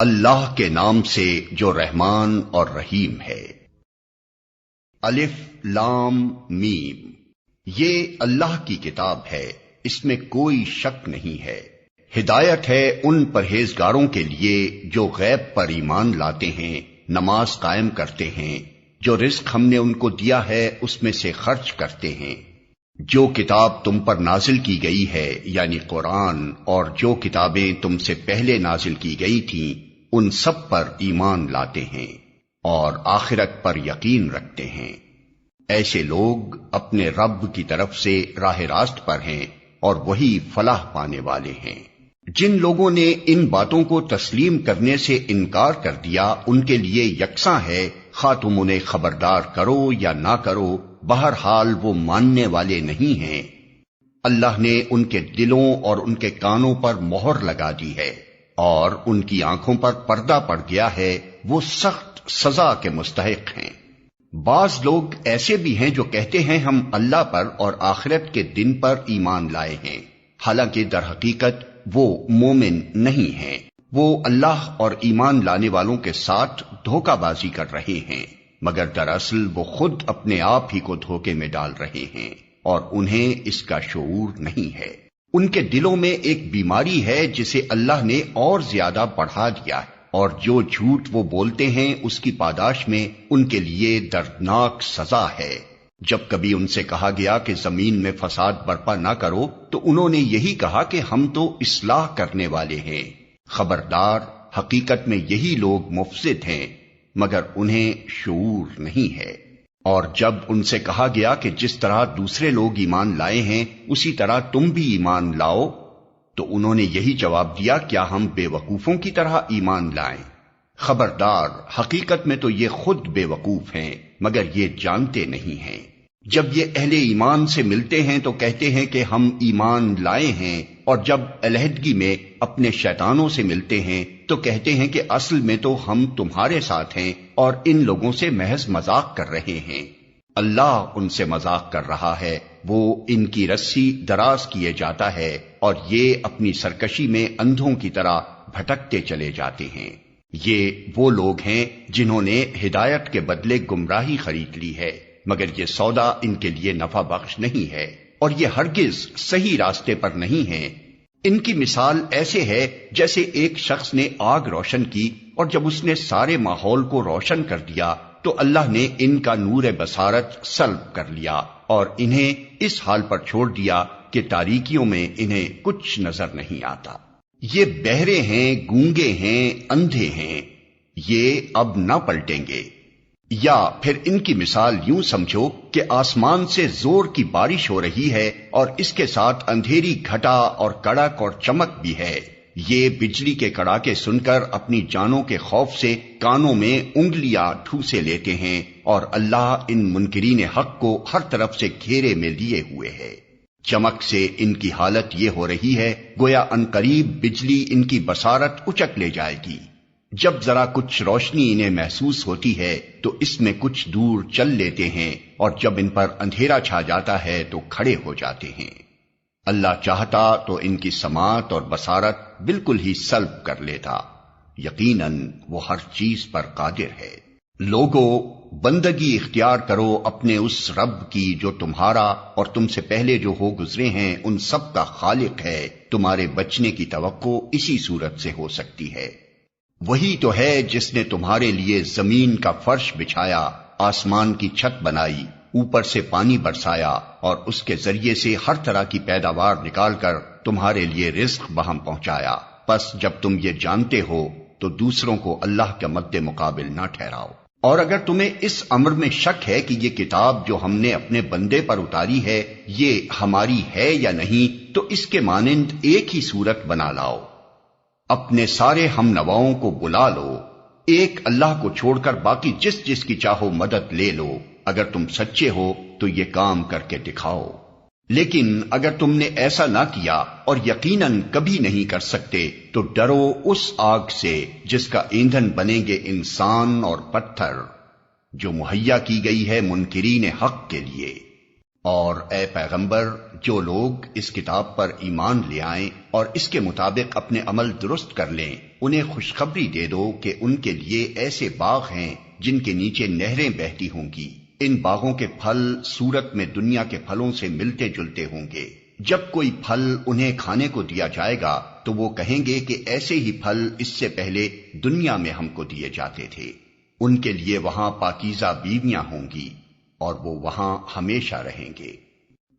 اللہ کے نام سے جو رحمان اور رحیم ہے۔ الف لام میم، یہ اللہ کی کتاب ہے، اس میں کوئی شک نہیں ہے۔ ہدایت ہے ان پرہیزگاروں کے لیے جو غیب پر ایمان لاتے ہیں، نماز قائم کرتے ہیں، جو رزق ہم نے ان کو دیا ہے اس میں سے خرچ کرتے ہیں، جو کتاب تم پر نازل کی گئی ہے یعنی قرآن، اور جو کتابیں تم سے پہلے نازل کی گئی تھیں ان سب پر ایمان لاتے ہیں اور آخرت پر یقین رکھتے ہیں۔ ایسے لوگ اپنے رب کی طرف سے راہ راست پر ہیں اور وہی فلاح پانے والے ہیں۔ جن لوگوں نے ان باتوں کو تسلیم کرنے سے انکار کر دیا ان کے لیے یکساں ہے، خواہ تم انہیں خبردار کرو یا نہ کرو، بہرحال وہ ماننے والے نہیں ہیں۔ اللہ نے ان کے دلوں اور ان کے کانوں پر مہر لگا دی ہے اور ان کی آنکھوں پر پردہ پڑ گیا ہے، وہ سخت سزا کے مستحق ہیں۔ بعض لوگ ایسے بھی ہیں جو کہتے ہیں ہم اللہ پر اور آخرت کے دن پر ایمان لائے ہیں، حالانکہ در حقیقت وہ مومن نہیں ہیں۔ وہ اللہ اور ایمان لانے والوں کے ساتھ دھوکہ بازی کر رہے ہیں، مگر دراصل وہ خود اپنے آپ ہی کو دھوکے میں ڈال رہے ہیں اور انہیں اس کا شعور نہیں ہے۔ ان کے دلوں میں ایک بیماری ہے جسے اللہ نے اور زیادہ بڑھا دیا ہے، اور جو جھوٹ وہ بولتے ہیں اس کی پاداش میں ان کے لیے دردناک سزا ہے۔ جب کبھی ان سے کہا گیا کہ زمین میں فساد برپا نہ کرو تو انہوں نے یہی کہا کہ ہم تو اصلاح کرنے والے ہیں۔ خبردار، حقیقت میں یہی لوگ مفسد ہیں مگر انہیں شعور نہیں ہے۔ اور جب ان سے کہا گیا کہ جس طرح دوسرے لوگ ایمان لائے ہیں اسی طرح تم بھی ایمان لاؤ تو انہوں نے یہی جواب دیا، کیا ہم بے وقوفوں کی طرح ایمان لائیں؟ خبردار، حقیقت میں تو یہ خود بے وقوف ہیں مگر یہ جانتے نہیں ہیں۔ جب یہ اہل ایمان سے ملتے ہیں تو کہتے ہیں کہ ہم ایمان لائے ہیں، اور جب علیحدگی میں اپنے شیطانوں سے ملتے ہیں تو کہتے ہیں کہ اصل میں تو ہم تمہارے ساتھ ہیں اور ان لوگوں سے محض مذاق کر رہے ہیں۔ اللہ ان سے مذاق کر رہا ہے، وہ ان کی رسی دراز کیے جاتا ہے اور یہ اپنی سرکشی میں اندھوں کی طرح بھٹکتے چلے جاتے ہیں۔ یہ وہ لوگ ہیں جنہوں نے ہدایت کے بدلے گمراہی خرید لی ہے، مگر یہ سودا ان کے لیے نفع بخش نہیں ہے اور یہ ہرگز صحیح راستے پر نہیں ہیں۔ ان کی مثال ایسے ہے جیسے ایک شخص نے آگ روشن کی اور جب اس نے سارے ماحول کو روشن کر دیا تو اللہ نے ان کا نور بصارت سلب کر لیا اور انہیں اس حال پر چھوڑ دیا کہ تاریکیوں میں انہیں کچھ نظر نہیں آتا۔ یہ بہرے ہیں، گونگے ہیں، اندھے ہیں، یہ اب نہ پلٹیں گے۔ یا پھر ان کی مثال یوں سمجھو کہ آسمان سے زور کی بارش ہو رہی ہے اور اس کے ساتھ اندھیری گھٹا اور کڑک اور چمک بھی ہے۔ یہ بجلی کے کڑاکے سن کر اپنی جانوں کے خوف سے کانوں میں انگلیاں ٹھوسے لیتے ہیں، اور اللہ ان منکرین حق کو ہر طرف سے گھیرے میں لیے ہوئے ہے۔ چمک سے ان کی حالت یہ ہو رہی ہے گویا عنقریب بجلی ان کی بصارت اچک لے جائے گی۔ جب ذرا کچھ روشنی انہیں محسوس ہوتی ہے تو اس میں کچھ دور چل لیتے ہیں، اور جب ان پر اندھیرا چھا جاتا ہے تو کھڑے ہو جاتے ہیں۔ اللہ چاہتا تو ان کی سماعت اور بصارت بالکل ہی سلب کر لیتا، یقیناً وہ ہر چیز پر قادر ہے۔ لوگو، بندگی اختیار کرو اپنے اس رب کی جو تمہارا اور تم سے پہلے جو ہو گزرے ہیں ان سب کا خالق ہے۔ تمہارے بچنے کی توقع اسی صورت سے ہو سکتی ہے۔ وہی تو ہے جس نے تمہارے لیے زمین کا فرش بچھایا، آسمان کی چھت بنائی، اوپر سے پانی برسایا اور اس کے ذریعے سے ہر طرح کی پیداوار نکال کر تمہارے لیے رزق بہم پہنچایا۔ پس جب تم یہ جانتے ہو تو دوسروں کو اللہ کے مد مقابل نہ ٹھہراؤ۔ اور اگر تمہیں اس امر میں شک ہے کہ یہ کتاب جو ہم نے اپنے بندے پر اتاری ہے یہ ہماری ہے یا نہیں، تو اس کے مانند ایک ہی صورت بنا لاؤ، اپنے سارے ہم نواؤں کو بلا لو، ایک اللہ کو چھوڑ کر باقی جس جس کی چاہو مدد لے لو، اگر تم سچے ہو تو یہ کام کر کے دکھاؤ۔ لیکن اگر تم نے ایسا نہ کیا اور یقیناً کبھی نہیں کر سکتے تو ڈرو اس آگ سے جس کا ایندھن بنیں گے انسان اور پتھر، جو مہیا کی گئی ہے منکرین حق کے لیے۔ اور اے پیغمبر، جو لوگ اس کتاب پر ایمان لے آئیں اور اس کے مطابق اپنے عمل درست کر لیں، انہیں خوشخبری دے دو کہ ان کے لیے ایسے باغ ہیں جن کے نیچے نہریں بہتی ہوں گی۔ ان باغوں کے پھل صورت میں دنیا کے پھلوں سے ملتے جلتے ہوں گے۔ جب کوئی پھل انہیں کھانے کو دیا جائے گا تو وہ کہیں گے کہ ایسے ہی پھل اس سے پہلے دنیا میں ہم کو دیے جاتے تھے۔ ان کے لیے وہاں پاکیزہ بیویاں ہوں گی اور وہ وہاں ہمیشہ رہیں گے۔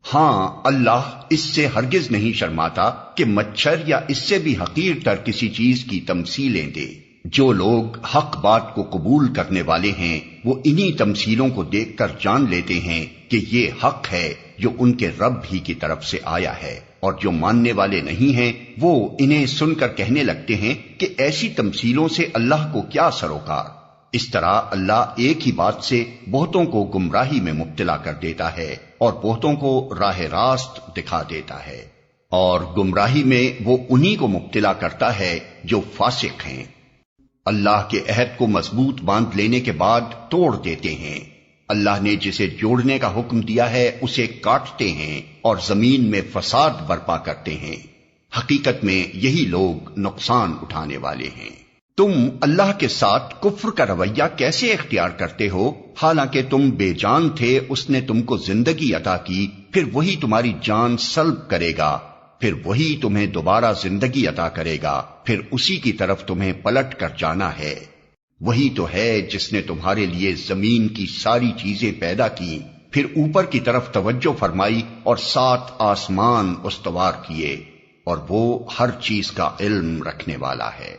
ہاں، اللہ اس سے ہرگز نہیں شرماتا کہ مچھر یا اس سے بھی حقیر تر کسی چیز کی تمثیلیں دے۔ جو لوگ حق بات کو قبول کرنے والے ہیں وہ انہی تمثیلوں کو دیکھ کر جان لیتے ہیں کہ یہ حق ہے جو ان کے رب ہی کی طرف سے آیا ہے، اور جو ماننے والے نہیں ہیں وہ انہیں سن کر کہنے لگتے ہیں کہ ایسی تمثیلوں سے اللہ کو کیا سروکار۔ اس طرح اللہ ایک ہی بات سے بہتوں کو گمراہی میں مبتلا کر دیتا ہے اور بہتوں کو راہ راست دکھا دیتا ہے، اور گمراہی میں وہ انہی کو مبتلا کرتا ہے جو فاسق ہیں۔ اللہ کے عہد کو مضبوط باندھ لینے کے بعد توڑ دیتے ہیں۔ اللہ نے جسے جوڑنے کا حکم دیا ہے اسے کاٹتے ہیں اور زمین میں فساد برپا کرتے ہیں۔ حقیقت میں یہی لوگ نقصان اٹھانے والے ہیں۔ تم اللہ کے ساتھ کفر کا رویہ کیسے اختیار کرتے ہو، حالانکہ تم بے جان تھے، اس نے تم کو زندگی عطا کی، پھر وہی تمہاری جان سلب کرے گا، پھر وہی تمہیں دوبارہ زندگی عطا کرے گا، پھر اسی کی طرف تمہیں پلٹ کر جانا ہے۔ وہی تو ہے جس نے تمہارے لیے زمین کی ساری چیزیں پیدا کی، پھر اوپر کی طرف توجہ فرمائی اور 7 آسمان استوار کیے، اور وہ ہر چیز کا علم رکھنے والا ہے۔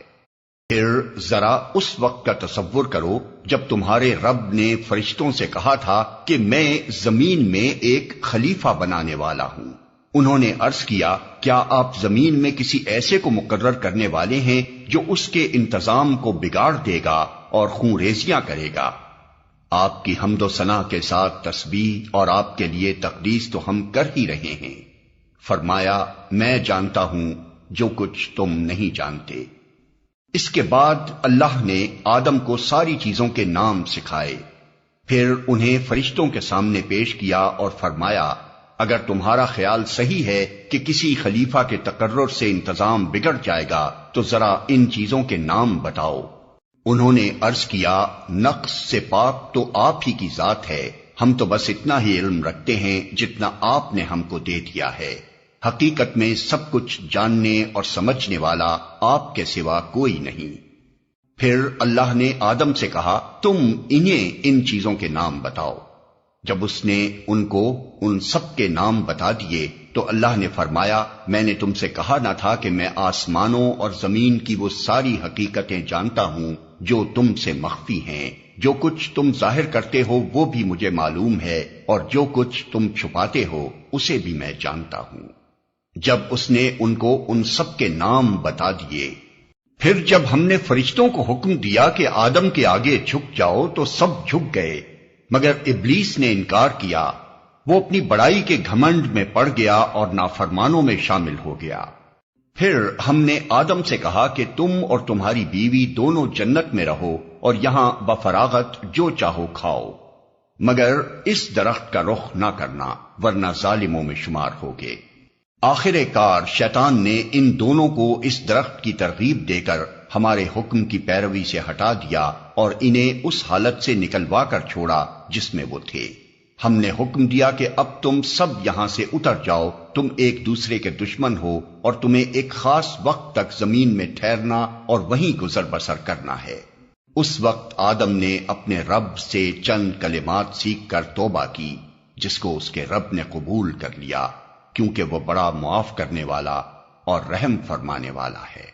پھر ذرا اس وقت کا تصور کرو جب تمہارے رب نے فرشتوں سے کہا تھا کہ میں زمین میں ایک خلیفہ بنانے والا ہوں۔ انہوں نے عرض کیا، کیا آپ زمین میں کسی ایسے کو مقرر کرنے والے ہیں جو اس کے انتظام کو بگاڑ دے گا اور خون ریزیاں کرے گا؟ آپ کی حمد و ثنا کے ساتھ تسبیح اور آپ کے لیے تقدیس تو ہم کر ہی رہے ہیں۔ فرمایا، میں جانتا ہوں جو کچھ تم نہیں جانتے۔ اس کے بعد اللہ نے آدم کو ساری چیزوں کے نام سکھائے، پھر انہیں فرشتوں کے سامنے پیش کیا اور فرمایا، اگر تمہارا خیال صحیح ہے کہ کسی خلیفہ کے تقرر سے انتظام بگڑ جائے گا تو ذرا ان چیزوں کے نام بتاؤ۔ انہوں نے عرض کیا، نقص سے پاک تو آپ ہی کی ذات ہے، ہم تو بس اتنا ہی علم رکھتے ہیں جتنا آپ نے ہم کو دے دیا ہے۔ حقیقت میں سب کچھ جاننے اور سمجھنے والا آپ کے سوا کوئی نہیں۔ پھر اللہ نے آدم سے کہا، تم انہیں ان چیزوں کے نام بتاؤ۔ جب اس نے ان کو ان سب کے نام بتا دیے تو اللہ نے فرمایا، میں نے تم سے کہا نہ تھا کہ میں آسمانوں اور زمین کی وہ ساری حقیقتیں جانتا ہوں جو تم سے مخفی ہیں۔ جو کچھ تم ظاہر کرتے ہو وہ بھی مجھے معلوم ہے، اور جو کچھ تم چھپاتے ہو اسے بھی میں جانتا ہوں۔ جب اس نے ان کو ان سب کے نام بتا دیے، پھر جب ہم نے فرشتوں کو حکم دیا کہ آدم کے آگے جھک جاؤ تو سب جھک گئے، مگر ابلیس نے انکار کیا۔ وہ اپنی بڑائی کے گھمنڈ میں پڑ گیا اور نافرمانوں میں شامل ہو گیا۔ پھر ہم نے آدم سے کہا کہ تم اور تمہاری بیوی دونوں جنت میں رہو اور یہاں بفراغت جو چاہو کھاؤ، مگر اس درخت کا رخ نہ کرنا ورنہ ظالموں میں شمار ہوگے۔ آخر کار شیطان نے ان دونوں کو اس درخت کی ترغیب دے کر ہمارے حکم کی پیروی سے ہٹا دیا اور انہیں اس حالت سے نکلوا کر چھوڑا جس میں وہ تھے۔ ہم نے حکم دیا کہ اب تم سب یہاں سے اتر جاؤ، تم ایک دوسرے کے دشمن ہو اور تمہیں ایک خاص وقت تک زمین میں ٹھہرنا اور وہیں گزر بسر کرنا ہے۔ اس وقت آدم نے اپنے رب سے چند کلمات سیکھ کر توبہ کی، جس کو اس کے رب نے قبول کر لیا، کیونکہ وہ بڑا معاف کرنے والا اور رحم فرمانے والا ہے۔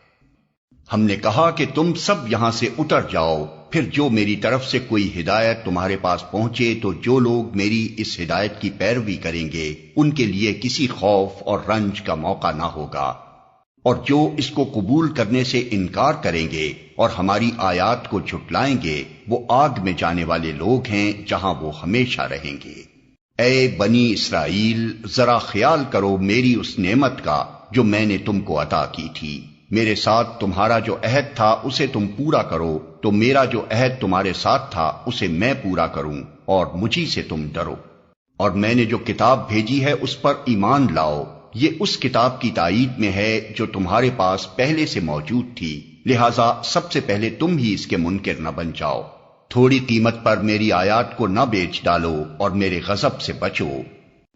ہم نے کہا کہ تم سب یہاں سے اتر جاؤ، پھر جو میری طرف سے کوئی ہدایت تمہارے پاس پہنچے تو جو لوگ میری اس ہدایت کی پیروی کریں گے ان کے لیے کسی خوف اور رنج کا موقع نہ ہوگا، اور جو اس کو قبول کرنے سے انکار کریں گے اور ہماری آیات کو جھٹلائیں گے وہ آگ میں جانے والے لوگ ہیں جہاں وہ ہمیشہ رہیں گے۔ اے بنی اسرائیل، ذرا خیال کرو میری اس نعمت کا جو میں نے تم کو عطا کی تھی۔ میرے ساتھ تمہارا جو عہد تھا اسے تم پورا کرو تو میرا جو عہد تمہارے ساتھ تھا اسے میں پورا کروں، اور مجھی سے تم ڈرو۔ اور میں نے جو کتاب بھیجی ہے اس پر ایمان لاؤ، یہ اس کتاب کی تائید میں ہے جو تمہارے پاس پہلے سے موجود تھی، لہذا سب سے پہلے تم ہی اس کے منکر نہ بن جاؤ۔ تھوڑی قیمت پر میری آیات کو نہ بیچ ڈالو اور میرے غضب سے بچو۔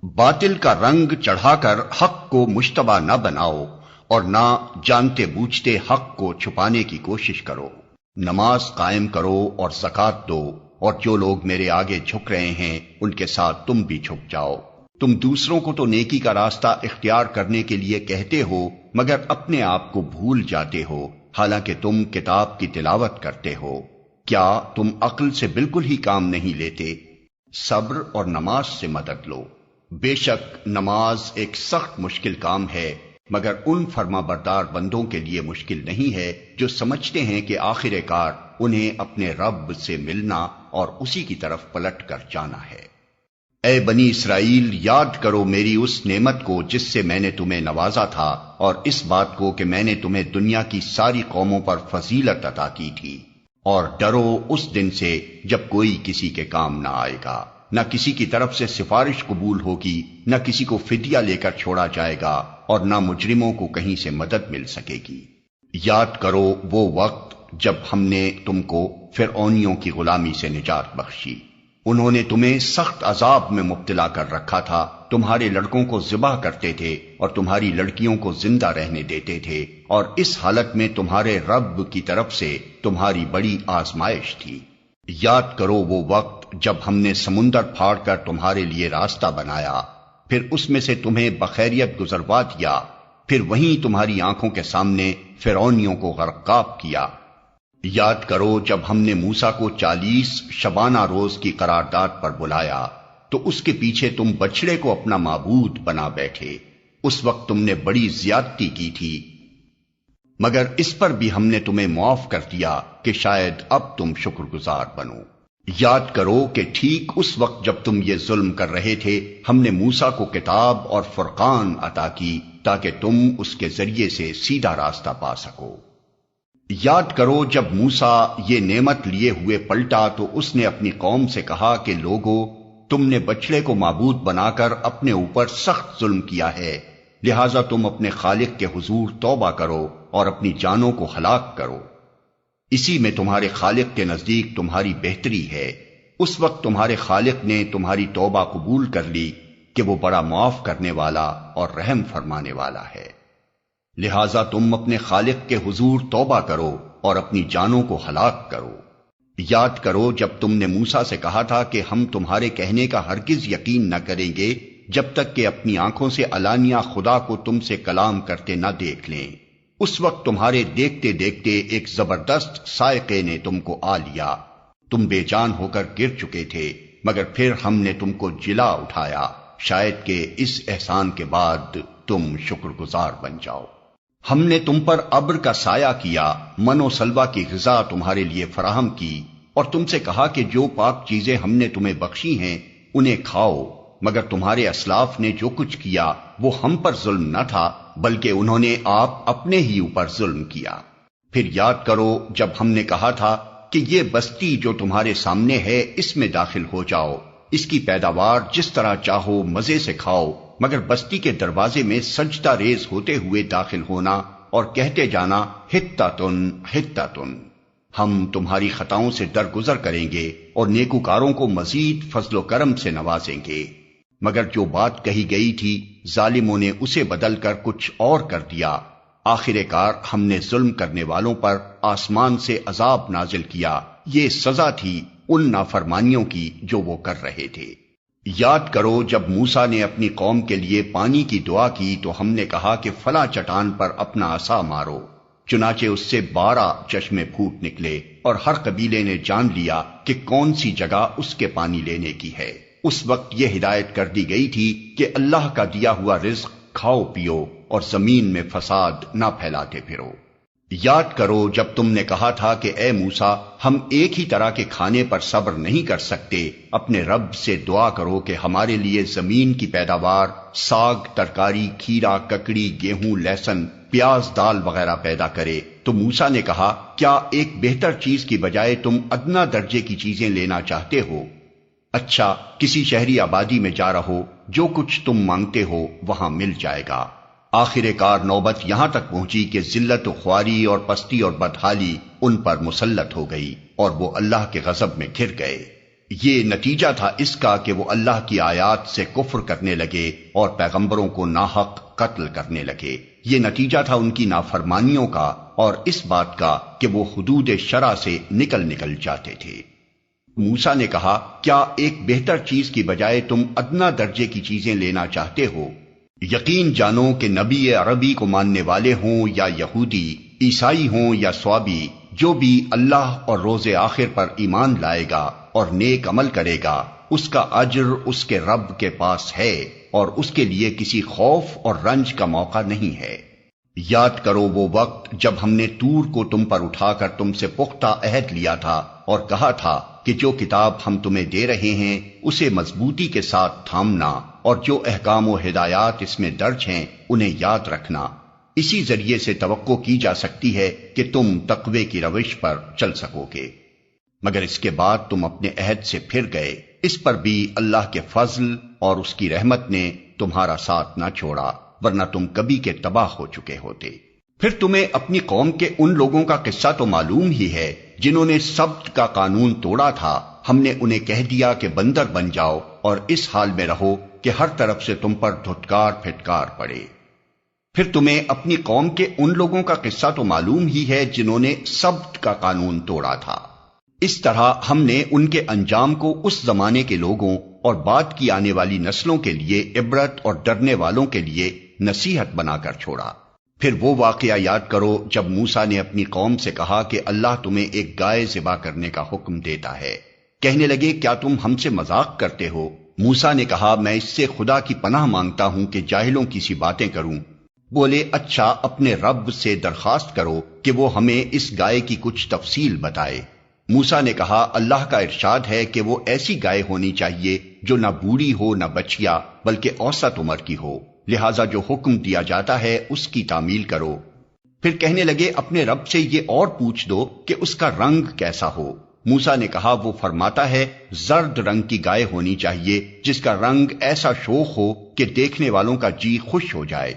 باطل کا رنگ چڑھا کر حق کو مشتبہ نہ بناؤ اور نہ جانتے بوجھتے حق کو چھپانے کی کوشش کرو۔ نماز قائم کرو اور زکوٰۃ دو، اور جو لوگ میرے آگے جھک رہے ہیں ان کے ساتھ تم بھی جھک جاؤ۔ تم دوسروں کو تو نیکی کا راستہ اختیار کرنے کے لیے کہتے ہو مگر اپنے آپ کو بھول جاتے ہو، حالانکہ تم کتاب کی تلاوت کرتے ہو۔ کیا تم عقل سے بالکل ہی کام نہیں لیتے؟ صبر اور نماز سے مدد لو۔ بے شک نماز ایک سخت مشکل کام ہے، مگر ان فرما بردار بندوں کے لیے مشکل نہیں ہے جو سمجھتے ہیں کہ آخر کار انہیں اپنے رب سے ملنا اور اسی کی طرف پلٹ کر جانا ہے۔ اے بنی اسرائیل، یاد کرو میری اس نعمت کو جس سے میں نے تمہیں نوازا تھا، اور اس بات کو کہ میں نے تمہیں دنیا کی ساری قوموں پر فضیلت عطا کی تھی، اور ڈرو اس دن سے جب کوئی کسی کے کام نہ آئے گا، نہ کسی کی طرف سے سفارش قبول ہوگی، نہ کسی کو فدیہ لے کر چھوڑا جائے گا، اور نہ مجرموں کو کہیں سے مدد مل سکے گی۔ یاد کرو وہ وقت جب ہم نے تم کو فرعونیوں کی غلامی سے نجات بخشی۔ انہوں نے تمہیں سخت عذاب میں مبتلا کر رکھا تھا، تمہارے لڑکوں کو ذبح کرتے تھے اور تمہاری لڑکیوں کو زندہ رہنے دیتے تھے، اور اس حالت میں تمہارے رب کی طرف سے تمہاری بڑی آزمائش تھی۔ یاد کرو وہ وقت جب ہم نے سمندر پھاڑ کر تمہارے لیے راستہ بنایا، پھر اس میں سے تمہیں بخیریت گزروا دیا، پھر وہیں تمہاری آنکھوں کے سامنے فرعونیوں کو غرقاب کیا۔ یاد کرو جب ہم نے موسیٰ کو 40 شبانہ روز کی قرارداد پر بلایا تو اس کے پیچھے تم بچڑے کو اپنا معبود بنا بیٹھے۔ اس وقت تم نے بڑی زیادتی کی تھی، مگر اس پر بھی ہم نے تمہیں معاف کر دیا کہ شاید اب تم شکر گزار بنو۔ یاد کرو کہ ٹھیک اس وقت جب تم یہ ظلم کر رہے تھے، ہم نے موسیٰ کو کتاب اور فرقان عطا کی تاکہ تم اس کے ذریعے سے سیدھا راستہ پا سکو۔ یاد کرو جب موسیٰ یہ نعمت لیے ہوئے پلٹا تو اس نے اپنی قوم سے کہا کہ لوگو، تم نے بچڑے کو معبود بنا کر اپنے اوپر سخت ظلم کیا ہے، لہٰذا تم اپنے خالق کے حضور توبہ کرو اور اپنی جانوں کو ہلاک کرو۔ اسی میں تمہارے خالق کے نزدیک تمہاری بہتری ہے۔ اس وقت تمہارے خالق نے تمہاری توبہ قبول کر لی کہ وہ بڑا معاف کرنے والا اور رحم فرمانے والا ہے۔ لہٰذا تم اپنے خالق کے حضور توبہ کرو اور اپنی جانوں کو ہلاک کرو۔ یاد کرو جب تم نے موسیٰ سے کہا تھا کہ ہم تمہارے کہنے کا ہرگز یقین نہ کریں گے جب تک کہ اپنی آنکھوں سے علانیہ خدا کو تم سے کلام کرتے نہ دیکھ لیں۔ اس وقت تمہارے دیکھتے دیکھتے ایک زبردست صاعقے نے تم کو آ لیا، تم بے جان ہو کر گر چکے تھے، مگر پھر ہم نے تم کو جلا اٹھایا، شاید کہ اس احسان کے بعد تم شکر گزار بن جاؤ۔ ہم نے تم پر ابر کا سایہ کیا، من و سلوہ کی غذا تمہارے لیے فراہم کی، اور تم سے کہا کہ جو پاک چیزیں ہم نے تمہیں بخشی ہیں انہیں کھاؤ، مگر تمہارے اسلاف نے جو کچھ کیا وہ ہم پر ظلم نہ تھا بلکہ انہوں نے آپ اپنے ہی اوپر ظلم کیا۔ پھر یاد کرو جب ہم نے کہا تھا کہ یہ بستی جو تمہارے سامنے ہے اس میں داخل ہو جاؤ، اس کی پیداوار جس طرح چاہو مزے سے کھاؤ، مگر بستی کے دروازے میں سجدہ ریز ہوتے ہوئے داخل ہونا اور کہتے جانا حتۃ حتۃ، ہم تمہاری خطاؤں سے درگزر کریں گے اور نیکوکاروں کو مزید فضل و کرم سے نوازیں گے۔ مگر جو بات کہی گئی تھی ظالموں نے اسے بدل کر کچھ اور کر دیا۔ آخر کار ہم نے ظلم کرنے والوں پر آسمان سے عذاب نازل کیا، یہ سزا تھی ان نافرمانیوں کی جو وہ کر رہے تھے۔ یاد کرو جب موسیٰ نے اپنی قوم کے لیے پانی کی دعا کی تو ہم نے کہا کہ فلاں چٹان پر اپنا عصا مارو، چنانچہ اس سے 12 چشمے پھوٹ نکلے، اور ہر قبیلے نے جان لیا کہ کون سی جگہ اس کے پانی لینے کی ہے۔ اس وقت یہ ہدایت کر دی گئی تھی کہ اللہ کا دیا ہوا رزق کھاؤ پیو اور زمین میں فساد نہ پھیلاتے پھرو۔ یاد کرو جب تم نے کہا تھا کہ اے موسیٰ، ہم ایک ہی طرح کے کھانے پر صبر نہیں کر سکتے، اپنے رب سے دعا کرو کہ ہمارے لیے زمین کی پیداوار، ساگ، ترکاری، کھیرا، ککڑی، گیہوں، لہسن، پیاز، دال وغیرہ پیدا کرے۔ تو موسیٰ نے کہا کیا ایک بہتر چیز کی بجائے تم ادنا درجے کی چیزیں لینا چاہتے ہو؟ اچھا کسی شہری آبادی میں جا رہو، جو کچھ تم مانگتے ہو وہاں مل جائے گا۔ آخر کار نوبت یہاں تک پہنچی کہ ذلت و خواری اور پستی اور بدحالی ان پر مسلط ہو گئی اور وہ اللہ کے غضب میں گر گئے۔ یہ نتیجہ تھا اس کا کہ وہ اللہ کی آیات سے کفر کرنے لگے اور پیغمبروں کو ناحق قتل کرنے لگے۔ یہ نتیجہ تھا ان کی نافرمانیوں کا اور اس بات کا کہ وہ حدود شرع سے نکل جاتے تھے۔ موسیٰ نے کہا، کیا ایک بہتر چیز کی بجائے تم ادنا درجے کی چیزیں لینا چاہتے ہو؟ یقین جانو کہ نبی عربی کو ماننے والے ہوں یا یہودی، عیسائی ہوں یا صوابی، جو بھی اللہ اور روز آخر پر ایمان لائے گا اور نیک عمل کرے گا، اس کا اجر اس کے رب کے پاس ہے اور اس کے لیے کسی خوف اور رنج کا موقع نہیں ہے۔ یاد کرو وہ وقت جب ہم نے طور کو تم پر اٹھا کر تم سے پختہ عہد لیا تھا اور کہا تھا کہ جو کتاب ہم تمہیں دے رہے ہیں اسے مضبوطی کے ساتھ تھامنا اور جو احکام و ہدایات اس میں درج ہیں انہیں یاد رکھنا۔ اسی ذریعے سے توقع کی جا سکتی ہے کہ تم تقوی کی روش پر چل سکو گے، مگر اس کے بعد تم اپنے عہد سے پھر گئے۔ اس پر بھی اللہ کے فضل اور اس کی رحمت نے تمہارا ساتھ نہ چھوڑا، ورنہ تم کبھی کے تباہ ہو چکے ہوتے۔ پھر تمہیں اپنی قوم کے ان لوگوں کا قصہ تو معلوم ہی ہے جنہوں نے سبت کا قانون توڑا تھا۔ ہم نے انہیں کہہ دیا کہ بندر بن جاؤ اور اس حال میں رہو کہ ہر طرف سے تم پر دھتکار پھٹکار پڑے۔ پھر تمہیں اپنی قوم کے ان لوگوں کا قصہ تو معلوم ہی ہے جنہوں نے سبت کا قانون توڑا تھا۔ اس طرح ہم نے ان کے انجام کو اس زمانے کے لوگوں اور بعد کی آنے والی نسلوں کے لیے عبرت اور ڈرنے والوں کے لیے نصیحت بنا کر چھوڑا۔ پھر وہ واقعہ یاد کرو جب موسیٰ نے اپنی قوم سے کہا کہ اللہ تمہیں ایک گائے ذبح کرنے کا حکم دیتا ہے۔ کہنے لگے، کیا تم ہم سے مذاق کرتے ہو؟ موسیٰ نے کہا، میں اس سے خدا کی پناہ مانگتا ہوں کہ جاہلوں کی سی باتیں کروں۔ بولے، اچھا اپنے رب سے درخواست کرو کہ وہ ہمیں اس گائے کی کچھ تفصیل بتائے۔ موسیٰ نے کہا، اللہ کا ارشاد ہے کہ وہ ایسی گائے ہونی چاہیے جو نہ بوڑھی ہو نہ بچیا بلکہ اوسط عمر کی ہو، لہٰذا جو حکم دیا جاتا ہے اس کی تعمیل کرو۔ پھر کہنے لگے، اپنے رب سے یہ اور پوچھ دو کہ اس کا رنگ کیسا ہو۔ موسیٰ نے کہا، وہ فرماتا ہے زرد رنگ کی گائے ہونی چاہیے جس کا رنگ ایسا شوخ ہو کہ دیکھنے والوں کا جی خوش ہو جائے۔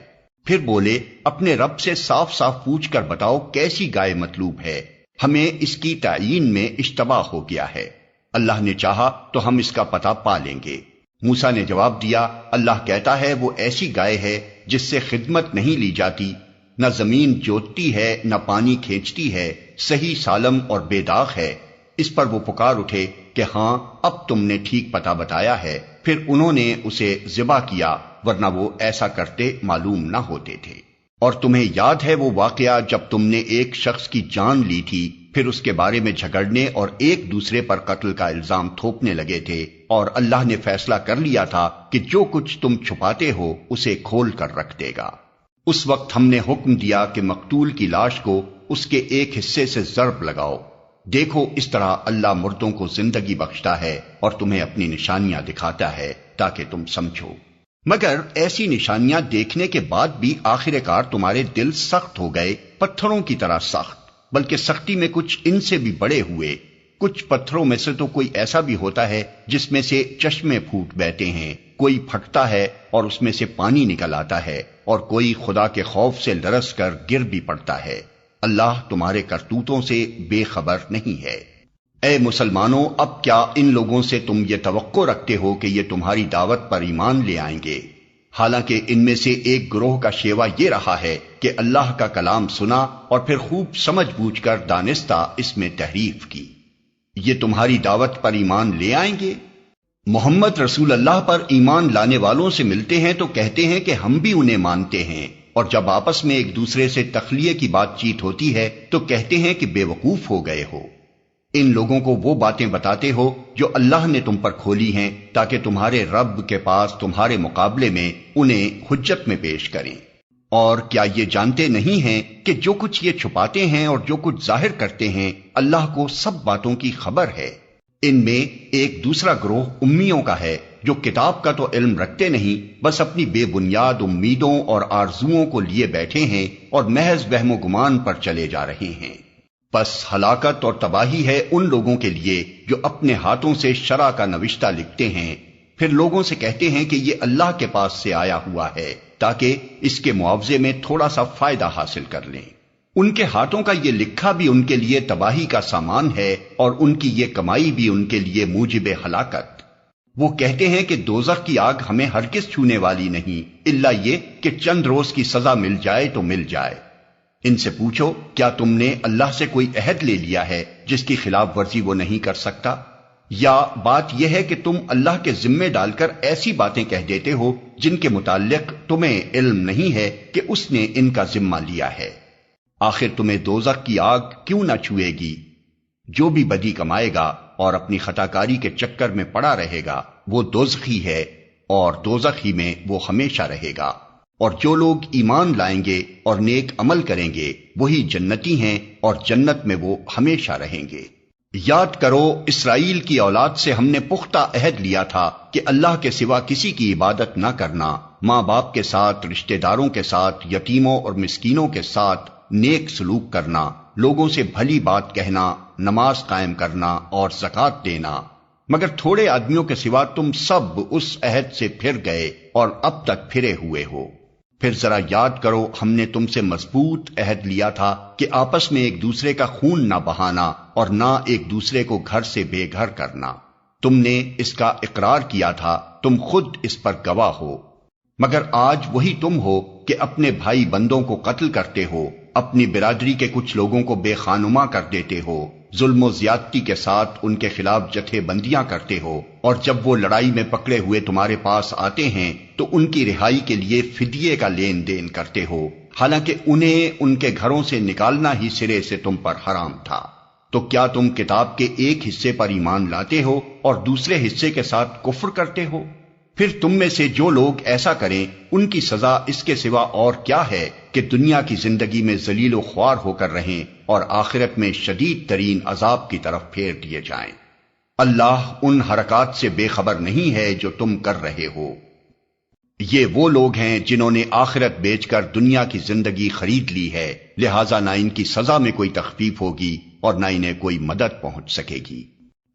پھر بولے، اپنے رب سے صاف صاف پوچھ کر بتاؤ کیسی گائے مطلوب ہے، ہمیں اس کی تعیین میں اشتباہ ہو گیا ہے، اللہ نے چاہا تو ہم اس کا پتہ پا لیں گے۔ موسیٰ نے جواب دیا، اللہ کہتا ہے وہ ایسی گائے ہے جس سے خدمت نہیں لی جاتی، نہ زمین جوتتی ہے نہ پانی کھینچتی ہے، صحیح سالم اور بے داغ ہے۔ اس پر وہ پکار اٹھے کہ ہاں اب تم نے ٹھیک پتہ بتایا ہے۔ پھر انہوں نے اسے ذبح کیا، ورنہ وہ ایسا کرتے معلوم نہ ہوتے تھے۔ اور تمہیں یاد ہے وہ واقعہ جب تم نے ایک شخص کی جان لی تھی، پھر اس کے بارے میں جھگڑنے اور ایک دوسرے پر قتل کا الزام تھوپنے لگے تھے، اور اللہ نے فیصلہ کر لیا تھا کہ جو کچھ تم چھپاتے ہو اسے کھول کر رکھ دے گا۔ اس وقت ہم نے حکم دیا کہ مقتول کی لاش کو اس کے ایک حصے سے ضرب لگاؤ۔ دیکھو اس طرح اللہ مردوں کو زندگی بخشتا ہے اور تمہیں اپنی نشانیاں دکھاتا ہے تاکہ تم سمجھو۔ مگر ایسی نشانیاں دیکھنے کے بعد بھی آخر کار تمہارے دل سخت ہو گئے، پتھروں کی طرح سخت، بلکہ سختی میں کچھ ان سے بھی بڑے ہوئے۔ کچھ پتھروں میں سے تو کوئی ایسا بھی ہوتا ہے جس میں سے چشمے پھوٹ بہتے ہیں، کوئی پھٹتا ہے اور اس میں سے پانی نکل آتا ہے، اور کوئی خدا کے خوف سے لرز کر گر بھی پڑتا ہے۔ اللہ تمہارے کرتوتوں سے بے خبر نہیں ہے۔ اے مسلمانوں، اب کیا ان لوگوں سے تم یہ توقع رکھتے ہو کہ یہ تمہاری دعوت پر ایمان لے آئیں گے؟ حالانکہ ان میں سے ایک گروہ کا شیوا یہ رہا ہے کہ اللہ کا کلام سنا اور پھر خوب سمجھ بوجھ کر دانستہ اس میں تحریف کی۔ یہ تمہاری دعوت پر ایمان لے آئیں گے؟ محمد رسول اللہ پر ایمان لانے والوں سے ملتے ہیں تو کہتے ہیں کہ ہم بھی انہیں مانتے ہیں، اور جب آپس میں ایک دوسرے سے تخلیہ کی بات چیت ہوتی ہے تو کہتے ہیں کہ بے وقوف ہو گئے ہو۔ ان لوگوں کو وہ باتیں بتاتے ہو جو اللہ نے تم پر کھولی ہیں تاکہ تمہارے رب کے پاس تمہارے مقابلے میں انہیں حجت میں پیش کریں۔ اور کیا یہ جانتے نہیں ہیں کہ جو کچھ یہ چھپاتے ہیں اور جو کچھ ظاہر کرتے ہیں اللہ کو سب باتوں کی خبر ہے؟ ان میں ایک دوسرا گروہ امیوں کا ہے جو کتاب کا تو علم رکھتے نہیں، بس اپنی بے بنیاد امیدوں اور آرزوؤں کو لیے بیٹھے ہیں اور محض وہم و گمان پر چلے جا رہے ہیں۔ پس ہلاکت اور تباہی ہے ان لوگوں کے لیے جو اپنے ہاتھوں سے شرع کا نوشتہ لکھتے ہیں، پھر لوگوں سے کہتے ہیں کہ یہ اللہ کے پاس سے آیا ہوا ہے تاکہ اس کے معاوضے میں تھوڑا سا فائدہ حاصل کر لیں۔ ان کے ہاتھوں کا یہ لکھا بھی ان کے لیے تباہی کا سامان ہے اور ان کی یہ کمائی بھی ان کے لیے موجب ہلاکت۔ وہ کہتے ہیں کہ دوزخ کی آگ ہمیں ہرگز چھونے والی نہیں الا یہ کہ چند روز کی سزا مل جائے تو مل جائے۔ ان سے پوچھو کیا تم نے اللہ سے کوئی عہد لے لیا ہے جس کی خلاف ورزی وہ نہیں کر سکتا؟ یا بات یہ ہے کہ تم اللہ کے ذمے ڈال کر ایسی باتیں کہہ دیتے ہو جن کے متعلق تمہیں علم نہیں ہے کہ اس نے ان کا ذمہ لیا ہے۔ آخر تمہیں دوزخ کی آگ کیوں نہ چھوئے گی؟ جو بھی بدی کمائے گا اور اپنی خطاکاری کے چکر میں پڑا رہے گا وہ دوزخی ہے اور دوزخ ہی میں وہ ہمیشہ رہے گا، اور جو لوگ ایمان لائیں گے اور نیک عمل کریں گے وہی جنتی ہیں اور جنت میں وہ ہمیشہ رہیں گے۔ یاد کرو اسرائیل کی اولاد سے ہم نے پختہ عہد لیا تھا کہ اللہ کے سوا کسی کی عبادت نہ کرنا، ماں باپ کے ساتھ، رشتہ داروں کے ساتھ، یتیموں اور مسکینوں کے ساتھ نیک سلوک کرنا، لوگوں سے بھلی بات کہنا، نماز قائم کرنا اور زکوٰۃ دینا، مگر تھوڑے آدمیوں کے سوا تم سب اس عہد سے پھر گئے اور اب تک پھرے ہوئے ہو۔ پھر ذرا یاد کرو ہم نے تم سے مضبوط عہد لیا تھا کہ آپس میں ایک دوسرے کا خون نہ بہانا اور نہ ایک دوسرے کو گھر سے بے گھر کرنا۔ تم نے اس کا اقرار کیا تھا، تم خود اس پر گواہ ہو، مگر آج وہی تم ہو کہ اپنے بھائی بندوں کو قتل کرتے ہو، اپنی برادری کے کچھ لوگوں کو بے خانما کر دیتے ہو، ظلم و زیادتی کے ساتھ ان کے خلاف جتھے بندیاں کرتے ہو، اور جب وہ لڑائی میں پکڑے ہوئے تمہارے پاس آتے ہیں تو ان کی رہائی کے لیے فدیے کا لین دین کرتے ہو، حالانکہ انہیں ان کے گھروں سے نکالنا ہی سرے سے تم پر حرام تھا۔ تو کیا تم کتاب کے ایک حصے پر ایمان لاتے ہو اور دوسرے حصے کے ساتھ کفر کرتے ہو؟ پھر تم میں سے جو لوگ ایسا کریں ان کی سزا اس کے سوا اور کیا ہے کہ دنیا کی زندگی میں ذلیل و خوار ہو کر رہیں اور آخرت میں شدید ترین عذاب کی طرف پھیر دیے جائیں۔ اللہ ان حرکات سے بے خبر نہیں ہے جو تم کر رہے ہو۔ یہ وہ لوگ ہیں جنہوں نے آخرت بیچ کر دنیا کی زندگی خرید لی ہے، لہٰذا نہ ان کی سزا میں کوئی تخفیف ہوگی اور نہ انہیں کوئی مدد پہنچ سکے گی۔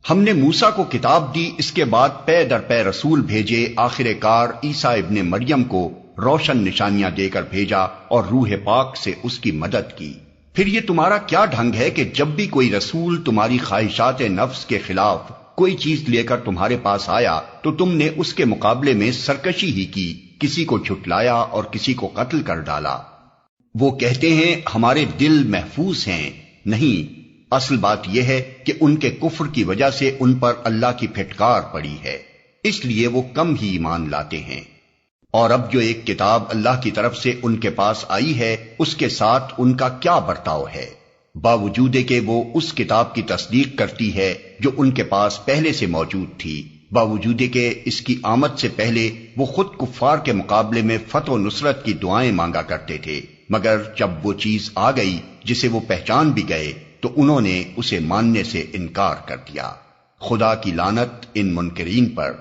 ہم نے موسیٰ کو کتاب دی، اس کے بعد پے در پے رسول بھیجے، آخر کار عیسیٰ ابن مریم کو روشن نشانیاں دے کر بھیجا اور روح پاک سے اس کی مدد کی۔ پھر یہ تمہارا کیا ڈھنگ ہے کہ جب بھی کوئی رسول تمہاری خواہشات نفس کے خلاف کوئی چیز لے کر تمہارے پاس آیا تو تم نے اس کے مقابلے میں سرکشی ہی کی، کسی کو جھٹلایا اور کسی کو قتل کر ڈالا۔ وہ کہتے ہیں ہمارے دل محفوظ ہیں، نہیں، اصل بات یہ ہے کہ ان کے کفر کی وجہ سے ان پر اللہ کی پھٹکار پڑی ہے، اس لیے وہ کم ہی ایمان لاتے ہیں۔ اور اب جو ایک کتاب اللہ کی طرف سے ان کے پاس آئی ہے اس کے ساتھ ان کا کیا برتاؤ ہے؟ باوجود کہ وہ اس کتاب کی تصدیق کرتی ہے جو ان کے پاس پہلے سے موجود تھی، باوجود کہ اس کی آمد سے پہلے وہ خود کفار کے مقابلے میں فتح و نصرت کی دعائیں مانگا کرتے تھے، مگر جب وہ چیز آ گئی جسے وہ پہچان بھی گئے تو انہوں نے اسے ماننے سے انکار کر دیا۔ خدا کی لعنت ان منکرین پر۔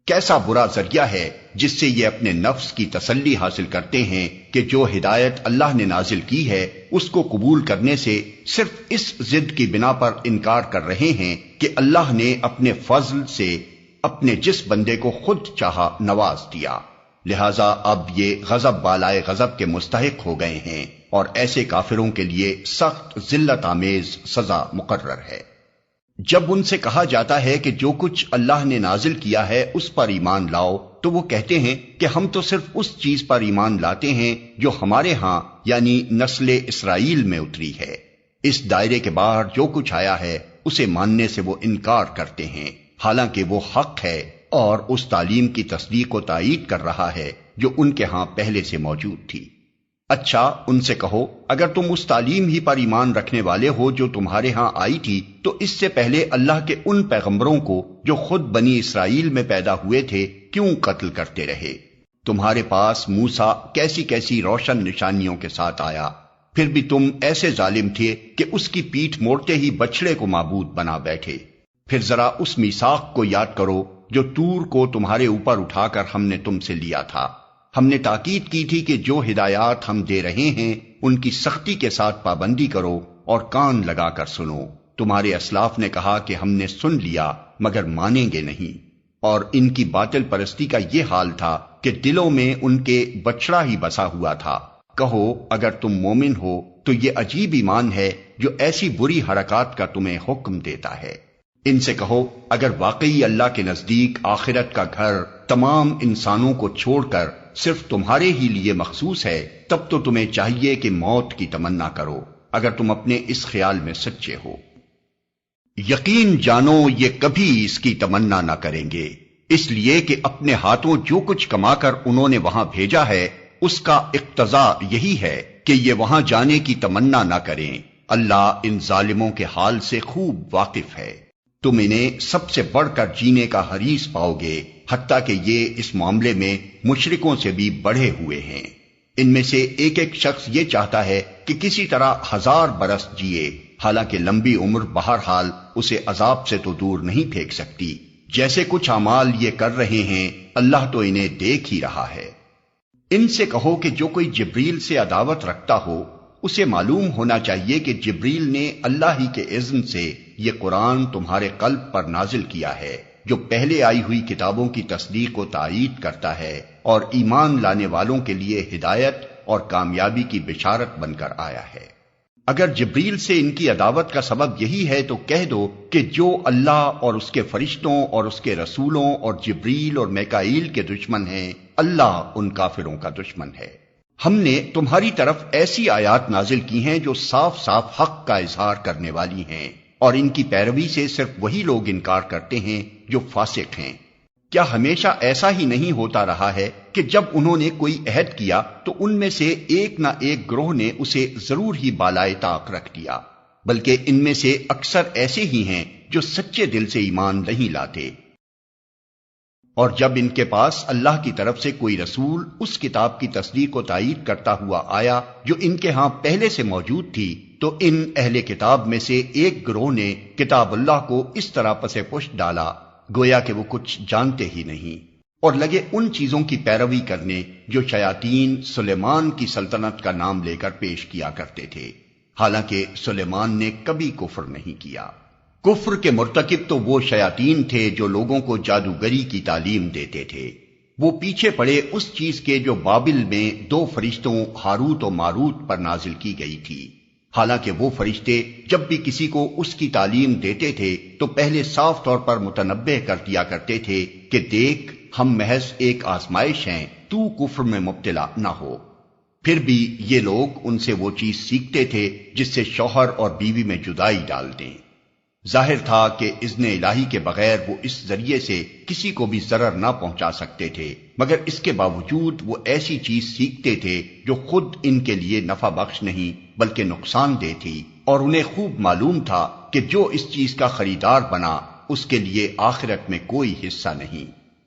کیسا برا ذریعہ ہے جس سے یہ اپنے نفس کی تسلی حاصل کرتے ہیں کہ جو ہدایت اللہ نے نازل کی ہے اس کو قبول کرنے سے صرف اس ضد کی بنا پر انکار کر رہے ہیں کہ اللہ نے اپنے فضل سے اپنے جس بندے کو خود چاہا نواز دیا، لہذا اب یہ غضب بالائے غضب کے مستحق ہو گئے ہیں اور ایسے کافروں کے لیے سخت ذلت آمیز سزا مقرر ہے۔ جب ان سے کہا جاتا ہے کہ جو کچھ اللہ نے نازل کیا ہے اس پر ایمان لاؤ تو وہ کہتے ہیں کہ ہم تو صرف اس چیز پر ایمان لاتے ہیں جو ہمارے ہاں یعنی نسل اسرائیل میں اتری ہے، اس دائرے کے باہر جو کچھ آیا ہے اسے ماننے سے وہ انکار کرتے ہیں، حالانکہ وہ حق ہے اور اس تعلیم کی تصدیق و تائید کر رہا ہے جو ان کے ہاں پہلے سے موجود تھی۔ اچھا ان سے کہو اگر تم اس تعلیم ہی پر ایمان رکھنے والے ہو جو تمہارے ہاں آئی تھی تو اس سے پہلے اللہ کے ان پیغمبروں کو جو خود بنی اسرائیل میں پیدا ہوئے تھے کیوں قتل کرتے رہے؟ تمہارے پاس موسیٰ کیسی کیسی روشن نشانیوں کے ساتھ آیا، پھر بھی تم ایسے ظالم تھے کہ اس کی پیٹھ موڑتے ہی بچڑے کو معبود بنا بیٹھے۔ پھر ذرا اس میثاق کو یاد کرو جو طور کو تمہارے اوپر اٹھا کر ہم نے تم سے لیا تھا۔ ہم نے تاکید کی تھی کہ جو ہدایات ہم دے رہے ہیں ان کی سختی کے ساتھ پابندی کرو اور کان لگا کر سنو، تمہارے اسلاف نے کہا کہ ہم نے سن لیا مگر مانیں گے نہیں، اور ان کی باطل پرستی کا یہ حال تھا کہ دلوں میں ان کے بچڑا ہی بسا ہوا تھا۔ کہو اگر تم مومن ہو تو یہ عجیب ایمان ہے جو ایسی بری حرکات کا تمہیں حکم دیتا ہے۔ ان سے کہو اگر واقعی اللہ کے نزدیک آخرت کا گھر تمام انسانوں کو چھوڑ کر صرف تمہارے ہی لیے مخصوص ہے، تب تو تمہیں چاہیے کہ موت کی تمنا کرو اگر تم اپنے اس خیال میں سچے ہو۔ یقین جانو یہ کبھی اس کی تمنا نہ کریں گے، اس لیے کہ اپنے ہاتھوں جو کچھ کما کر انہوں نے وہاں بھیجا ہے اس کا اقتضا یہی ہے کہ یہ وہاں جانے کی تمنا نہ کریں۔ اللہ ان ظالموں کے حال سے خوب واقف ہے۔ تم انہیں سب سے بڑھ کر جینے کا حریص پاؤ گے، حتیٰ کہ یہ اس معاملے میں مشرکوں سے بھی بڑھے ہوئے ہیں۔ ان میں سے ایک ایک شخص یہ چاہتا ہے کہ کسی طرح 1000 برس جیے، حالانکہ لمبی عمر بہرحال اسے عذاب سے تو دور نہیں پھینک سکتی۔ جیسے کچھ اعمال یہ کر رہے ہیں اللہ تو انہیں دیکھ ہی رہا ہے۔ ان سے کہو کہ جو کوئی جبریل سے عداوت رکھتا ہو اسے معلوم ہونا چاہیے کہ جبریل نے اللہ ہی کے اذن سے یہ قرآن تمہارے قلب پر نازل کیا ہے، جو پہلے آئی ہوئی کتابوں کی تصدیق و تائید کرتا ہے اور ایمان لانے والوں کے لیے ہدایت اور کامیابی کی بشارت بن کر آیا ہے۔ اگر جبریل سے ان کی عداوت کا سبب یہی ہے تو کہہ دو کہ جو اللہ اور اس کے فرشتوں اور اس کے رسولوں اور جبریل اور میکائیل کے دشمن ہیں، اللہ ان کافروں کا دشمن ہے۔ ہم نے تمہاری طرف ایسی آیات نازل کی ہیں جو صاف صاف حق کا اظہار کرنے والی ہیں، اور ان کی پیروی سے صرف وہی لوگ انکار کرتے ہیں جو فاسق ہیں۔ کیا ہمیشہ ایسا ہی نہیں ہوتا رہا ہے کہ جب انہوں نے کوئی عہد کیا تو ان میں سے ایک نہ ایک گروہ نے اسے ضرور ہی بالائے طاق رکھ دیا، بلکہ ان میں سے اکثر ایسے ہی ہیں جو سچے دل سے ایمان نہیں لاتے۔ اور جب ان کے پاس اللہ کی طرف سے کوئی رسول اس کتاب کی تصدیق و تائید کرتا ہوا آیا جو ان کے ہاں پہلے سے موجود تھی، تو ان اہل کتاب میں سے ایک گروہ نے کتاب اللہ کو اس طرح پس پشت ڈالا گویا کہ وہ کچھ جانتے ہی نہیں، اور لگے ان چیزوں کی پیروی کرنے جو شیاطین سلیمان کی سلطنت کا نام لے کر پیش کیا کرتے تھے، حالانکہ سلیمان نے کبھی کفر نہیں کیا۔ کفر کے مرتکب تو وہ شیاطین تھے جو لوگوں کو جادوگری کی تعلیم دیتے تھے۔ وہ پیچھے پڑے اس چیز کے جو بابل میں 2 فرشتوں ہاروت و ماروت پر نازل کی گئی تھی، حالانکہ وہ فرشتے جب بھی کسی کو اس کی تعلیم دیتے تھے تو پہلے صاف طور پر متنبہ کر دیا کرتے تھے کہ دیکھ ہم محض ایک آزمائش ہیں، تو کفر میں مبتلا نہ ہو۔ پھر بھی یہ لوگ ان سے وہ چیز سیکھتے تھے جس سے شوہر اور بیوی میں جدائی ڈال دیں۔ ظاہر تھا کہ اذن الہی کے بغیر وہ اس ذریعے سے کسی کو بھی ضرر نہ پہنچا سکتے تھے، مگر اس کے باوجود وہ ایسی چیز سیکھتے تھے جو خود ان کے لیے نفع بخش نہیں بلکہ نقصان دہ تھی، اور انہیں خوب معلوم تھا کہ جو اس چیز کا خریدار بنا اس کے لیے آخرت میں کوئی حصہ نہیں۔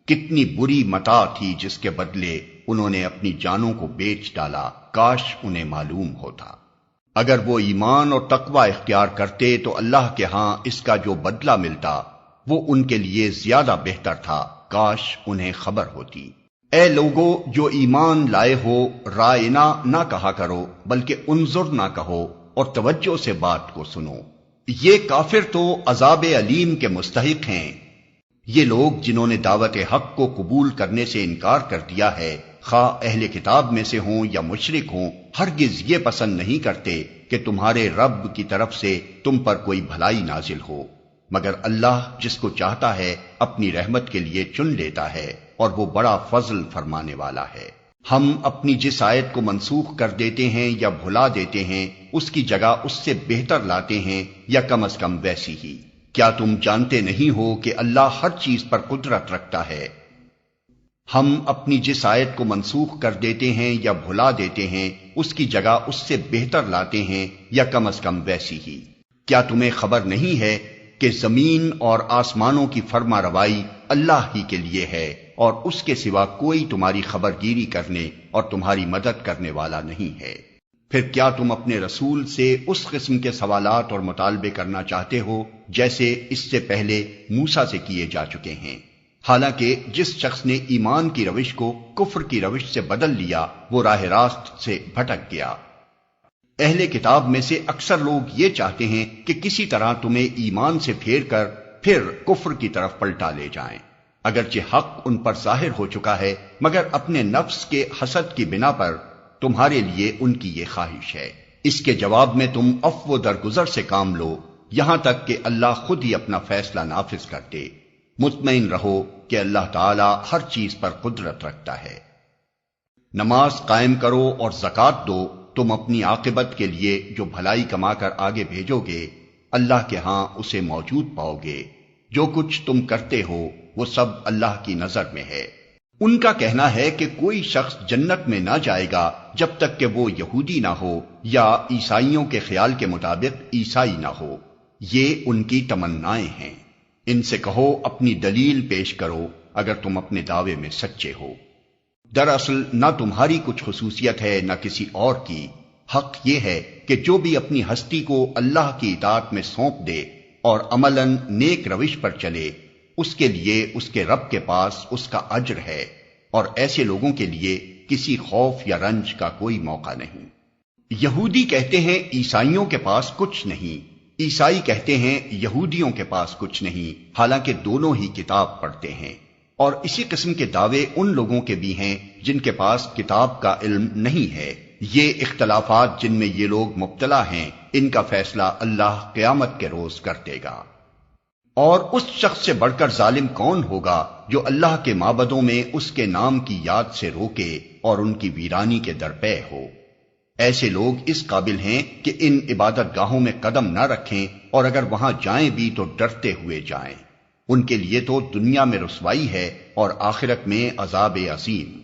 کتنی بری متاع تھی جس کے بدلے انہوں نے اپنی جانوں کو بیچ ڈالا، کاش انہیں معلوم ہوتا۔ اگر وہ ایمان اور تقوی اختیار کرتے تو اللہ کے ہاں اس کا جو بدلہ ملتا وہ ان کے لیے زیادہ بہتر تھا، کاش انہیں خبر ہوتی۔ اے لوگو جو ایمان لائے ہو، رائنا نہ کہا کرو بلکہ انظر نہ کہو، اور توجہ سے بات کو سنو۔ یہ کافر تو عذاب علیم کے مستحق ہیں۔ یہ لوگ جنہوں نے دعوت حق کو قبول کرنے سے انکار کر دیا ہے، خواہ اہل کتاب میں سے ہوں یا مشرک ہوں، ہرگز یہ پسند نہیں کرتے کہ تمہارے رب کی طرف سے تم پر کوئی بھلائی نازل ہو، مگر اللہ جس کو چاہتا ہے اپنی رحمت کے لیے چن لیتا ہے، اور وہ بڑا فضل فرمانے والا ہے۔ ہم اپنی جس آیت کو منسوخ کر دیتے ہیں یا بھلا دیتے ہیں اس کی جگہ اس سے بہتر لاتے ہیں یا کم از کم ویسی ہی۔ کیا تم جانتے نہیں ہو کہ اللہ ہر چیز پر قدرت رکھتا ہے؟ ہم اپنی جس آیت کو منسوخ کر دیتے ہیں یا بھلا دیتے ہیں اس کی جگہ اس سے بہتر لاتے ہیں یا کم از کم ویسی ہی۔ کیا تمہیں خبر نہیں ہے کہ زمین اور آسمانوں کی فرما روائی اللہ ہی کے لیے ہے، اور اس کے سوا کوئی تمہاری خبر گیری کرنے اور تمہاری مدد کرنے والا نہیں ہے؟ پھر کیا تم اپنے رسول سے اس قسم کے سوالات اور مطالبے کرنا چاہتے ہو جیسے اس سے پہلے موسیٰ سے کیے جا چکے ہیں؟ حالانکہ جس شخص نے ایمان کی روش کو کفر کی روش سے بدل لیا وہ راہ راست سے بھٹک گیا۔ اہل کتاب میں سے اکثر لوگ یہ چاہتے ہیں کہ کسی طرح تمہیں ایمان سے پھیر کر پھر کفر کی طرف پلٹا لے جائیں، اگرچہ حق ان پر ظاہر ہو چکا ہے، مگر اپنے نفس کے حسد کی بنا پر تمہارے لیے ان کی یہ خواہش ہے۔ اس کے جواب میں تم عفو و درگزر سے کام لو یہاں تک کہ اللہ خود ہی اپنا فیصلہ نافذ کر دے۔ مطمئن رہو کہ اللہ تعالی ہر چیز پر قدرت رکھتا ہے۔ نماز قائم کرو اور زکوٰۃ دو، تم اپنی عاقبت کے لیے جو بھلائی کما کر آگے بھیجو گے اللہ کے ہاں اسے موجود پاؤ گے۔ جو کچھ تم کرتے ہو وہ سب اللہ کی نظر میں ہے۔ ان کا کہنا ہے کہ کوئی شخص جنت میں نہ جائے گا جب تک کہ وہ یہودی نہ ہو یا عیسائیوں کے خیال کے مطابق عیسائی نہ ہو۔ یہ ان کی تمنائیں ہیں۔ ان سے کہو اپنی دلیل پیش کرو اگر تم اپنے دعوے میں سچے ہو۔ دراصل نہ تمہاری کچھ خصوصیت ہے نہ کسی اور کی، حق یہ ہے کہ جو بھی اپنی ہستی کو اللہ کی اطاعت میں سونپ دے اور عملاً نیک روش پر چلے، اس کے لیے اس کے رب کے پاس اس کا اجر ہے، اور ایسے لوگوں کے لیے کسی خوف یا رنج کا کوئی موقع نہیں۔ یہودی کہتے ہیں عیسائیوں کے پاس کچھ نہیں، عیسائی کہتے ہیں یہودیوں کے پاس کچھ نہیں، حالانکہ دونوں ہی کتاب پڑھتے ہیں۔ اور اسی قسم کے دعوے ان لوگوں کے بھی ہیں جن کے پاس کتاب کا علم نہیں ہے۔ یہ اختلافات جن میں یہ لوگ مبتلا ہیں، ان کا فیصلہ اللہ قیامت کے روز کر دے گا۔ اور اس شخص سے بڑھ کر ظالم کون ہوگا جو اللہ کے معبدوں میں اس کے نام کی یاد سے روکے اور ان کی ویرانی کے درپے ہو۔ ایسے لوگ اس قابل ہیں کہ ان عبادت گاہوں میں قدم نہ رکھیں، اور اگر وہاں جائیں بھی تو ڈرتے ہوئے جائیں۔ ان کے لیے تو دنیا میں رسوائی ہے اور آخرت میں عذاب عظیم۔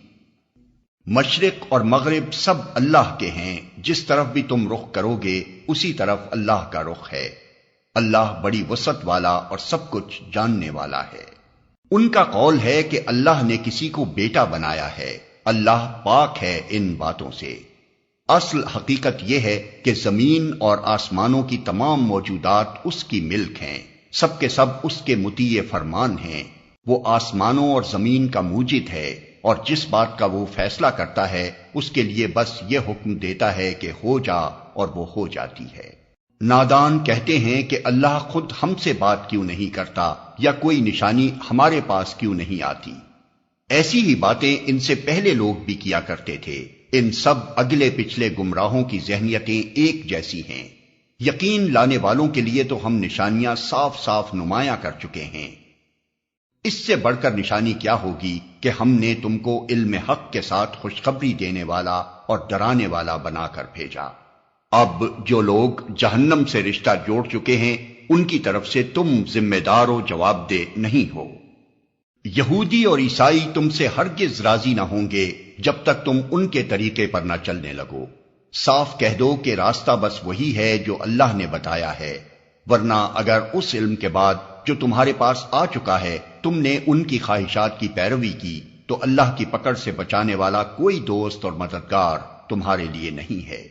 مشرق اور مغرب سب اللہ کے ہیں، جس طرف بھی تم رخ کرو گے اسی طرف اللہ کا رخ ہے۔ اللہ بڑی وسعت والا اور سب کچھ جاننے والا ہے۔ ان کا قول ہے کہ اللہ نے کسی کو بیٹا بنایا ہے، اللہ پاک ہے ان باتوں سے۔ اصل حقیقت یہ ہے کہ زمین اور آسمانوں کی تمام موجودات اس کی ملک ہیں، سب کے سب اس کے مطیع فرمان ہیں۔ وہ آسمانوں اور زمین کا موجد ہے، اور جس بات کا وہ فیصلہ کرتا ہے اس کے لیے بس یہ حکم دیتا ہے کہ ہو جا، اور وہ ہو جاتی ہے۔ نادان کہتے ہیں کہ اللہ خود ہم سے بات کیوں نہیں کرتا، یا کوئی نشانی ہمارے پاس کیوں نہیں آتی۔ ایسی ہی باتیں ان سے پہلے لوگ بھی کیا کرتے تھے۔ ان سب اگلے پچھلے گمراہوں کی ذہنیتیں ایک جیسی ہیں۔ یقین لانے والوں کے لیے تو ہم نشانیاں صاف صاف نمایاں کر چکے ہیں۔ اس سے بڑھ کر نشانی کیا ہوگی کہ ہم نے تم کو علم حق کے ساتھ خوشخبری دینے والا اور ڈرانے والا بنا کر بھیجا۔ اب جو لوگ جہنم سے رشتہ جوڑ چکے ہیں ان کی طرف سے تم ذمہ دار و جواب دہ نہیں ہو۔ یہودی اور عیسائی تم سے ہرگز راضی نہ ہوں گے جب تک تم ان کے طریقے پر نہ چلنے لگو۔ صاف کہہ دو کہ راستہ بس وہی ہے جو اللہ نے بتایا ہے، ورنہ اگر اس علم کے بعد جو تمہارے پاس آ چکا ہے تم نے ان کی خواہشات کی پیروی کی تو اللہ کی پکڑ سے بچانے والا کوئی دوست اور مددگار تمہارے لیے نہیں ہے۔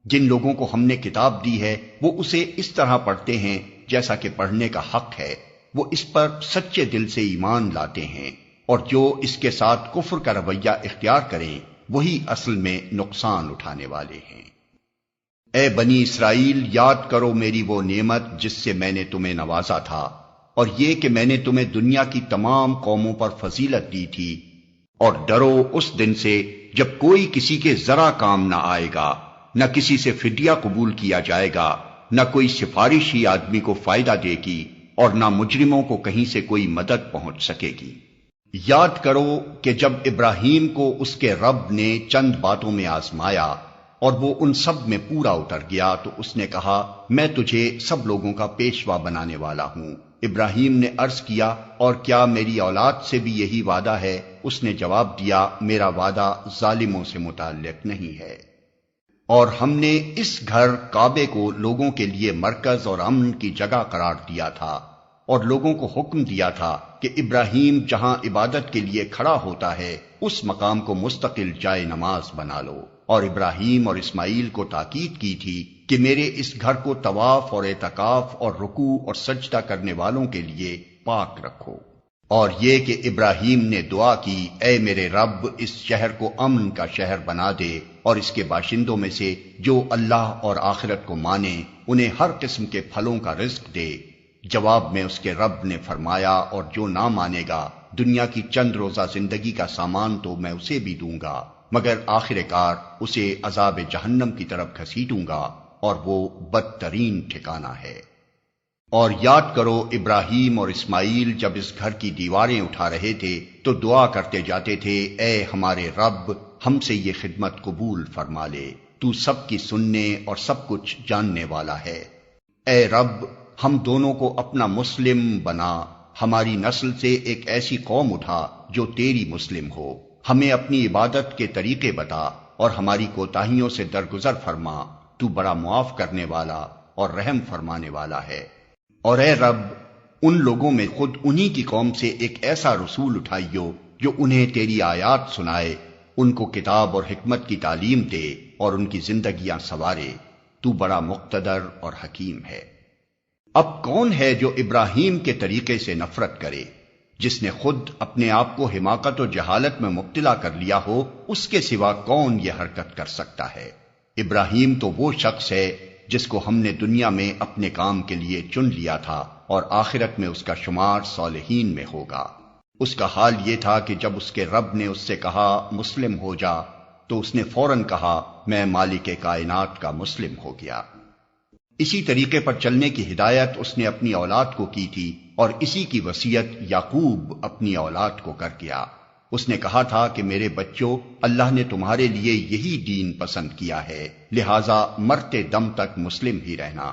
جن لوگوں کو ہم نے کتاب دی ہے وہ اسے اس طرح پڑھتے ہیں جیسا کہ پڑھنے کا حق ہے، وہ اس پر سچے دل سے ایمان لاتے ہیں، اور جو اس کے ساتھ کفر کا رویہ اختیار کریں وہی اصل میں نقصان اٹھانے والے ہیں۔ اے بنی اسرائیل، یاد کرو میری وہ نعمت جس سے میں نے تمہیں نوازا تھا، اور یہ کہ میں نے تمہیں دنیا کی تمام قوموں پر فضیلت دی تھی، اور ڈرو اس دن سے جب کوئی کسی کے ذرا کام نہ آئے گا، نہ کسی سے فدیہ قبول کیا جائے گا، نہ کوئی سفارش ہی آدمی کو فائدہ دے گی، اور نہ مجرموں کو کہیں سے کوئی مدد پہنچ سکے گی۔ یاد کرو کہ جب ابراہیم کو اس کے رب نے چند باتوں میں آزمایا اور وہ ان سب میں پورا اتر گیا تو اس نے کہا میں تجھے سب لوگوں کا پیشوا بنانے والا ہوں۔ ابراہیم نے عرض کیا اور کیا میری اولاد سے بھی یہی وعدہ ہے؟ اس نے جواب دیا میرا وعدہ ظالموں سے متعلق نہیں ہے۔ اور ہم نے اس گھر کعبے کو لوگوں کے لیے مرکز اور امن کی جگہ قرار دیا تھا، اور لوگوں کو حکم دیا تھا کہ ابراہیم جہاں عبادت کے لیے کھڑا ہوتا ہے اس مقام کو مستقل جائے نماز بنا لو، اور ابراہیم اور اسماعیل کو تاکید کی تھی کہ میرے اس گھر کو طواف اور اعتکاف اور رکوع اور سجدہ کرنے والوں کے لیے پاک رکھو۔ اور یہ کہ ابراہیم نے دعا کی، اے میرے رب اس شہر کو امن کا شہر بنا دے اور اس کے باشندوں میں سے جو اللہ اور آخرت کو مانے انہیں ہر قسم کے پھلوں کا رزق دے۔ جواب میں اس کے رب نے فرمایا، اور جو نہ مانے گا دنیا کی چند روزہ زندگی کا سامان تو میں اسے بھی دوں گا، مگر آخر کار اسے عذاب جہنم کی طرف گھسیٹوں گا اور وہ بدترین ٹھکانہ ہے۔ اور یاد کرو ابراہیم اور اسماعیل جب اس گھر کی دیواریں اٹھا رہے تھے تو دعا کرتے جاتے تھے، اے ہمارے رب ہم سے یہ خدمت قبول فرما لے، تو سب کی سننے اور سب کچھ جاننے والا ہے۔ اے رب ہم دونوں کو اپنا مسلم بنا، ہماری نسل سے ایک ایسی قوم اٹھا جو تیری مسلم ہو، ہمیں اپنی عبادت کے طریقے بتا اور ہماری کوتاہیوں سے درگزر فرما، تو بڑا معاف کرنے والا اور رحم فرمانے والا ہے۔ اور اے رب ان لوگوں میں خود انہی کی قوم سے ایک ایسا رسول اٹھائیو جو انہیں تیری آیات سنائے، ان کو کتاب اور حکمت کی تعلیم دے اور ان کی زندگیاں سنوارے، تو بڑا مقتدر اور حکیم ہے۔ اب کون ہے جو ابراہیم کے طریقے سے نفرت کرے؟ جس نے خود اپنے آپ کو حماقت و جہالت میں مبتلا کر لیا ہو، اس کے سوا کون یہ حرکت کر سکتا ہے؟ ابراہیم تو وہ شخص ہے جس کو ہم نے دنیا میں اپنے کام کے لیے چن لیا تھا اور آخرت میں اس کا شمار صالحین میں ہوگا۔ اس کا حال یہ تھا کہ جب اس کے رب نے اس سے کہا مسلم ہو جا تو اس نے فوراً کہا میں مالک کائنات کا مسلم ہو گیا۔ اسی طریقے پر چلنے کی ہدایت اس نے اپنی اولاد کو کی تھی اور اسی کی وصیت یعقوب اپنی اولاد کو کر گیا۔ اس نے کہا تھا کہ میرے بچوں، اللہ نے تمہارے لیے یہی دین پسند کیا ہے، لہذا مرتے دم تک مسلم ہی رہنا۔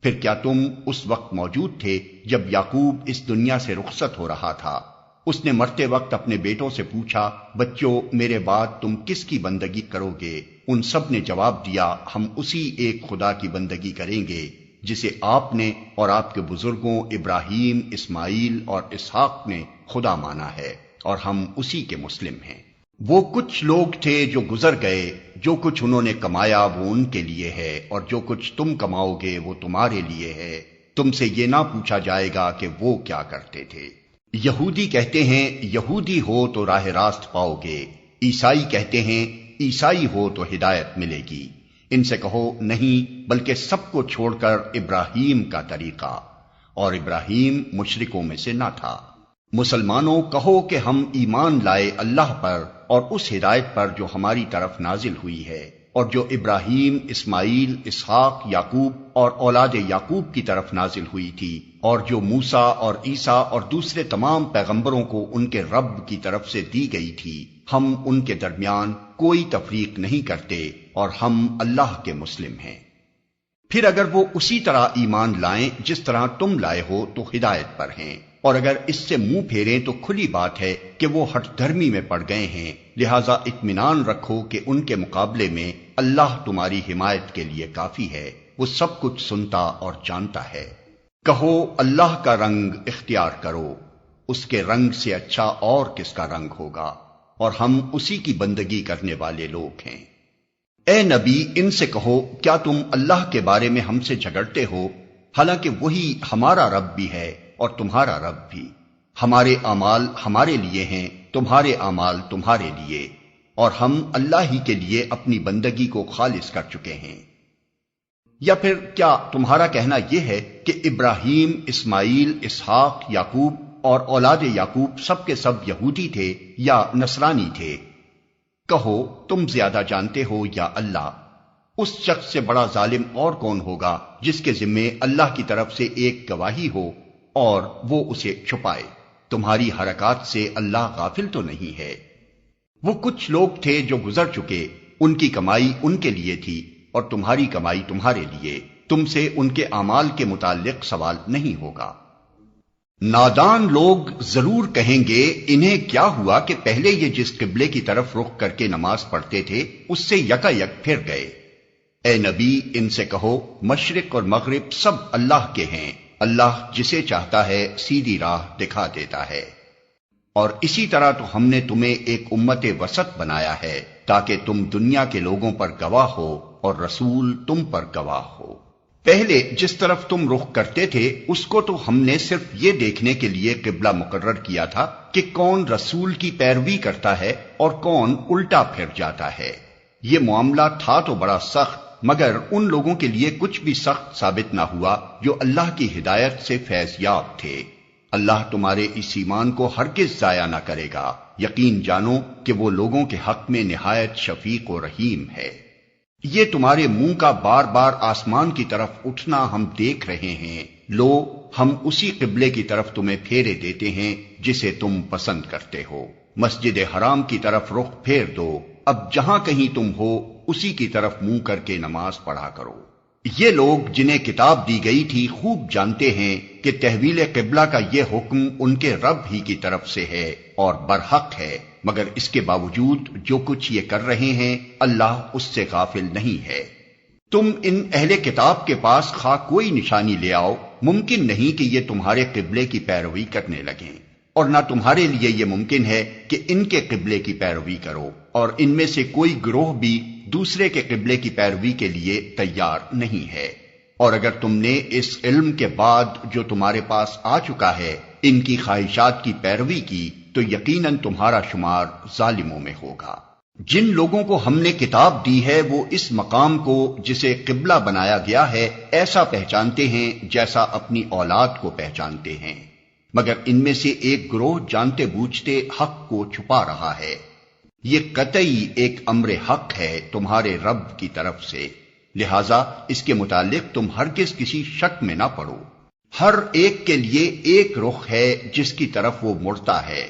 پھر کیا تم اس وقت موجود تھے جب یعقوب اس دنیا سے رخصت ہو رہا تھا؟ اس نے مرتے وقت اپنے بیٹوں سے پوچھا، بچوں میرے بعد تم کس کی بندگی کرو گے؟ ان سب نے جواب دیا، ہم اسی ایک خدا کی بندگی کریں گے جسے آپ نے اور آپ کے بزرگوں ابراہیم، اسماعیل اور اسحاق نے خدا مانا ہے، اور ہم اسی کے مسلم ہیں۔ وہ کچھ لوگ تھے جو گزر گئے، جو کچھ انہوں نے کمایا وہ ان کے لیے ہے، اور جو کچھ تم کماؤ گے وہ تمہارے لیے ہے۔ تم سے یہ نہ پوچھا جائے گا کہ وہ کیا کرتے تھے۔ یہودی کہتے ہیں یہودی ہو تو راہ راست پاؤ گے، عیسائی کہتے ہیں عیسائی ہو تو ہدایت ملے گی۔ ان سے کہو نہیں، بلکہ سب کو چھوڑ کر ابراہیم کا طریقہ، اور ابراہیم مشرکوں میں سے نہ تھا۔ مسلمانوں کہو کہ ہم ایمان لائے اللہ پر اور اس ہدایت پر جو ہماری طرف نازل ہوئی ہے، اور جو ابراہیم، اسماعیل، اسحاق، یعقوب اور اولاد یعقوب کی طرف نازل ہوئی تھی، اور جو موسیٰ اور عیسیٰ اور دوسرے تمام پیغمبروں کو ان کے رب کی طرف سے دی گئی تھی۔ ہم ان کے درمیان کوئی تفریق نہیں کرتے اور ہم اللہ کے مسلم ہیں۔ پھر اگر وہ اسی طرح ایمان لائیں جس طرح تم لائے ہو تو ہدایت پر ہیں، اور اگر اس سے منہ پھیریں تو کھلی بات ہے کہ وہ ہٹ دھرمی میں پڑ گئے ہیں، لہذا اطمینان رکھو کہ ان کے مقابلے میں اللہ تمہاری حمایت کے لیے کافی ہے، وہ سب کچھ سنتا اور جانتا ہے۔ کہو اللہ کا رنگ اختیار کرو، اس کے رنگ سے اچھا اور کس کا رنگ ہوگا، اور ہم اسی کی بندگی کرنے والے لوگ ہیں۔ اے نبی ان سے کہو کیا تم اللہ کے بارے میں ہم سے جھگڑتے ہو، حالانکہ وہی ہمارا رب بھی ہے اور تمہارا رب بھی۔ ہمارے اعمال ہمارے لیے ہیں، تمہارے اعمال تمہارے لیے، اور ہم اللہ ہی کے لیے اپنی بندگی کو خالص کر چکے ہیں۔ یا پھر کیا تمہارا کہنا یہ ہے کہ ابراہیم، اسماعیل، اسحاق، یعقوب اور اولاد یعقوب سب کے سب یہودی تھے یا نصرانی تھے؟ کہو تم زیادہ جانتے ہو یا اللہ؟ اس شخص سے بڑا ظالم اور کون ہوگا جس کے ذمے اللہ کی طرف سے ایک گواہی ہو اور وہ اسے چھپائے؟ تمہاری حرکات سے اللہ غافل تو نہیں ہے۔ وہ کچھ لوگ تھے جو گزر چکے، ان کی کمائی ان کے لیے تھی اور تمہاری کمائی تمہارے لیے، تم سے ان کے اعمال کے متعلق سوال نہیں ہوگا۔ نادان لوگ ضرور کہیں گے انہیں کیا ہوا کہ پہلے یہ جس قبلے کی طرف رخ کر کے نماز پڑھتے تھے اس سے یکا یک پھر گئے۔ اے نبی ان سے کہو مشرق اور مغرب سب اللہ کے ہیں، اللہ جسے چاہتا ہے سیدھی راہ دکھا دیتا ہے۔ اور اسی طرح تو ہم نے تمہیں ایک امت وسط بنایا ہے تاکہ تم دنیا کے لوگوں پر گواہ ہو اور رسول تم پر گواہ ہو۔ پہلے جس طرف تم رخ کرتے تھے اس کو تو ہم نے صرف یہ دیکھنے کے لیے قبلہ مقرر کیا تھا کہ کون رسول کی پیروی کرتا ہے اور کون الٹا پھر جاتا ہے۔ یہ معاملہ تھا تو بڑا سخت، مگر ان لوگوں کے لیے کچھ بھی سخت ثابت نہ ہوا جو اللہ کی ہدایت سے فیض یاب تھے۔ اللہ تمہارے اس ایمان کو ہرگز ضائع نہ کرے گا، یقین جانو کہ وہ لوگوں کے حق میں نہایت شفیق و رحیم ہے۔ یہ تمہارے منہ کا بار بار آسمان کی طرف اٹھنا ہم دیکھ رہے ہیں، لو ہم اسی قبلے کی طرف تمہیں پھیرے دیتے ہیں جسے تم پسند کرتے ہو۔ مسجد حرام کی طرف رخ پھیر دو، اب جہاں کہیں تم ہو اسی کی طرف منہ کر کے نماز پڑھا کرو۔ یہ لوگ جنہیں کتاب دی گئی تھی خوب جانتے ہیں کہ تحویل قبلہ کا یہ حکم ان کے رب ہی کی طرف سے ہے اور برحق ہے، مگر اس کے باوجود جو کچھ یہ کر رہے ہیں اللہ اس سے غافل نہیں ہے۔ تم ان اہل کتاب کے پاس خواہ کوئی نشانی لے آؤ، ممکن نہیں کہ یہ تمہارے قبلے کی پیروی کرنے لگیں، اور نہ تمہارے لیے یہ ممکن ہے کہ ان کے قبلے کی پیروی کرو، اور ان میں سے کوئی گروہ بھی دوسرے کے قبلے کی پیروی کے لیے تیار نہیں ہے۔ اور اگر تم نے اس علم کے بعد جو تمہارے پاس آ چکا ہے ان کی خواہشات کی پیروی کی تو یقیناً تمہارا شمار ظالموں میں ہوگا۔ جن لوگوں کو ہم نے کتاب دی ہے وہ اس مقام کو جسے قبلہ بنایا گیا ہے ایسا پہچانتے ہیں جیسا اپنی اولاد کو پہچانتے ہیں، مگر ان میں سے ایک گروہ جانتے بوجھتے حق کو چھپا رہا ہے۔ یہ قطعی ایک امر حق ہے تمہارے رب کی طرف سے، لہذا اس کے متعلق تم ہرگز کسی شک میں نہ پڑو۔ ہر ایک کے لیے ایک رخ ہے جس کی طرف وہ مڑتا ہے،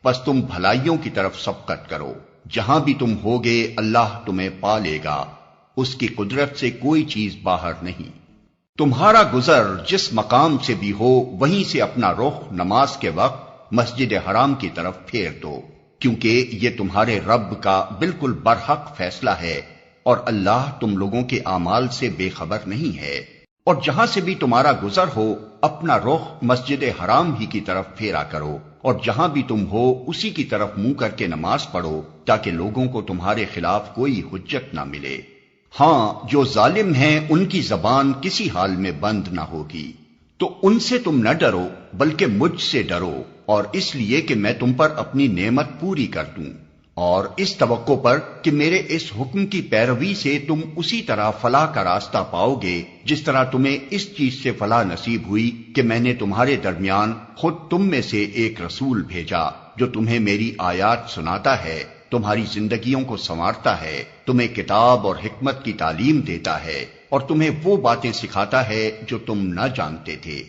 پس تم بھلائیوں کی طرف سبقت کرو۔ جہاں بھی تم ہوگے اللہ تمہیں پا لے گا، اس کی قدرت سے کوئی چیز باہر نہیں۔ تمہارا گزر جس مقام سے بھی ہو وہیں سے اپنا رخ نماز کے وقت مسجد حرام کی طرف پھیر دو، کیونکہ یہ تمہارے رب کا بالکل برحق فیصلہ ہے اور اللہ تم لوگوں کے اعمال سے بے خبر نہیں ہے۔ اور جہاں سے بھی تمہارا گزر ہو اپنا رخ مسجد حرام ہی کی طرف پھیرا کرو، اور جہاں بھی تم ہو اسی کی طرف منہ کر کے نماز پڑھو تاکہ لوگوں کو تمہارے خلاف کوئی حجت نہ ملے۔ ہاں جو ظالم ہیں ان کی زبان کسی حال میں بند نہ ہوگی، تو ان سے تم نہ ڈرو بلکہ مجھ سے ڈرو، اور اس لیے کہ میں تم پر اپنی نعمت پوری کر دوں، اور اس توقع پر کہ میرے اس حکم کی پیروی سے تم اسی طرح فلاح کا راستہ پاؤ گے جس طرح تمہیں اس چیز سے فلاح نصیب ہوئی کہ میں نے تمہارے درمیان خود تم میں سے ایک رسول بھیجا جو تمہیں میری آیات سناتا ہے، تمہاری زندگیوں کو سنوارتا ہے، تمہیں کتاب اور حکمت کی تعلیم دیتا ہے، اور تمہیں وہ باتیں سکھاتا ہے جو تم نہ جانتے تھے۔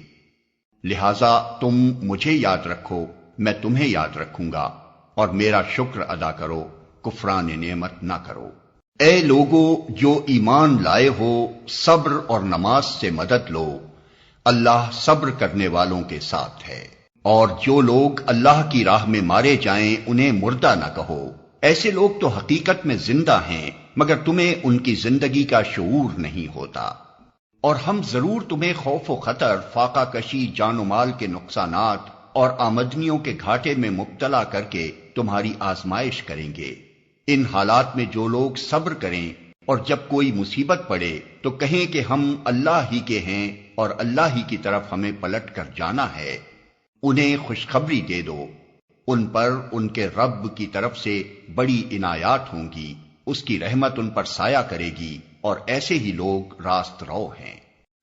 لہذا تم مجھے یاد رکھو، میں تمہیں یاد رکھوں گا، اور میرا شکر ادا کرو، کفران نعمت نہ کرو۔ اے لوگو جو ایمان لائے ہو، صبر اور نماز سے مدد لو، اللہ صبر کرنے والوں کے ساتھ ہے۔ اور جو لوگ اللہ کی راہ میں مارے جائیں انہیں مردہ نہ کہو، ایسے لوگ تو حقیقت میں زندہ ہیں مگر تمہیں ان کی زندگی کا شعور نہیں ہوتا۔ اور ہم ضرور تمہیں خوف و خطر، فاقہ کشی، جان و مال کے نقصانات اور آمدنیوں کے گھاٹے میں مبتلا کر کے تمہاری آزمائش کریں گے۔ ان حالات میں جو لوگ صبر کریں اور جب کوئی مصیبت پڑے تو کہیں کہ ہم اللہ ہی کے ہیں اور اللہ ہی کی طرف ہمیں پلٹ کر جانا ہے، انہیں خوشخبری دے دو، ان پر ان کے رب کی طرف سے بڑی عنایات ہوں گی، اس کی رحمت ان پر سایہ کرے گی، اور ایسے ہی لوگ راست رو ہیں۔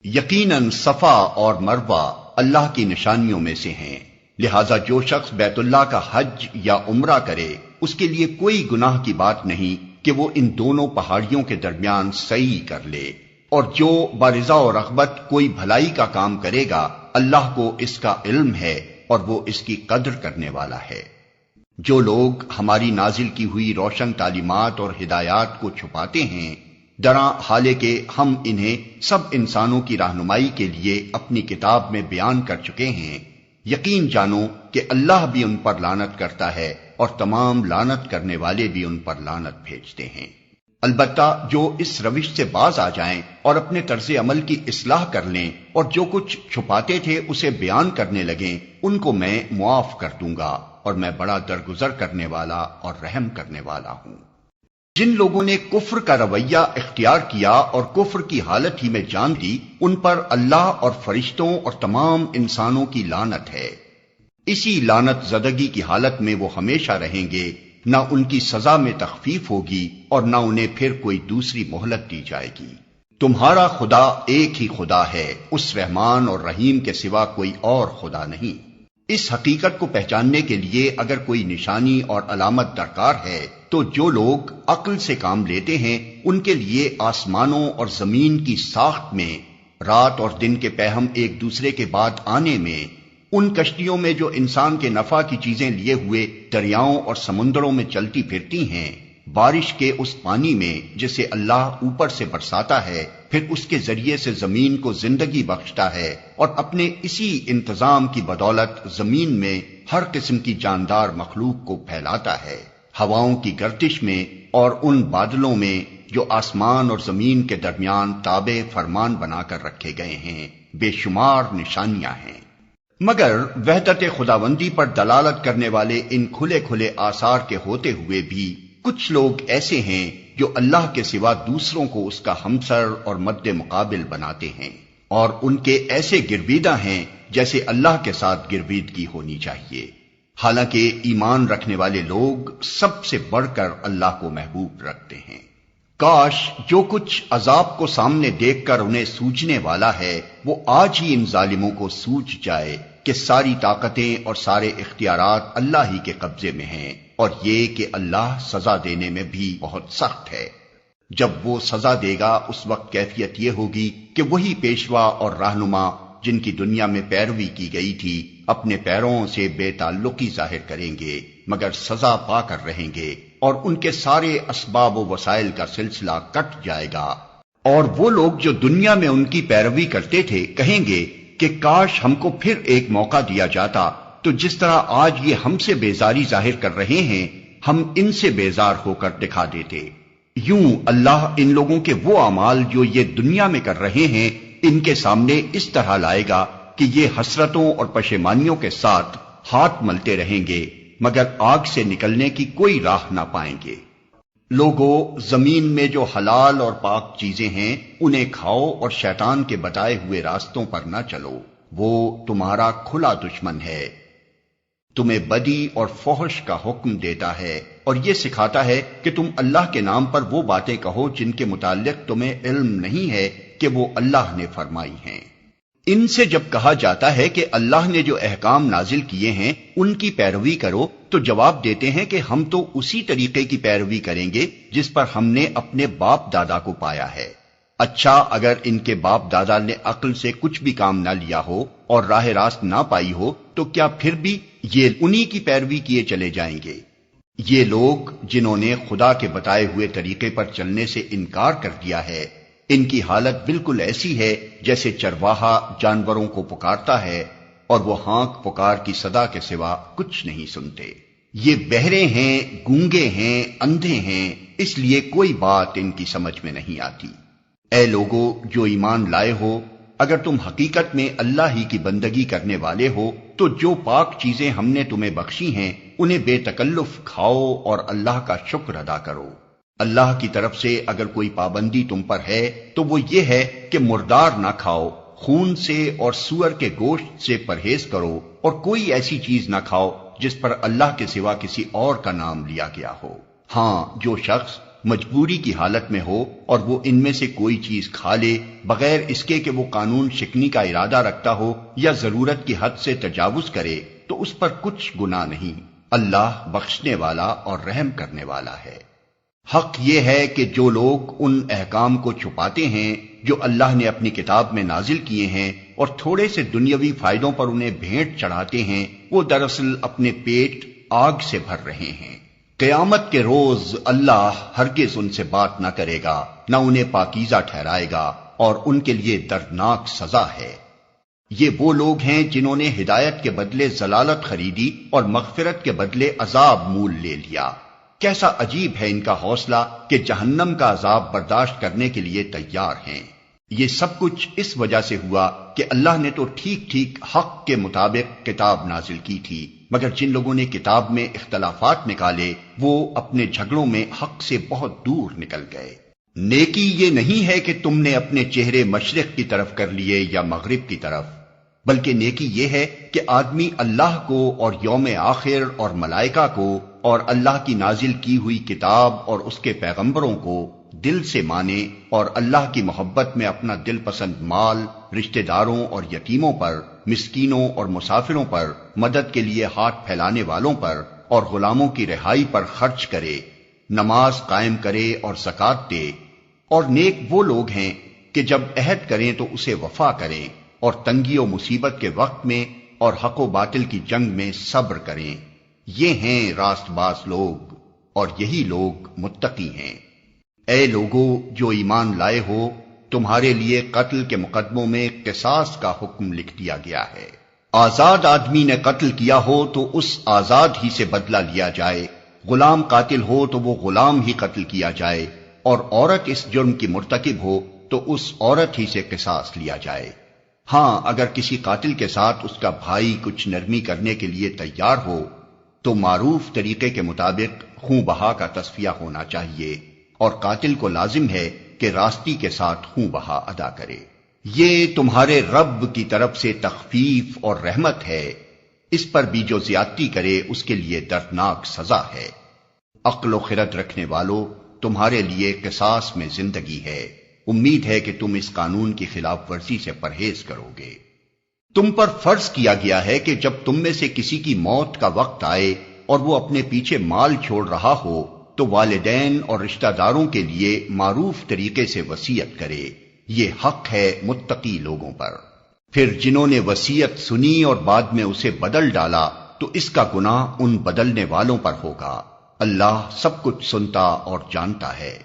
یقیناً صفا اور مروہ اللہ کی نشانیوں میں سے ہیں، لہذا جو شخص بیت اللہ کا حج یا عمرہ کرے اس کے لیے کوئی گناہ کی بات نہیں کہ وہ ان دونوں پہاڑیوں کے درمیان سعی کر لے، اور جو برضا و رغبت کوئی بھلائی کا کام کرے گا اللہ کو اس کا علم ہے اور وہ اس کی قدر کرنے والا ہے۔ جو لوگ ہماری نازل کی ہوئی روشن تعلیمات اور ہدایات کو چھپاتے ہیں، دراں حالے کہ ہم انہیں سب انسانوں کی رہنمائی کے لیے اپنی کتاب میں بیان کر چکے ہیں، یقین جانو کہ اللہ بھی ان پر لعنت کرتا ہے اور تمام لعنت کرنے والے بھی ان پر لعنت بھیجتے ہیں۔ البتہ جو اس روش سے باز آ جائیں اور اپنے طرز عمل کی اصلاح کر لیں اور جو کچھ چھپاتے تھے اسے بیان کرنے لگیں، ان کو میں معاف کر دوں گا، اور میں بڑا درگزر کرنے والا اور رحم کرنے والا ہوں۔ جن لوگوں نے کفر کا رویہ اختیار کیا اور کفر کی حالت ہی میں جان دی، ان پر اللہ اور فرشتوں اور تمام انسانوں کی لعنت ہے۔ اسی لعنت زدگی کی حالت میں وہ ہمیشہ رہیں گے، نہ ان کی سزا میں تخفیف ہوگی اور نہ انہیں پھر کوئی دوسری مہلت دی جائے گی۔ تمہارا خدا ایک ہی خدا ہے، اس رحمان اور رحیم کے سوا کوئی اور خدا نہیں۔ اس حقیقت کو پہچاننے کے لیے اگر کوئی نشانی اور علامت درکار ہے تو جو لوگ عقل سے کام لیتے ہیں ان کے لیے آسمانوں اور زمین کی ساخت میں، رات اور دن کے پہم ایک دوسرے کے بعد آنے میں، ان کشتیوں میں جو انسان کے نفع کی چیزیں لیے ہوئے دریاؤں اور سمندروں میں چلتی پھرتی ہیں، بارش کے اس پانی میں جسے اللہ اوپر سے برساتا ہے، پھر اس کے ذریعے سے زمین کو زندگی بخشتا ہے اور اپنے اسی انتظام کی بدولت زمین میں ہر قسم کی جاندار مخلوق کو پھیلاتا ہے، ہواؤں کی گردش میں اور ان بادلوں میں جو آسمان اور زمین کے درمیان تابع فرمان بنا کر رکھے گئے ہیں، بے شمار نشانیاں ہیں۔ مگر وحدت خداوندی پر دلالت کرنے والے ان کھلے کھلے آثار کے ہوتے ہوئے بھی کچھ لوگ ایسے ہیں جو اللہ کے سوا دوسروں کو اس کا ہمسر اور مد مقابل بناتے ہیں، اور ان کے ایسے گرویدہ ہیں جیسے اللہ کے ساتھ گرویدگی ہونی چاہیے، حالانکہ ایمان رکھنے والے لوگ سب سے بڑھ کر اللہ کو محبوب رکھتے ہیں۔ کاش جو کچھ عذاب کو سامنے دیکھ کر انہیں سوچنے والا ہے وہ آج ہی ان ظالموں کو سوچ جائے کہ ساری طاقتیں اور سارے اختیارات اللہ ہی کے قبضے میں ہیں، اور یہ کہ اللہ سزا دینے میں بھی بہت سخت ہے۔ جب وہ سزا دے گا اس وقت کیفیت یہ ہوگی کہ وہی پیشوا اور رہنما جن کی دنیا میں پیروی کی گئی تھی اپنے پیروں سے بے تعلقی ظاہر کریں گے، مگر سزا پا کر رہیں گے، اور ان کے سارے اسباب و وسائل کا سلسلہ کٹ جائے گا۔ اور وہ لوگ جو دنیا میں ان کی پیروی کرتے تھے کہیں گے کہ کاش ہم کو پھر ایک موقع دیا جاتا تو جس طرح آج یہ ہم سے بیزاری ظاہر کر رہے ہیں ہم ان سے بیزار ہو کر دکھا دیتے۔ یوں اللہ ان لوگوں کے وہ اعمال جو یہ دنیا میں کر رہے ہیں ان کے سامنے اس طرح لائے گا کہ یہ حسرتوں اور پشیمانیوں کے ساتھ ہاتھ ملتے رہیں گے، مگر آگ سے نکلنے کی کوئی راہ نہ پائیں گے۔ لوگو، زمین میں جو حلال اور پاک چیزیں ہیں انہیں کھاؤ اور شیطان کے بتائے ہوئے راستوں پر نہ چلو، وہ تمہارا کھلا دشمن ہے۔ تمہیں بدی اور فحش کا حکم دیتا ہے اور یہ سکھاتا ہے کہ تم اللہ کے نام پر وہ باتیں کہو جن کے متعلق تمہیں علم نہیں ہے کہ وہ اللہ نے فرمائی ہیں۔ ان سے جب کہا جاتا ہے کہ اللہ نے جو احکام نازل کیے ہیں ان کی پیروی کرو تو جواب دیتے ہیں کہ ہم تو اسی طریقے کی پیروی کریں گے جس پر ہم نے اپنے باپ دادا کو پایا ہے۔ اچھا، اگر ان کے باپ دادا نے عقل سے کچھ بھی کام نہ لیا ہو اور راہ راست نہ پائی ہو تو کیا پھر بھی یہ انہی کی پیروی کیے چلے جائیں گے؟ یہ لوگ جنہوں نے خدا کے بتائے ہوئے طریقے پر چلنے سے انکار کر دیا ہے، ان کی حالت بالکل ایسی ہے جیسے چرواہا جانوروں کو پکارتا ہے اور وہ ہانک پکار کی صدا کے سوا کچھ نہیں سنتے۔ یہ بہرے ہیں، گونگے ہیں، اندھے ہیں، اس لیے کوئی بات ان کی سمجھ میں نہیں آتی۔ اے لوگو جو ایمان لائے ہو، اگر تم حقیقت میں اللہ ہی کی بندگی کرنے والے ہو تو جو پاک چیزیں ہم نے تمہیں بخشی ہیں انہیں بے تکلف کھاؤ اور اللہ کا شکر ادا کرو۔ اللہ کی طرف سے اگر کوئی پابندی تم پر ہے تو وہ یہ ہے کہ مردار نہ کھاؤ، خون سے اور سور کے گوشت سے پرہیز کرو، اور کوئی ایسی چیز نہ کھاؤ جس پر اللہ کے سوا کسی اور کا نام لیا گیا ہو۔ ہاں، جو شخص مجبوری کی حالت میں ہو اور وہ ان میں سے کوئی چیز کھا لے بغیر اس کے کہ وہ قانون شکنی کا ارادہ رکھتا ہو یا ضرورت کی حد سے تجاوز کرے تو اس پر کچھ گناہ نہیں، اللہ بخشنے والا اور رحم کرنے والا ہے۔ حق یہ ہے کہ جو لوگ ان احکام کو چھپاتے ہیں جو اللہ نے اپنی کتاب میں نازل کیے ہیں اور تھوڑے سے دنیاوی فائدوں پر انہیں بھیٹ چڑھاتے ہیں، وہ دراصل اپنے پیٹ آگ سے بھر رہے ہیں۔ قیامت کے روز اللہ ہرگز ان سے بات نہ کرے گا، نہ انہیں پاکیزہ ٹھہرائے گا، اور ان کے لیے دردناک سزا ہے۔ یہ وہ لوگ ہیں جنہوں نے ہدایت کے بدلے ضلالت خریدی اور مغفرت کے بدلے عذاب مول لے لیا۔ کیسا عجیب ہے ان کا حوصلہ کہ جہنم کا عذاب برداشت کرنے کے لیے تیار ہیں۔ یہ سب کچھ اس وجہ سے ہوا کہ اللہ نے تو ٹھیک ٹھیک حق کے مطابق کتاب نازل کی تھی، مگر جن لوگوں نے کتاب میں اختلافات نکالے وہ اپنے جھگڑوں میں حق سے بہت دور نکل گئے۔ نیکی یہ نہیں ہے کہ تم نے اپنے چہرے مشرق کی طرف کر لیے یا مغرب کی طرف، بلکہ نیکی یہ ہے کہ آدمی اللہ کو اور یوم آخر اور ملائکہ کو اور اللہ کی نازل کی ہوئی کتاب اور اس کے پیغمبروں کو دل سے مانے، اور اللہ کی محبت میں اپنا دل پسند مال رشتہ داروں اور یتیموں پر، مسکینوں اور مسافروں پر، مدد کے لیے ہاتھ پھیلانے والوں پر اور غلاموں کی رہائی پر خرچ کرے، نماز قائم کرے اور زکوٰۃ دے۔ اور نیک وہ لوگ ہیں کہ جب عہد کریں تو اسے وفا کریں، اور تنگی و مصیبت کے وقت میں اور حق و باطل کی جنگ میں صبر کریں۔ یہ ہیں راست باز لوگ، اور یہی لوگ متقی ہیں۔ اے لوگو جو ایمان لائے ہو، تمہارے لیے قتل کے مقدموں میں قصاص کا حکم لکھ دیا گیا ہے۔ آزاد آدمی نے قتل کیا ہو تو اس آزاد ہی سے بدلہ لیا جائے، غلام قاتل ہو تو وہ غلام ہی قتل کیا جائے، اور عورت اس جرم کی مرتکب ہو تو اس عورت ہی سے قصاص لیا جائے۔ ہاں، اگر کسی قاتل کے ساتھ اس کا بھائی کچھ نرمی کرنے کے لیے تیار ہو تو معروف طریقے کے مطابق خون بہا کا تصفیہ ہونا چاہیے، اور قاتل کو لازم ہے کہ راستی کے ساتھ خون بہا ادا کرے۔ یہ تمہارے رب کی طرف سے تخفیف اور رحمت ہے، اس پر بھی جو زیادتی کرے اس کے لیے دردناک سزا ہے۔ عقل و خرد رکھنے والو، تمہارے لیے قصاص میں زندگی ہے، امید ہے کہ تم اس قانون کی خلاف ورزی سے پرہیز کرو گے۔ تم پر فرض کیا گیا ہے کہ جب تم میں سے کسی کی موت کا وقت آئے اور وہ اپنے پیچھے مال چھوڑ رہا ہو تو والدین اور رشتہ داروں کے لیے معروف طریقے سے وصیت کرے، یہ حق ہے متقی لوگوں پر۔ پھر جنہوں نے وصیت سنی اور بعد میں اسے بدل ڈالا تو اس کا گناہ ان بدلنے والوں پر ہوگا۔ اللہ سب کچھ سنتا اور جانتا ہے۔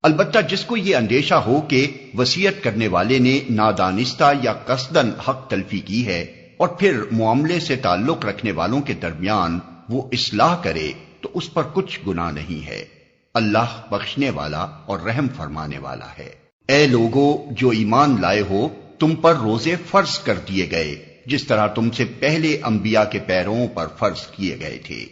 البتہ جس کو یہ اندیشہ ہو کہ وصیت کرنے والے نے نادانستہ یا قصدن حق تلفی کی ہے اور پھر معاملے سے تعلق رکھنے والوں کے درمیان وہ اصلاح کرے تو اس پر کچھ گناہ نہیں ہے۔ اللہ بخشنے والا اور رحم فرمانے والا ہے۔ اے لوگو جو ایمان لائے ہو، تم پر روزے فرض کر دیے گئے جس طرح تم سے پہلے انبیاء کے پیرووں پر فرض کیے گئے تھے۔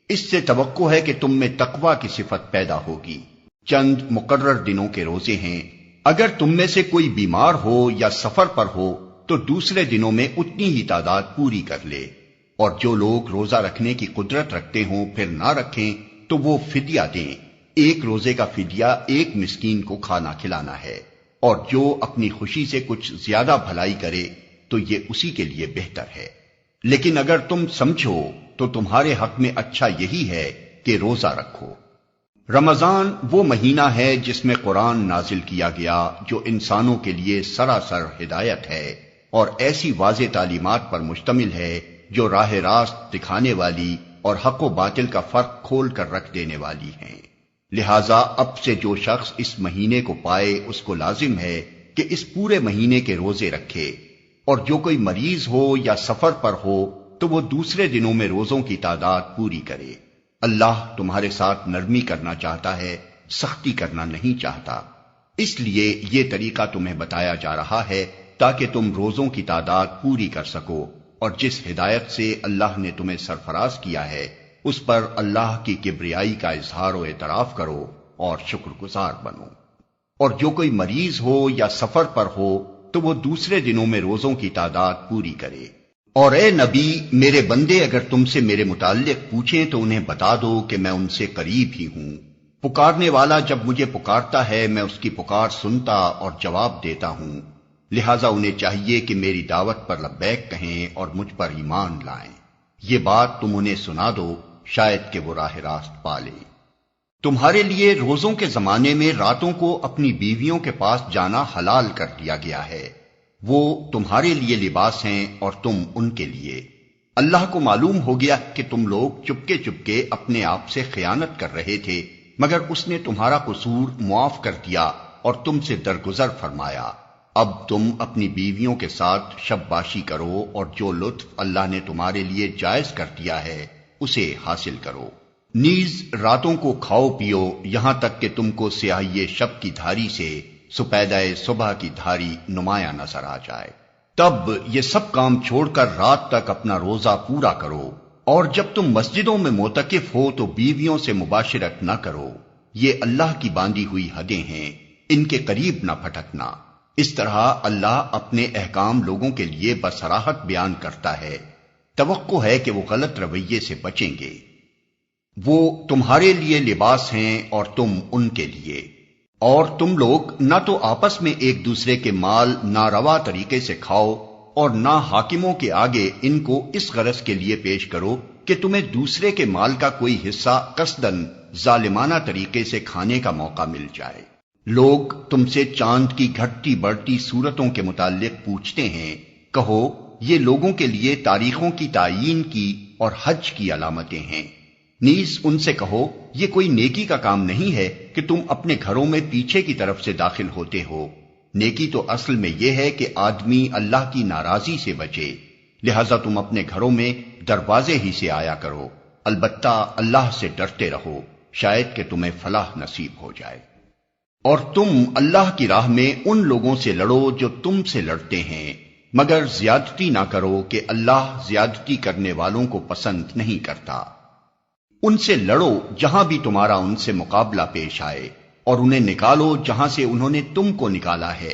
اس سے توقع ہے کہ تم میں تقوی کی صفت پیدا ہوگی۔ چند مقرر دنوں کے روزے ہیں، اگر تم میں سے کوئی بیمار ہو یا سفر پر ہو تو دوسرے دنوں میں اتنی ہی تعداد پوری کر لے، اور جو لوگ روزہ رکھنے کی قدرت رکھتے ہوں پھر نہ رکھیں تو وہ فدیہ دیں۔ ایک روزے کا فدیہ ایک مسکین کو کھانا کھلانا ہے، اور جو اپنی خوشی سے کچھ زیادہ بھلائی کرے تو یہ اسی کے لیے بہتر ہے۔ لیکن اگر تم سمجھو تو تمہارے حق میں اچھا یہی ہے کہ روزہ رکھو۔ رمضان وہ مہینہ ہے جس میں قرآن نازل کیا گیا، جو انسانوں کے لیے سراسر ہدایت ہے اور ایسی واضح تعلیمات پر مشتمل ہے جو راہ راست دکھانے والی اور حق و باطل کا فرق کھول کر رکھ دینے والی ہیں۔ لہذا اب سے جو شخص اس مہینے کو پائے اس کو لازم ہے کہ اس پورے مہینے کے روزے رکھے، اور جو کوئی مریض ہو یا سفر پر ہو تو وہ دوسرے دنوں میں روزوں کی تعداد پوری کرے۔ اللہ تمہارے ساتھ نرمی کرنا چاہتا ہے، سختی کرنا نہیں چاہتا، اس لیے یہ طریقہ تمہیں بتایا جا رہا ہے تاکہ تم روزوں کی تعداد پوری کر سکو، اور جس ہدایت سے اللہ نے تمہیں سرفراز کیا ہے اس پر اللہ کی کبریائی کا اظہار و اعتراف کرو اور شکر گزار بنو۔ اور جو کوئی مریض ہو یا سفر پر ہو تو وہ دوسرے دنوں میں روزوں کی تعداد پوری کرے۔ اور اے نبی، میرے بندے اگر تم سے میرے متعلق پوچھیں تو انہیں بتا دو کہ میں ان سے قریب ہی ہوں۔ پکارنے والا جب مجھے پکارتا ہے میں اس کی پکار سنتا اور جواب دیتا ہوں، لہٰذا انہیں چاہیے کہ میری دعوت پر لبیک کہیں اور مجھ پر ایمان لائیں۔ یہ بات تم انہیں سنا دو، شاید کہ وہ راہ راست پا لیں۔ تمہارے لیے روزوں کے زمانے میں راتوں کو اپنی بیویوں کے پاس جانا حلال کر دیا گیا ہے، وہ تمہارے لیے لباس ہیں اور تم ان کے لیے۔ اللہ کو معلوم ہو گیا کہ تم لوگ چپکے چپکے اپنے آپ سے خیانت کر رہے تھے، مگر اس نے تمہارا قصور معاف کر دیا اور تم سے درگزر فرمایا۔ اب تم اپنی بیویوں کے ساتھ شب باشی کرو اور جو لطف اللہ نے تمہارے لیے جائز کر دیا ہے اسے حاصل کرو۔ نیز راتوں کو کھاؤ پیو یہاں تک کہ تم کو سیاہی شب کی دھاری سے سپیدہ صبح کی دھاری نمایاں نظر آ جائے۔ تب یہ سب کام چھوڑ کر رات تک اپنا روزہ پورا کرو، اور جب تم مسجدوں میں معتکف ہو تو بیویوں سے مباشرت نہ کرو، یہ اللہ کی باندھی ہوئی حدیں ہیں، ان کے قریب نہ پھٹکنا۔ اس طرح اللہ اپنے احکام لوگوں کے لیے بصراحت بیان کرتا ہے۔ توقع ہے کہ وہ غلط رویے سے بچیں گے۔ وہ تمہارے لیے لباس ہیں اور تم ان کے لیے، اور تم لوگ نہ تو آپس میں ایک دوسرے کے مال ناروا طریقے سے کھاؤ، اور نہ حاکموں کے آگے ان کو اس غرض کے لیے پیش کرو کہ تمہیں دوسرے کے مال کا کوئی حصہ قصداً ظالمانہ طریقے سے کھانے کا موقع مل جائے۔ لوگ تم سے چاند کی گھٹتی بڑھتی صورتوں کے متعلق پوچھتے ہیں، کہو یہ لوگوں کے لیے تاریخوں کی تعیین کی اور حج کی علامتیں ہیں۔ نیز ان سے کہو یہ کوئی نیکی کا کام نہیں ہے کہ تم اپنے گھروں میں پیچھے کی طرف سے داخل ہوتے ہو۔ نیکی تو اصل میں یہ ہے کہ آدمی اللہ کی ناراضی سے بچے، لہذا تم اپنے گھروں میں دروازے ہی سے آیا کرو، البتہ اللہ سے ڈرتے رہو، شاید کہ تمہیں فلاح نصیب ہو جائے۔ اور تم اللہ کی راہ میں ان لوگوں سے لڑو جو تم سے لڑتے ہیں، مگر زیادتی نہ کرو کہ اللہ زیادتی کرنے والوں کو پسند نہیں کرتا۔ ان سے لڑو جہاں بھی تمہارا ان سے مقابلہ پیش آئے، اور انہیں نکالو جہاں سے انہوں نے تم کو نکالا ہے،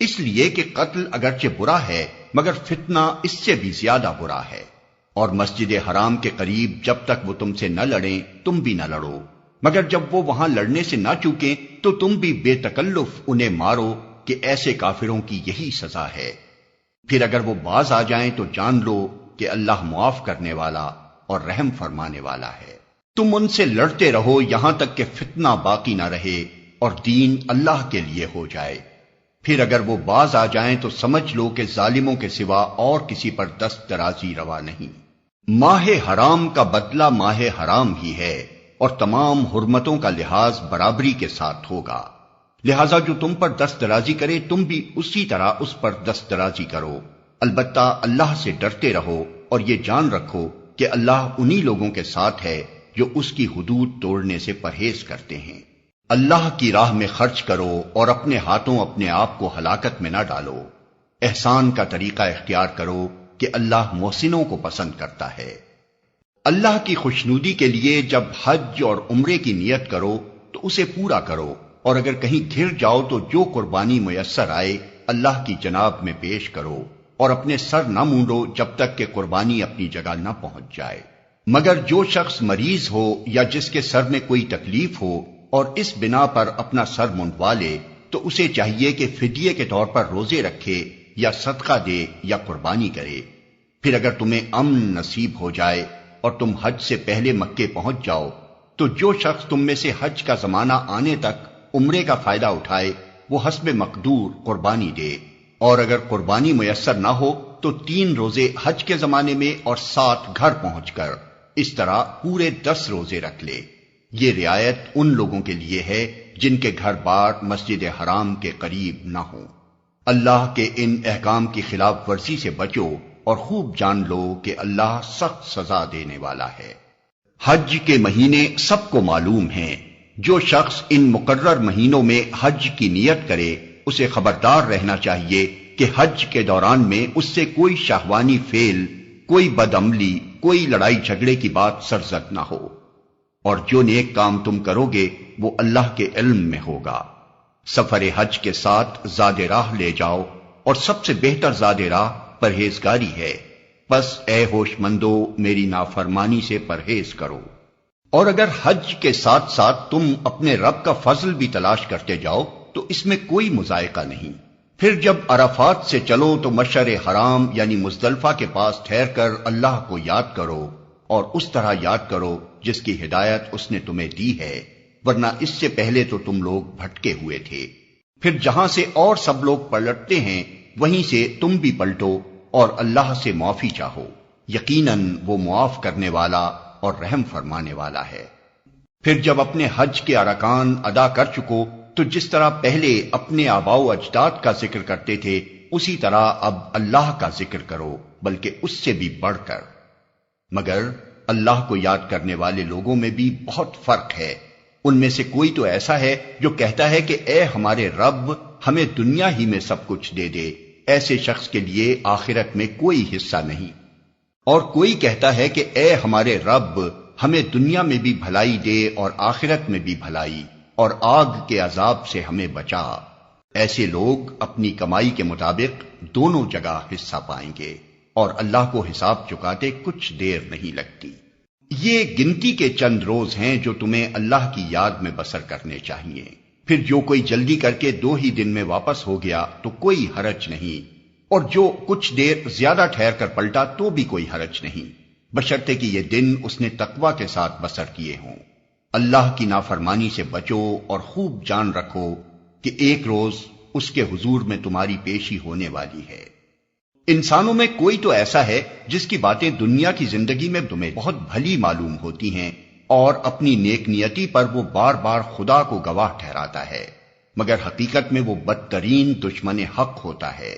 اس لیے کہ قتل اگرچہ برا ہے مگر فتنہ اس سے بھی زیادہ برا ہے۔ اور مسجد حرام کے قریب جب تک وہ تم سے نہ لڑیں تم بھی نہ لڑو، مگر جب وہ وہاں لڑنے سے نہ چوکیں تو تم بھی بے تکلف انہیں مارو، کہ ایسے کافروں کی یہی سزا ہے۔ پھر اگر وہ باز آ جائیں تو جان لو کہ اللہ معاف کرنے والا اور رحم فرمانے والا ہے۔ تم ان سے لڑتے رہو یہاں تک کہ فتنہ باقی نہ رہے اور دین اللہ کے لیے ہو جائے۔ پھر اگر وہ باز آ جائیں تو سمجھ لو کہ ظالموں کے سوا اور کسی پر دست درازی روا نہیں۔ ماہ حرام کا بدلہ ماہ حرام ہی ہے، اور تمام حرمتوں کا لحاظ برابری کے ساتھ ہوگا، لہذا جو تم پر دست درازی کرے تم بھی اسی طرح اس پر دست درازی کرو، البتہ اللہ سے ڈرتے رہو، اور یہ جان رکھو کہ اللہ انہی لوگوں کے ساتھ ہے جو اس کی حدود توڑنے سے پرہیز کرتے ہیں۔ اللہ کی راہ میں خرچ کرو اور اپنے ہاتھوں اپنے آپ کو ہلاکت میں نہ ڈالو۔ احسان کا طریقہ اختیار کرو کہ اللہ محسنوں کو پسند کرتا ہے۔ اللہ کی خوشنودی کے لیے جب حج اور عمرے کی نیت کرو تو اسے پورا کرو، اور اگر کہیں گھر جاؤ تو جو قربانی میسر آئے اللہ کی جناب میں پیش کرو، اور اپنے سر نہ مونڈو جب تک کہ قربانی اپنی جگہ نہ پہنچ جائے۔ مگر جو شخص مریض ہو یا جس کے سر میں کوئی تکلیف ہو اور اس بنا پر اپنا سر منڈوا لے تو اسے چاہیے کہ فدیے کے طور پر روزے رکھے یا صدقہ دے یا قربانی کرے۔ پھر اگر تمہیں امن نصیب ہو جائے اور تم حج سے پہلے مکے پہنچ جاؤ تو جو شخص تم میں سے حج کا زمانہ آنے تک عمرے کا فائدہ اٹھائے وہ حسب مقدور قربانی دے، اور اگر قربانی میسر نہ ہو تو 3 روزے حج کے زمانے میں اور 7 گھر پہنچ کر، اس طرح پورے 10 روزے رکھ لے۔ یہ رعایت ان لوگوں کے لیے ہے جن کے گھر بار مسجد حرام کے قریب نہ ہوں۔ اللہ کے ان احکام کی خلاف ورزی سے بچو اور خوب جان لو کہ اللہ سخت سزا دینے والا ہے۔ حج کے مہینے سب کو معلوم ہیں، جو شخص ان مقرر مہینوں میں حج کی نیت کرے اسے خبردار رہنا چاہیے کہ حج کے دوران میں اس سے کوئی شہوانی فعل، کوئی بدعملی، کوئی لڑائی جھگڑے کی بات سرزد نہ ہو، اور جو نیک کام تم کرو گے وہ اللہ کے علم میں ہوگا۔ سفر حج کے ساتھ زاد راہ لے جاؤ، اور سب سے بہتر زاد راہ پرہیزگاری ہے، بس اے ہوش مندو میری نافرمانی سے پرہیز کرو۔ اور اگر حج کے ساتھ ساتھ تم اپنے رب کا فضل بھی تلاش کرتے جاؤ تو اس میں کوئی مذائقہ نہیں۔ پھر جب عرفات سے چلو تو مشعر حرام یعنی مزدلفہ کے پاس ٹھہر کر اللہ کو یاد کرو، اور اس طرح یاد کرو جس کی ہدایت اس نے تمہیں دی ہے، ورنہ اس سے پہلے تو تم لوگ بھٹکے ہوئے تھے۔ پھر جہاں سے اور سب لوگ پلٹتے ہیں وہیں سے تم بھی پلٹو اور اللہ سے معافی چاہو، یقیناً وہ معاف کرنے والا اور رحم فرمانے والا ہے۔ پھر جب اپنے حج کے ارکان ادا کر چکو تو جس طرح پہلے اپنے آباء و اجداد کا ذکر کرتے تھے اسی طرح اب اللہ کا ذکر کرو، بلکہ اس سے بھی بڑھ کر۔ مگر اللہ کو یاد کرنے والے لوگوں میں بھی بہت فرق ہے۔ ان میں سے کوئی تو ایسا ہے جو کہتا ہے کہ اے ہمارے رب ہمیں دنیا ہی میں سب کچھ دے دے، ایسے شخص کے لیے آخرت میں کوئی حصہ نہیں۔ اور کوئی کہتا ہے کہ اے ہمارے رب ہمیں دنیا میں بھی بھلائی دے اور آخرت میں بھی بھلائی، اور آگ کے عذاب سے ہمیں بچا۔ ایسے لوگ اپنی کمائی کے مطابق دونوں جگہ حصہ پائیں گے، اور اللہ کو حساب چکاتے کچھ دیر نہیں لگتی۔ یہ گنتی کے چند روز ہیں جو تمہیں اللہ کی یاد میں بسر کرنے چاہیے، پھر جو کوئی جلدی کر کے 2 ہی دن میں واپس ہو گیا تو کوئی حرج نہیں، اور جو کچھ دیر زیادہ ٹھہر کر پلٹا تو بھی کوئی حرج نہیں، بشرطے کہ یہ دن اس نے تقوی کے ساتھ بسر کیے ہوں۔ اللہ کی نافرمانی سے بچو اور خوب جان رکھو کہ ایک روز اس کے حضور میں تمہاری پیشی ہونے والی ہے۔ انسانوں میں کوئی تو ایسا ہے جس کی باتیں دنیا کی زندگی میں تمہیں بہت بھلی معلوم ہوتی ہیں، اور اپنی نیک نیتی پر وہ بار بار خدا کو گواہ ٹھہراتا ہے، مگر حقیقت میں وہ بدترین دشمن حق ہوتا ہے۔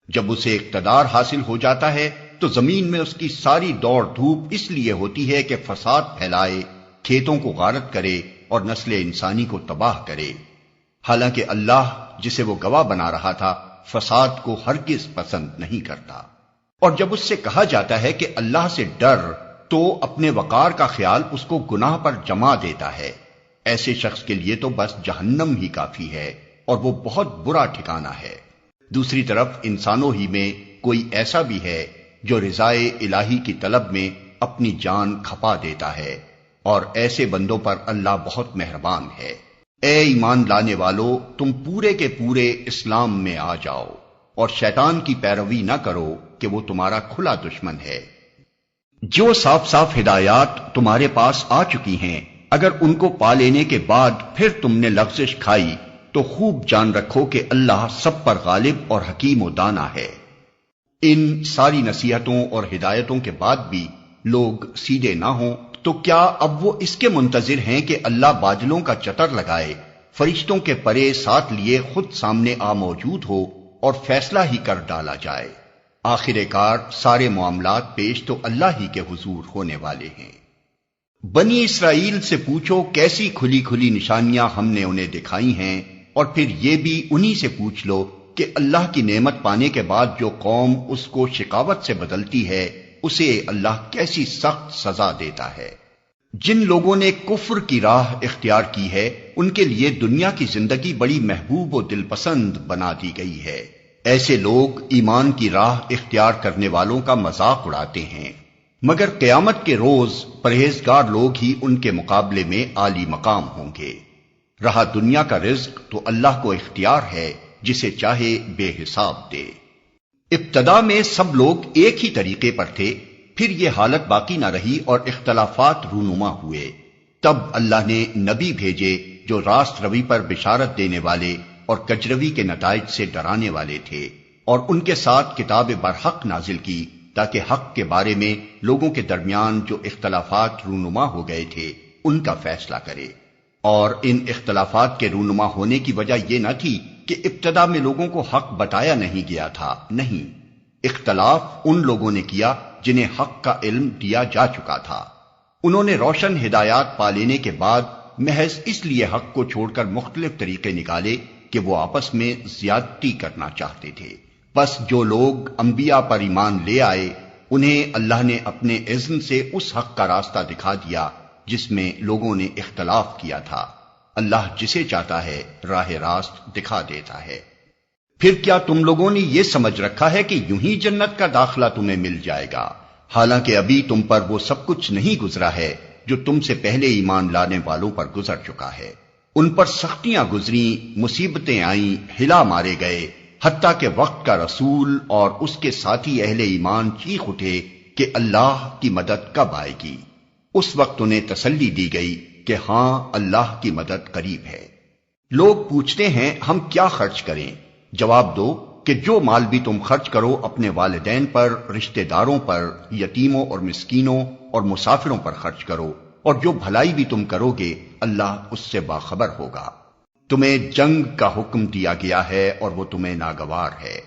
جب اسے اقتدار حاصل ہو جاتا ہے تو زمین میں اس کی ساری دوڑ دھوپ اس لیے ہوتی ہے کہ فساد پھیلائے، کھیتوں کو غارت کرے اور نسل انسانی کو تباہ کرے، حالانکہ اللہ جسے وہ گواہ بنا رہا تھا فساد کو ہرگز پسند نہیں کرتا۔ اور جب اس سے کہا جاتا ہے کہ اللہ سے ڈر تو اپنے وقار کا خیال اس کو گناہ پر جما دیتا ہے۔ ایسے شخص کے لیے تو بس جہنم ہی کافی ہے، اور وہ بہت برا ٹھکانہ ہے۔ دوسری طرف انسانوں ہی میں کوئی ایسا بھی ہے جو رضائے الہی کی طلب میں اپنی جان کھپا دیتا ہے، اور ایسے بندوں پر اللہ بہت مہربان ہے۔ اے ایمان لانے والو، تم پورے کے پورے اسلام میں آ جاؤ، اور شیطان کی پیروی نہ کرو کہ وہ تمہارا کھلا دشمن ہے۔ جو صاف صاف ہدایات تمہارے پاس آ چکی ہیں، اگر ان کو پا لینے کے بعد پھر تم نے لغزش کھائی تو خوب جان رکھو کہ اللہ سب پر غالب اور حکیم و دانا ہے۔ ان ساری نصیحتوں اور ہدایتوں کے بعد بھی لوگ سیدھے نہ ہوں تو کیا اب وہ اس کے منتظر ہیں کہ اللہ بادلوں کا چتر لگائے، فرشتوں کے پرے ساتھ لیے خود سامنے آ موجود ہو اور فیصلہ ہی کر ڈالا جائے؟ آخر کار سارے معاملات پیش تو اللہ ہی کے حضور ہونے والے ہیں۔ بنی اسرائیل سے پوچھو کیسی کھلی کھلی نشانیاں ہم نے انہیں دکھائی ہیں، اور پھر یہ بھی انہی سے پوچھ لو کہ اللہ کی نعمت پانے کے بعد جو قوم اس کو شقاوت سے بدلتی ہے اسے اللہ کیسی سخت سزا دیتا ہے۔ جن لوگوں نے کفر کی راہ اختیار کی ہے ان کے لیے دنیا کی زندگی بڑی محبوب و دل پسند بنا دی گئی ہے۔ ایسے لوگ ایمان کی راہ اختیار کرنے والوں کا مذاق اڑاتے ہیں، مگر قیامت کے روز پرہیزگار لوگ ہی ان کے مقابلے میں عالی مقام ہوں گے۔ رہا دنیا کا رزق تو اللہ کو اختیار ہے، جسے چاہے بے حساب دے۔ ابتدا میں سب لوگ ایک ہی طریقے پر تھے، پھر یہ حالت باقی نہ رہی اور اختلافات رونما ہوئے۔ تب اللہ نے نبی بھیجے جو راست روی پر بشارت دینے والے اور کجروی کے نتائج سے ڈرانے والے تھے، اور ان کے ساتھ کتاب برحق نازل کی تاکہ حق کے بارے میں لوگوں کے درمیان جو اختلافات رونما ہو گئے تھے ان کا فیصلہ کرے۔ اور ان اختلافات کے رونما ہونے کی وجہ یہ نہ تھی کہ ابتدا میں لوگوں کو حق بتایا نہیں گیا تھا، نہیں، اختلاف ان لوگوں نے کیا جنہیں حق کا علم دیا جا چکا تھا۔ انہوں نے روشن ہدایات پا لینے کے بعد محض اس لیے حق کو چھوڑ کر مختلف طریقے نکالے کہ وہ آپس میں زیادتی کرنا چاہتے تھے۔ بس جو لوگ انبیاء پر ایمان لے آئے انہیں اللہ نے اپنے اذن سے اس حق کا راستہ دکھا دیا جس میں لوگوں نے اختلاف کیا تھا۔ اللہ جسے چاہتا ہے راہ راست دکھا دیتا ہے۔ پھر کیا تم لوگوں نے یہ سمجھ رکھا ہے کہ یوں ہی جنت کا داخلہ تمہیں مل جائے گا، حالانکہ ابھی تم پر وہ سب کچھ نہیں گزرا ہے جو تم سے پہلے ایمان لانے والوں پر گزر چکا ہے۔ ان پر سختیاں گزریں، مصیبتیں آئیں، ہلا مارے گئے، حتیٰ کہ وقت کا رسول اور اس کے ساتھی اہل ایمان چیخ اٹھے کہ اللہ کی مدد کب آئے گی۔ اس وقت انہیں تسلی دی گئی کہ ہاں اللہ کی مدد قریب ہے۔ لوگ پوچھتے ہیں ہم کیا خرچ کریں؟ جواب دو کہ جو مال بھی تم خرچ کرو اپنے والدین پر، رشتہ داروں پر، یتیموں اور مسکینوں اور مسافروں پر خرچ کرو، اور جو بھلائی بھی تم کرو گے اللہ اس سے باخبر ہوگا۔ تمہیں جنگ کا حکم دیا گیا ہے اور وہ تمہیں ناگوار ہے۔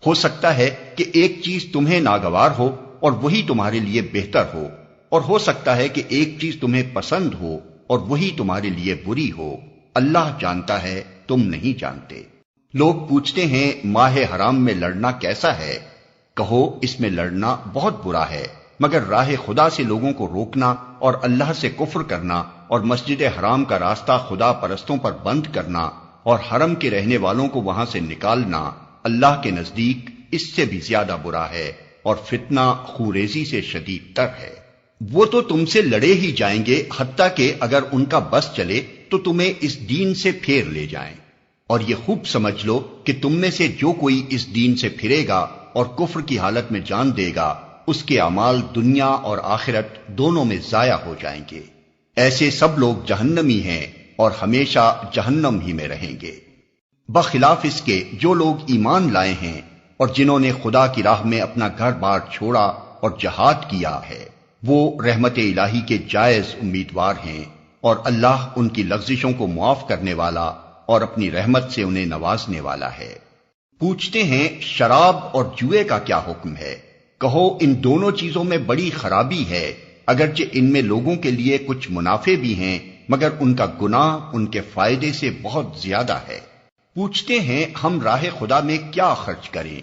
ہو سکتا ہے کہ ایک چیز تمہیں ناگوار ہو اور وہی تمہارے لیے بہتر ہو، اور ہو سکتا ہے کہ ایک چیز تمہیں پسند ہو اور وہی تمہارے لیے بری ہو، اللہ جانتا ہے تم نہیں جانتے۔ لوگ پوچھتے ہیں ماہ حرام میں لڑنا کیسا ہے؟ کہو اس میں لڑنا بہت برا ہے، مگر راہ خدا سے لوگوں کو روکنا اور اللہ سے کفر کرنا اور مسجد حرام کا راستہ خدا پرستوں پر بند کرنا اور حرم کے رہنے والوں کو وہاں سے نکالنا اللہ کے نزدیک اس سے بھی زیادہ برا ہے، اور فتنہ خوریزی سے شدید تر ہے۔ وہ تو تم سے لڑے ہی جائیں گے، حتیٰ کہ اگر ان کا بس چلے تو تمہیں اس دین سے پھیر لے جائیں، اور یہ خوب سمجھ لو کہ تم میں سے جو کوئی اس دین سے پھرے گا اور کفر کی حالت میں جان دے گا، اس کے اعمال دنیا اور آخرت دونوں میں ضائع ہو جائیں گے۔ ایسے سب لوگ جہنمی ہیں اور ہمیشہ جہنم ہی میں رہیں گے، بخلاف اس کے جو لوگ ایمان لائے ہیں اور جنہوں نے خدا کی راہ میں اپنا گھر بار چھوڑا اور جہاد کیا ہے، وہ رحمت الہی کے جائز امیدوار ہیں، اور اللہ ان کی لغزشوں کو معاف کرنے والا اور اپنی رحمت سے انہیں نوازنے والا ہے۔ پوچھتے ہیں شراب اور جوئے کا کیا حکم ہے؟ کہو ان دونوں چیزوں میں بڑی خرابی ہے، اگرچہ ان میں لوگوں کے لیے کچھ منافع بھی ہیں، مگر ان کا گناہ ان کے فائدے سے بہت زیادہ ہے۔ پوچھتے ہیں ہم راہ خدا میں کیا خرچ کریں؟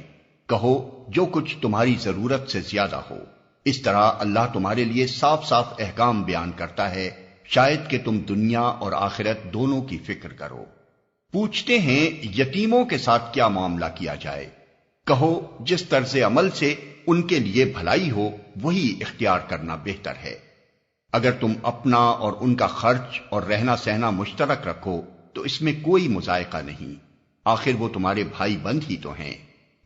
کہو جو کچھ تمہاری ضرورت سے زیادہ ہو۔ اس طرح اللہ تمہارے لیے صاف صاف احکام بیان کرتا ہے، شاید کہ تم دنیا اور آخرت دونوں کی فکر کرو۔ پوچھتے ہیں یتیموں کے ساتھ کیا معاملہ کیا جائے؟ کہو جس طرز عمل سے ان کے لیے بھلائی ہو وہی اختیار کرنا بہتر ہے۔ اگر تم اپنا اور ان کا خرچ اور رہنا سہنا مشترک رکھو تو اس میں کوئی مذائقہ نہیں، آخر وہ تمہارے بھائی بند ہی تو ہیں۔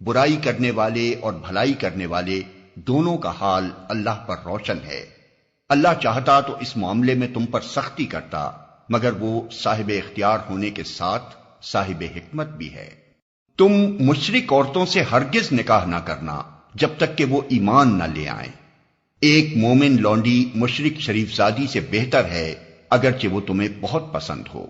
برائی کرنے والے اور بھلائی کرنے والے دونوں کا حال اللہ پر روشن ہے۔ اللہ چاہتا تو اس معاملے میں تم پر سختی کرتا، مگر وہ صاحب اختیار ہونے کے ساتھ صاحب حکمت بھی ہے۔ تم مشرک عورتوں سے ہرگز نکاح نہ کرنا جب تک کہ وہ ایمان نہ لے آئیں۔ ایک مومن لونڈی مشرک شریف زادی سے بہتر ہے، اگرچہ وہ تمہیں بہت پسند ہو،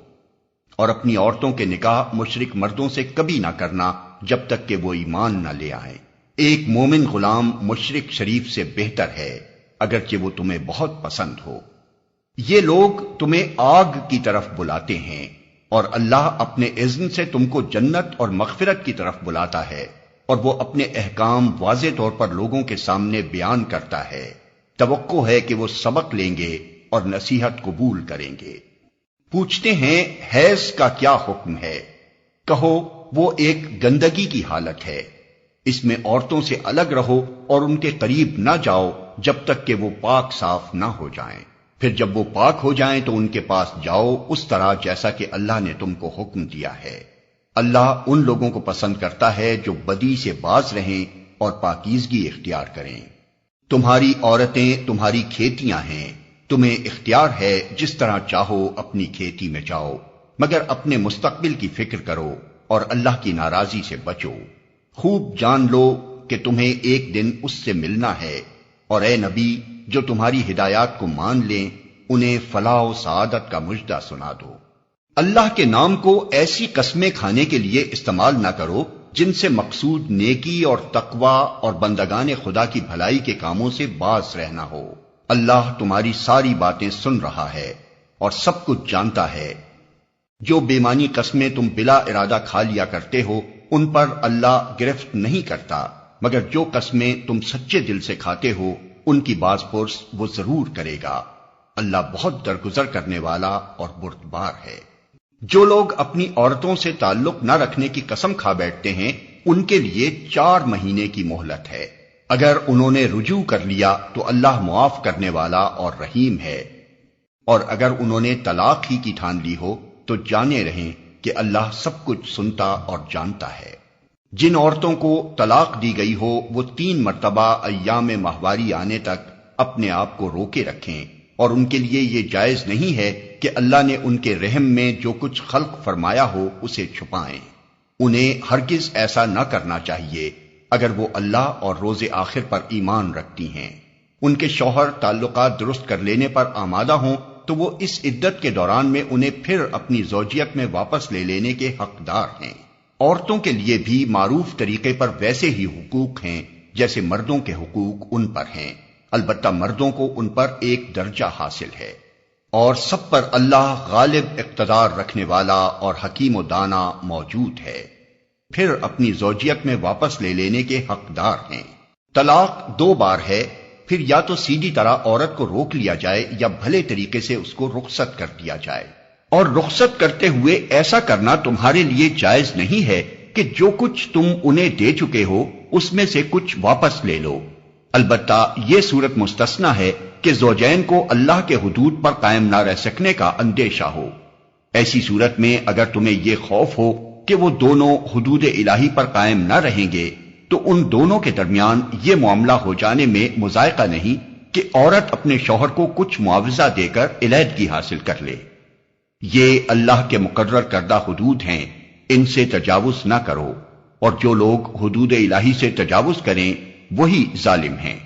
اور اپنی عورتوں کے نکاح مشرک مردوں سے کبھی نہ کرنا جب تک کہ وہ ایمان نہ لے آئیں۔ ایک مومن غلام مشرک شریف سے بہتر ہے، اگرچہ وہ تمہیں بہت پسند ہو۔ یہ لوگ تمہیں آگ کی طرف بلاتے ہیں، اور اللہ اپنے اذن سے تم کو جنت اور مغفرت کی طرف بلاتا ہے، اور وہ اپنے احکام واضح طور پر لوگوں کے سامنے بیان کرتا ہے۔ توقع ہے کہ وہ سبق لیں گے اور نصیحت قبول کریں گے۔ پوچھتے ہیں حیض کا کیا حکم ہے؟ کہو وہ ایک گندگی کی حالت ہے، اس میں عورتوں سے الگ رہو اور ان کے قریب نہ جاؤ جب تک کہ وہ پاک صاف نہ ہو جائیں، پھر جب وہ پاک ہو جائیں تو ان کے پاس جاؤ اس طرح جیسا کہ اللہ نے تم کو حکم دیا ہے۔ اللہ ان لوگوں کو پسند کرتا ہے جو بدی سے باز رہیں اور پاکیزگی اختیار کریں۔ تمہاری عورتیں تمہاری کھیتیاں ہیں، تمہیں اختیار ہے جس طرح چاہو اپنی کھیتی میں جاؤ، مگر اپنے مستقبل کی فکر کرو اور اللہ کی ناراضی سے بچو۔ خوب جان لو کہ تمہیں ایک دن اس سے ملنا ہے، اور اے نبی جو تمہاری ہدایات کو مان لیں انہیں فلاح و سعادت کا مژدہ سنا دو۔ اللہ کے نام کو ایسی قسمیں کھانے کے لیے استعمال نہ کرو جن سے مقصود نیکی اور تقوی اور بندگان خدا کی بھلائی کے کاموں سے باز رہنا ہو۔ اللہ تمہاری ساری باتیں سن رہا ہے اور سب کچھ جانتا ہے۔ جو بے معنی قسمیں تم بلا ارادہ کھا لیا کرتے ہو ان پر اللہ گرفت نہیں کرتا، مگر جو قسمیں تم سچے دل سے کھاتے ہو ان کی باز پرس وہ ضرور کرے گا۔ اللہ بہت درگزر کرنے والا اور بردبار ہے۔ جو لوگ اپنی عورتوں سے تعلق نہ رکھنے کی قسم کھا بیٹھتے ہیں ان کے لیے 4 مہینے کی مہلت ہے۔ اگر انہوں نے رجوع کر لیا تو اللہ معاف کرنے والا اور رحیم ہے، اور اگر انہوں نے طلاق ہی کی ٹھان لی ہو تو جانے رہیں کہ اللہ سب کچھ سنتا اور جانتا ہے۔ جن عورتوں کو طلاق دی گئی ہو وہ 3 مرتبہ ایام ماہواری آنے تک اپنے آپ کو روکے رکھیں، اور ان کے لیے یہ جائز نہیں ہے کہ اللہ نے ان کے رحم میں جو کچھ خلق فرمایا ہو اسے چھپائیں۔ انہیں ہرگز ایسا نہ کرنا چاہیے اگر وہ اللہ اور روز آخر پر ایمان رکھتی ہیں۔ ان کے شوہر تعلقات درست کر لینے پر آمادہ ہوں تو وہ اس عدت کے دوران میں انہیں پھر اپنی زوجیت میں واپس لے لینے کے حقدار ہیں۔ عورتوں کے لیے بھی معروف طریقے پر ویسے ہی حقوق ہیں جیسے مردوں کے حقوق ان پر ہیں، البتہ مردوں کو ان پر ایک درجہ حاصل ہے۔ اور سب پر اللہ غالب اقتدار رکھنے والا اور حکیم و دانا موجود ہے۔ پھر اپنی زوجیت میں واپس لے لینے کے حقدار ہیں۔ طلاق 2 بار ہے، پھر یا تو سیدھی طرح عورت کو روک لیا جائے یا بھلے طریقے سے اس کو رخصت کر دیا جائے، اور رخصت کرتے ہوئے ایسا کرنا تمہارے لیے جائز نہیں ہے کہ جو کچھ تم انہیں دے چکے ہو اس میں سے کچھ واپس لے لو۔ البتہ یہ صورت مستثنیٰ ہے کہ زوجین کو اللہ کے حدود پر قائم نہ رہ سکنے کا اندیشہ ہو۔ ایسی صورت میں اگر تمہیں یہ خوف ہو کہ وہ دونوں حدود الہی پر قائم نہ رہیں گے تو ان دونوں کے درمیان یہ معاملہ ہو جانے میں مضائقہ نہیں کہ عورت اپنے شوہر کو کچھ معاوضہ دے کر علیحدگی حاصل کر لے۔ یہ اللہ کے مقرر کردہ حدود ہیں، ان سے تجاوز نہ کرو، اور جو لوگ حدود الہی سے تجاوز کریں وہی ظالم ہیں۔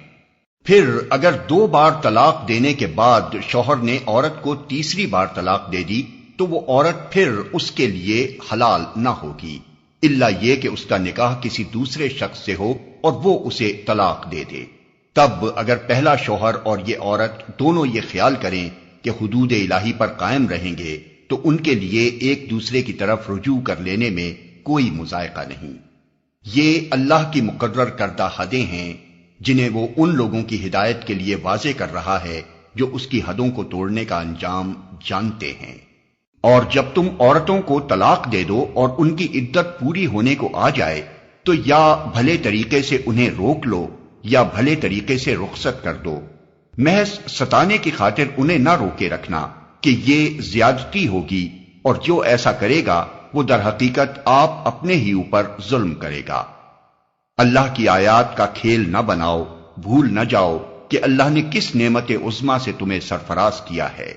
پھر اگر 2 بار طلاق دینے کے بعد شوہر نے عورت کو تیسری بار طلاق دے دی تو وہ عورت پھر اس کے لیے حلال نہ ہوگی، الا یہ کہ اس کا نکاح کسی دوسرے شخص سے ہو اور وہ اسے طلاق دے دے۔ تب اگر پہلا شوہر اور یہ عورت دونوں یہ خیال کریں کہ حدود الہی پر قائم رہیں گے تو ان کے لیے ایک دوسرے کی طرف رجوع کر لینے میں کوئی مضائقہ نہیں۔ یہ اللہ کی مقرر کردہ حدیں ہیں جنہیں وہ ان لوگوں کی ہدایت کے لیے واضح کر رہا ہے جو اس کی حدوں کو توڑنے کا انجام جانتے ہیں۔ اور جب تم عورتوں کو طلاق دے دو اور ان کی عدت پوری ہونے کو آ جائے تو یا بھلے طریقے سے انہیں روک لو یا بھلے طریقے سے رخصت کر دو۔ محض ستانے کی خاطر انہیں نہ روکے رکھنا کہ یہ زیادتی ہوگی، اور جو ایسا کرے گا وہ در حقیقت آپ اپنے ہی اوپر ظلم کرے گا۔ اللہ کی آیات کا کھیل نہ بناؤ، بھول نہ جاؤ کہ اللہ نے کس نعمت عظمیٰ سے تمہیں سرفراز کیا ہے۔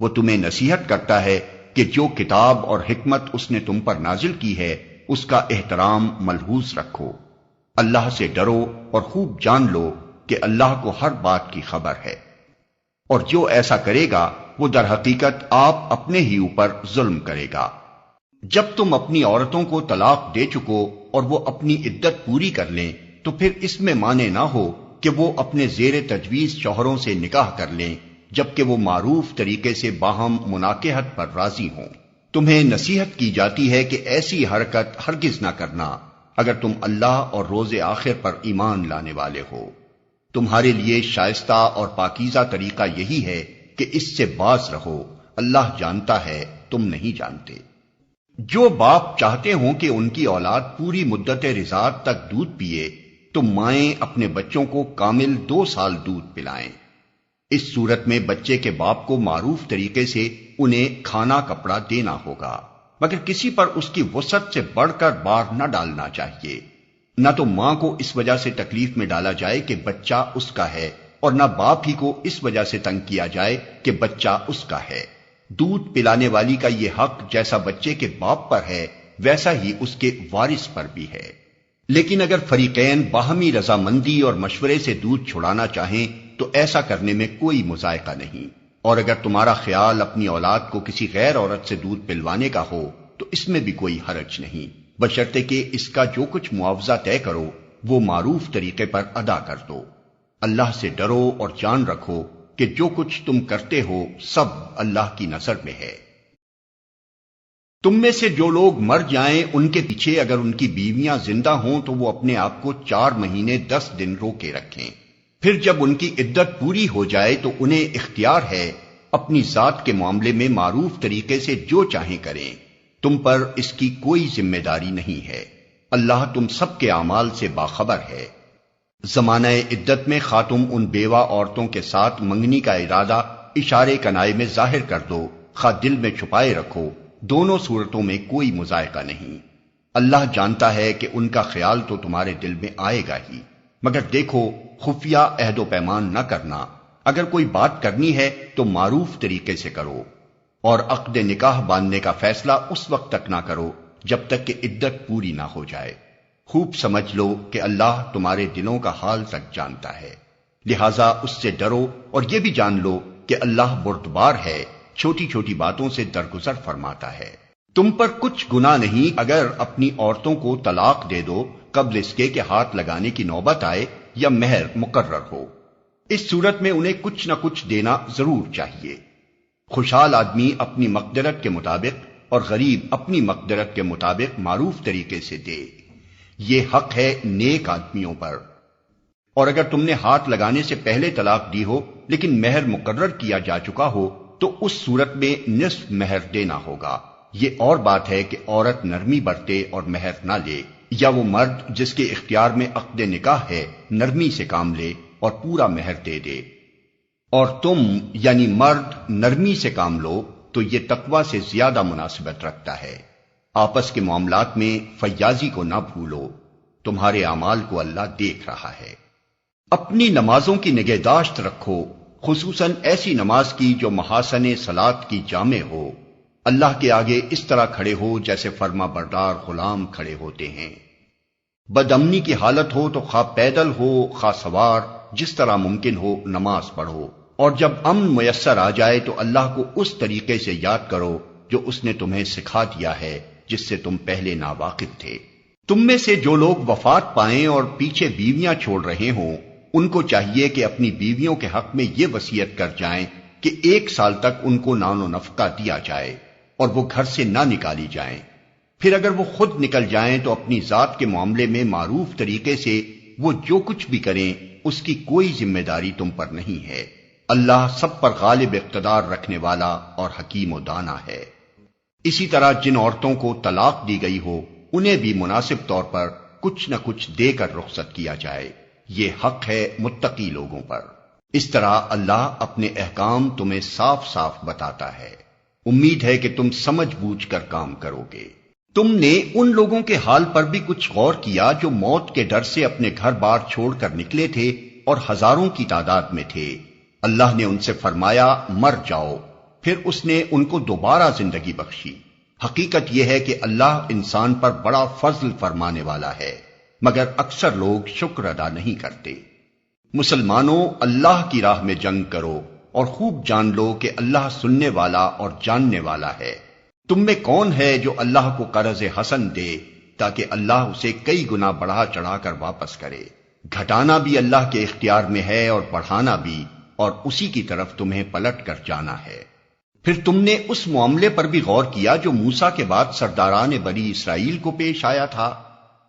وہ تمہیں نصیحت کرتا ہے کہ جو کتاب اور حکمت اس نے تم پر نازل کی ہے اس کا احترام ملحوظ رکھو۔ اللہ سے ڈرو اور خوب جان لو کہ اللہ کو ہر بات کی خبر ہے، اور جو ایسا کرے گا وہ در حقیقت آپ اپنے ہی اوپر ظلم کرے گا۔ جب تم اپنی عورتوں کو طلاق دے چکو اور وہ اپنی عدت پوری کر لیں تو پھر اس میں مانے نہ ہو کہ وہ اپنے زیر تجویز شوہروں سے نکاح کر لیں جبکہ وہ معروف طریقے سے باہم مناکحت پر راضی ہوں۔ تمہیں نصیحت کی جاتی ہے کہ ایسی حرکت ہرگز نہ کرنا اگر تم اللہ اور روز آخر پر ایمان لانے والے ہو۔ تمہارے لیے شائستہ اور پاکیزہ طریقہ یہی ہے کہ اس سے باز رہو، اللہ جانتا ہے تم نہیں جانتے۔ جو باپ چاہتے ہوں کہ ان کی اولاد پوری مدت رضاعت تک دودھ پیے تو مائیں اپنے بچوں کو کامل 2 سال دودھ پلائیں۔ اس صورت میں بچے کے باپ کو معروف طریقے سے انہیں کھانا کپڑا دینا ہوگا، مگر کسی پر اس کی وسعت سے بڑھ کر بار نہ ڈالنا چاہیے۔ نہ تو ماں کو اس وجہ سے تکلیف میں ڈالا جائے کہ بچہ اس کا ہے، اور نہ باپ ہی کو اس وجہ سے تنگ کیا جائے کہ بچہ اس کا ہے۔ دودھ پلانے والی کا یہ حق جیسا بچے کے باپ پر ہے ویسا ہی اس کے وارث پر بھی ہے۔ لیکن اگر فریقین باہمی رضامندی اور مشورے سے دودھ چھڑانا چاہیں تو ایسا کرنے میں کوئی مضائقہ نہیں، اور اگر تمہارا خیال اپنی اولاد کو کسی غیر عورت سے دودھ پلوانے کا ہو تو اس میں بھی کوئی حرج نہیں، بشرطے کہ اس کا جو کچھ معاوضہ طے کرو وہ معروف طریقے پر ادا کر دو۔ اللہ سے ڈرو اور جان رکھو کہ جو کچھ تم کرتے ہو سب اللہ کی نظر میں ہے۔ تم میں سے جو لوگ مر جائیں ان کے پیچھے اگر ان کی بیویاں زندہ ہوں تو وہ اپنے آپ کو 4 مہینے 10 دن روکے رکھیں، پھر جب ان کی عدت پوری ہو جائے تو انہیں اختیار ہے اپنی ذات کے معاملے میں معروف طریقے سے جو چاہیں کریں، تم پر اس کی کوئی ذمہ داری نہیں ہے، اللہ تم سب کے اعمال سے باخبر ہے۔ زمانہ عدت میں خاتم ان بیوہ عورتوں کے ساتھ منگنی کا ارادہ اشارے کنائے میں ظاہر کر دو، خواہ دل میں چھپائے رکھو، دونوں صورتوں میں کوئی مضائقہ نہیں۔ اللہ جانتا ہے کہ ان کا خیال تو تمہارے دل میں آئے گا ہی، مگر دیکھو خفیہ عہد و پیمان نہ کرنا، اگر کوئی بات کرنی ہے تو معروف طریقے سے کرو، اور عقد نکاح باندھنے کا فیصلہ اس وقت تک نہ کرو جب تک کہ عدت پوری نہ ہو جائے۔ خوب سمجھ لو کہ اللہ تمہارے دلوں کا حال تک جانتا ہے، لہذا اس سے ڈرو، اور یہ بھی جان لو کہ اللہ بردبار ہے، چھوٹی چھوٹی باتوں سے درگزر فرماتا ہے۔ تم پر کچھ گناہ نہیں اگر اپنی عورتوں کو طلاق دے دو قبل اس کے کہ ہاتھ لگانے کی نوبت آئے یا مہر مقرر ہو۔ اس صورت میں انہیں کچھ نہ کچھ دینا ضرور چاہیے۔ خوشحال آدمی اپنی مقدرت کے مطابق اور غریب اپنی مقدرت کے مطابق معروف طریقے سے دے، یہ حق ہے نیک آدمیوں پر۔ اور اگر تم نے ہاتھ لگانے سے پہلے طلاق دی ہو لیکن مہر مقرر کیا جا چکا ہو تو اس صورت میں نصف مہر دینا ہوگا۔ یہ اور بات ہے کہ عورت نرمی برتے اور مہر نہ لے، یا وہ مرد جس کے اختیار میں عقد نکاح ہے نرمی سے کام لے اور پورا مہر دے دے۔ اور تم یعنی مرد نرمی سے کام لو تو یہ تقوی سے زیادہ مناسبت رکھتا ہے۔ آپس کے معاملات میں فیاضی کو نہ بھولو، تمہارے اعمال کو اللہ دیکھ رہا ہے۔ اپنی نمازوں کی نگہداشت رکھو، خصوصاً ایسی نماز کی جو محاسن صلاۃ کی جامع ہو۔ اللہ کے آگے اس طرح کھڑے ہو جیسے فرما بردار غلام کھڑے ہوتے ہیں۔ بدامنی کی حالت ہو تو خواہ پیدل ہو خواہ سوار، جس طرح ممکن ہو نماز پڑھو، اور جب امن میسر آ جائے تو اللہ کو اس طریقے سے یاد کرو جو اس نے تمہیں سکھا دیا ہے جس سے تم پہلے ناواقف تھے۔ تم میں سے جو لوگ وفات پائیں اور پیچھے بیویاں چھوڑ رہے ہوں، ان کو چاہیے کہ اپنی بیویوں کے حق میں یہ وصیت کر جائیں کہ 1 سال تک ان کو نان و نفقہ دیا جائے اور وہ گھر سے نہ نکالی جائیں۔ پھر اگر وہ خود نکل جائیں تو اپنی ذات کے معاملے میں معروف طریقے سے وہ جو کچھ بھی کریں اس کی کوئی ذمہ داری تم پر نہیں ہے۔ اللہ سب پر غالب اقتدار رکھنے والا اور حکیم و دانا ہے۔ اسی طرح جن عورتوں کو طلاق دی گئی ہو انہیں بھی مناسب طور پر کچھ نہ کچھ دے کر رخصت کیا جائے، یہ حق ہے متقی لوگوں پر۔ اس طرح اللہ اپنے احکام تمہیں صاف صاف بتاتا ہے۔ امید ہے کہ تم سمجھ بوجھ کر کام کرو گے۔ تم نے ان لوگوں کے حال پر بھی کچھ غور کیا جو موت کے ڈر سے اپنے گھر بار چھوڑ کر نکلے تھے اور ہزاروں کی تعداد میں تھے۔ اللہ نے ان سے فرمایا مر جاؤ، پھر اس نے ان کو دوبارہ زندگی بخشی۔ حقیقت یہ ہے کہ اللہ انسان پر بڑا فضل فرمانے والا ہے، مگر اکثر لوگ شکر ادا نہیں کرتے۔ مسلمانوں، اللہ کی راہ میں جنگ کرو اور خوب جان لو کہ اللہ سننے والا اور جاننے والا ہے۔ تم میں کون ہے جو اللہ کو قرض حسن دے تاکہ اللہ اسے کئی گنا بڑھا چڑھا کر واپس کرے؟ گھٹانا بھی اللہ کے اختیار میں ہے اور بڑھانا بھی، اور اسی کی طرف تمہیں پلٹ کر جانا ہے۔ پھر تم نے اس معاملے پر بھی غور کیا جو موسیٰ کے بعد سرداران بنی اسرائیل کو پیش آیا تھا۔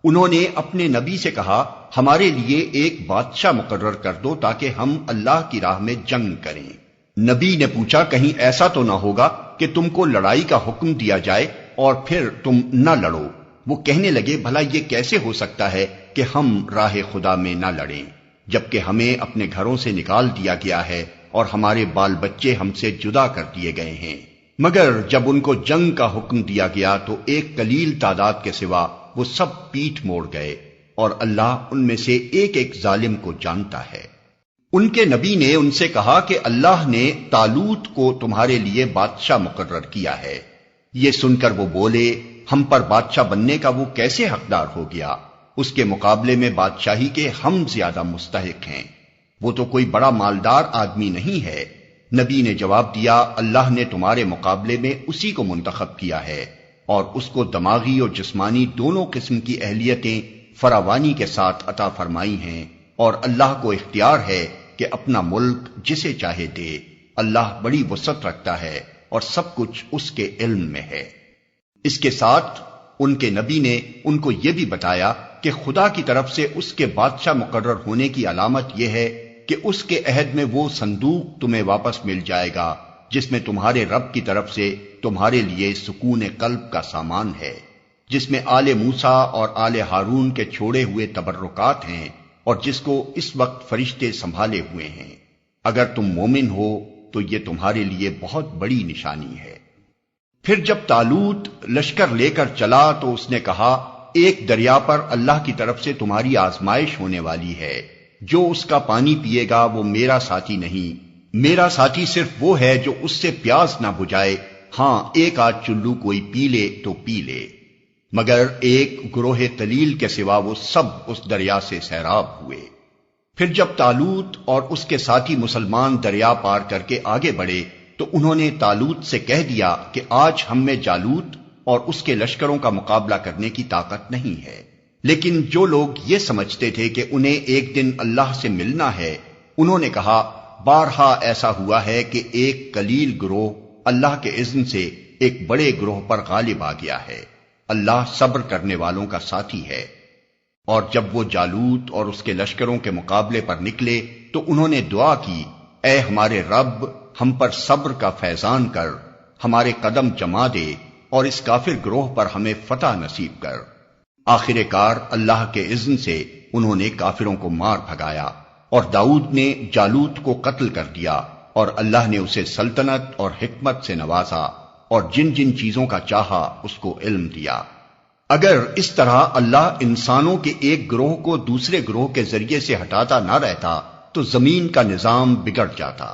انہوں نے اپنے نبی سے کہا ہمارے لیے ایک بادشاہ مقرر کر دو تاکہ ہم اللہ کی راہ میں جنگ کریں۔ نبی نے پوچھا کہیں ایسا تو نہ ہوگا کہ تم کو لڑائی کا حکم دیا جائے اور پھر تم نہ لڑو؟ وہ کہنے لگے بھلا یہ کیسے ہو سکتا ہے کہ ہم راہ خدا میں نہ لڑیں جبکہ ہمیں اپنے گھروں سے نکال دیا گیا ہے اور ہمارے بال بچے ہم سے جدا کر دیے گئے ہیں؟ مگر جب ان کو جنگ کا حکم دیا گیا تو ایک قلیل تعداد کے سوا وہ سب پیٹھ موڑ گئے، اور اللہ ان میں سے ایک ایک ظالم کو جانتا ہے۔ ان کے نبی نے ان سے کہا کہ اللہ نے طالوت کو تمہارے لیے بادشاہ مقرر کیا ہے۔ یہ سن کر وہ بولے ہم پر بادشاہ بننے کا وہ کیسے حقدار ہو گیا؟ اس کے مقابلے میں بادشاہی کے ہم زیادہ مستحق ہیں، وہ تو کوئی بڑا مالدار آدمی نہیں ہے۔ نبی نے جواب دیا اللہ نے تمہارے مقابلے میں اسی کو منتخب کیا ہے، اور اس کو دماغی اور جسمانی دونوں قسم کی اہلیتیں فراوانی کے ساتھ عطا فرمائی ہیں، اور اللہ کو اختیار ہے کہ اپنا ملک جسے چاہے دے۔ اللہ بڑی وسعت رکھتا ہے اور سب کچھ اس کے علم میں ہے۔ اس کے ساتھ ان کے نبی نے ان کو یہ بھی بتایا کہ خدا کی طرف سے اس کے بادشاہ مقرر ہونے کی علامت یہ ہے کہ اس کے عہد میں وہ صندوق تمہیں واپس مل جائے گا جس میں تمہارے رب کی طرف سے تمہارے لیے سکون قلب کا سامان ہے، جس میں آل موسیٰ اور آل ہارون کے چھوڑے ہوئے تبرکات ہیں، اور جس کو اس وقت فرشتے سنبھالے ہوئے ہیں۔ اگر تم مومن ہو تو یہ تمہارے لیے بہت بڑی نشانی ہے۔ پھر جب طالوت لشکر لے کر چلا تو اس نے کہا ایک دریا پر اللہ کی طرف سے تمہاری آزمائش ہونے والی ہے، جو اس کا پانی پیے گا وہ میرا ساتھی نہیں، میرا ساتھی صرف وہ ہے جو اس سے پیاس نہ بجھائے، ہاں ایک آدھ چلو کوئی پی لے تو پی لے۔ مگر ایک گروہ قلیل کے سوا وہ سب اس دریا سے سیراب ہوئے۔ پھر جب طالوت اور اس کے ساتھی مسلمان دریا پار کر کے آگے بڑھے تو انہوں نے طالوت سے کہہ دیا کہ آج ہم میں جالوت اور اس کے لشکروں کا مقابلہ کرنے کی طاقت نہیں ہے۔ لیکن جو لوگ یہ سمجھتے تھے کہ انہیں ایک دن اللہ سے ملنا ہے، انہوں نے کہا بارہا ایسا ہوا ہے کہ ایک قلیل گروہ اللہ کے اذن سے ایک بڑے گروہ پر غالب آ گیا ہے۔ اللہ صبر کرنے والوں کا ساتھی ہے۔ اور جب وہ جالوت اور اس کے لشکروں کے مقابلے پر نکلے تو انہوں نے دعا کی، اے ہمارے رب، ہم پر صبر کا فیضان کر، ہمارے قدم جما دے اور اس کافر گروہ پر ہمیں فتح نصیب کر۔ آخر کار اللہ کے اذن سے انہوں نے کافروں کو مار بھگایا، اور داؤد نے جالوت کو قتل کر دیا، اور اللہ نے اسے سلطنت اور حکمت سے نوازا، اور جن جن چیزوں کا چاہا اس کو علم دیا۔ اگر اس طرح اللہ انسانوں کے ایک گروہ کو دوسرے گروہ کے ذریعے سے ہٹاتا نہ رہتا تو زمین کا نظام بگڑ جاتا،